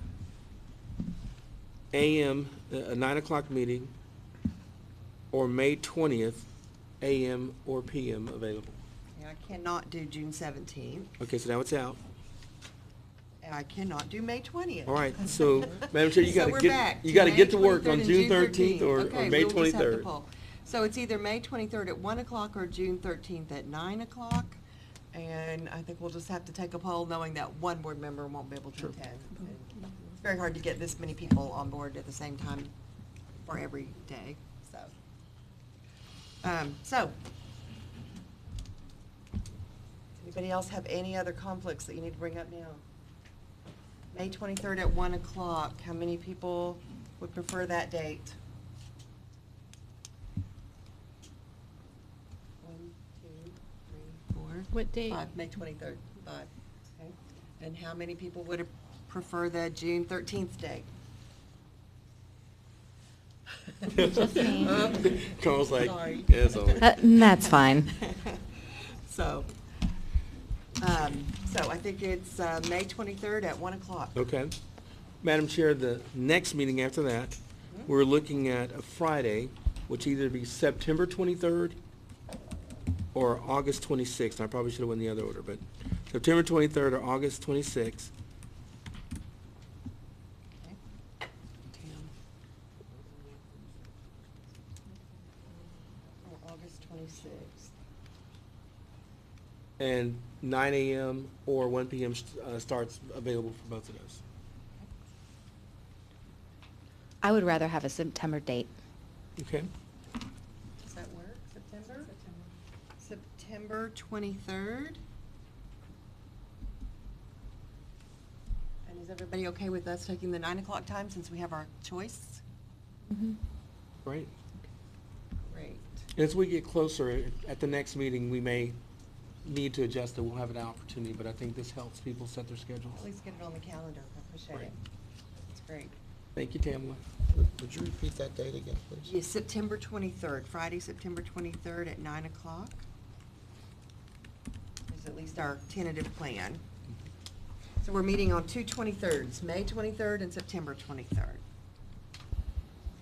a.m., a 9 o'clock meeting, or May 20th, a.m. or p.m. available. Yeah, I cannot do June 17th. Okay, so now it's out. And I cannot do May 20th. All right, so Madam Chair, you So gotta we're get, back you gotta May get to work 23rd on and June 13th or Okay, May we'll just have to 23rd. pull. So it's either May 23rd at 1 o'clock or June 13th at 9 o'clock. And I think we'll just have to take a poll knowing that one board member won't be able to Sure. attend. And It's very hard to get this many people on board at the same time for every day, so. Anybody else have any other conflicts that you need to bring up now? May 23rd at 1 o'clock. How many people would prefer that date? 1, 2, 3, 4. What date? 5, May 23rd, 5. Okay. And how many people would prefer the June 13th date? Just me. Carl's like, Sorry. yeah, it's all right. That's fine. So I think it's May 23rd at 1 o'clock. Okay. Madam Chair, the next meeting after that, we're looking at a Friday, which either be September 23rd or August 26th. I probably should have went in the other order, but September 23rd or August 26th. Okay. Or August 26th. And 9 a.m. or 1 p.m. Starts available for both of those. I would rather have a September date. Okay? Does that work, September? September 23rd? And is everybody okay with us taking the 9 o'clock time since we have our choice? Great. Great. As we get closer, at the next meeting, we may need to adjust it, we'll have an opportunity, but I think this helps people set their schedules. At least get it on the calendar. I appreciate Right. it. It's great. Thank you, Tamla. Would you repeat that date again, please? Yes, September 23rd, Friday, September 23rd at 9 o'clock. Is at least our tentative plan. So we're meeting on two 23rds, May 23rd and September 23rd.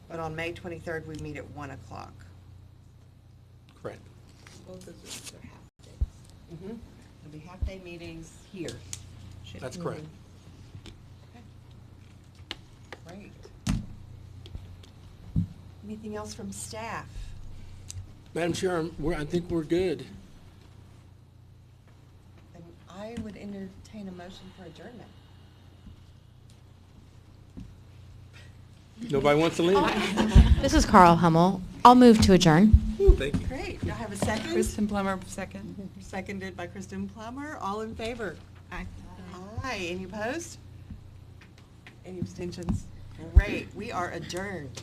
But on May 23rd, we meet at 1 o'clock. Correct. Both of those are half days. Mm-hmm. There'll be half-day meetings here. That's correct. Great. Anything else from staff? Madam Chair, I think we're good. Then I would entertain a motion for adjournment. Nobody wants to leave? This is Carl Hummel. I'll move to adjourn. Ooh, thank you. Great. Do I have a second? Kristen Plummer, second. Seconded by Kristen Plummer. All in favor? Aye. Aye. Any opposed? Any abstentions? Great. We are adjourned.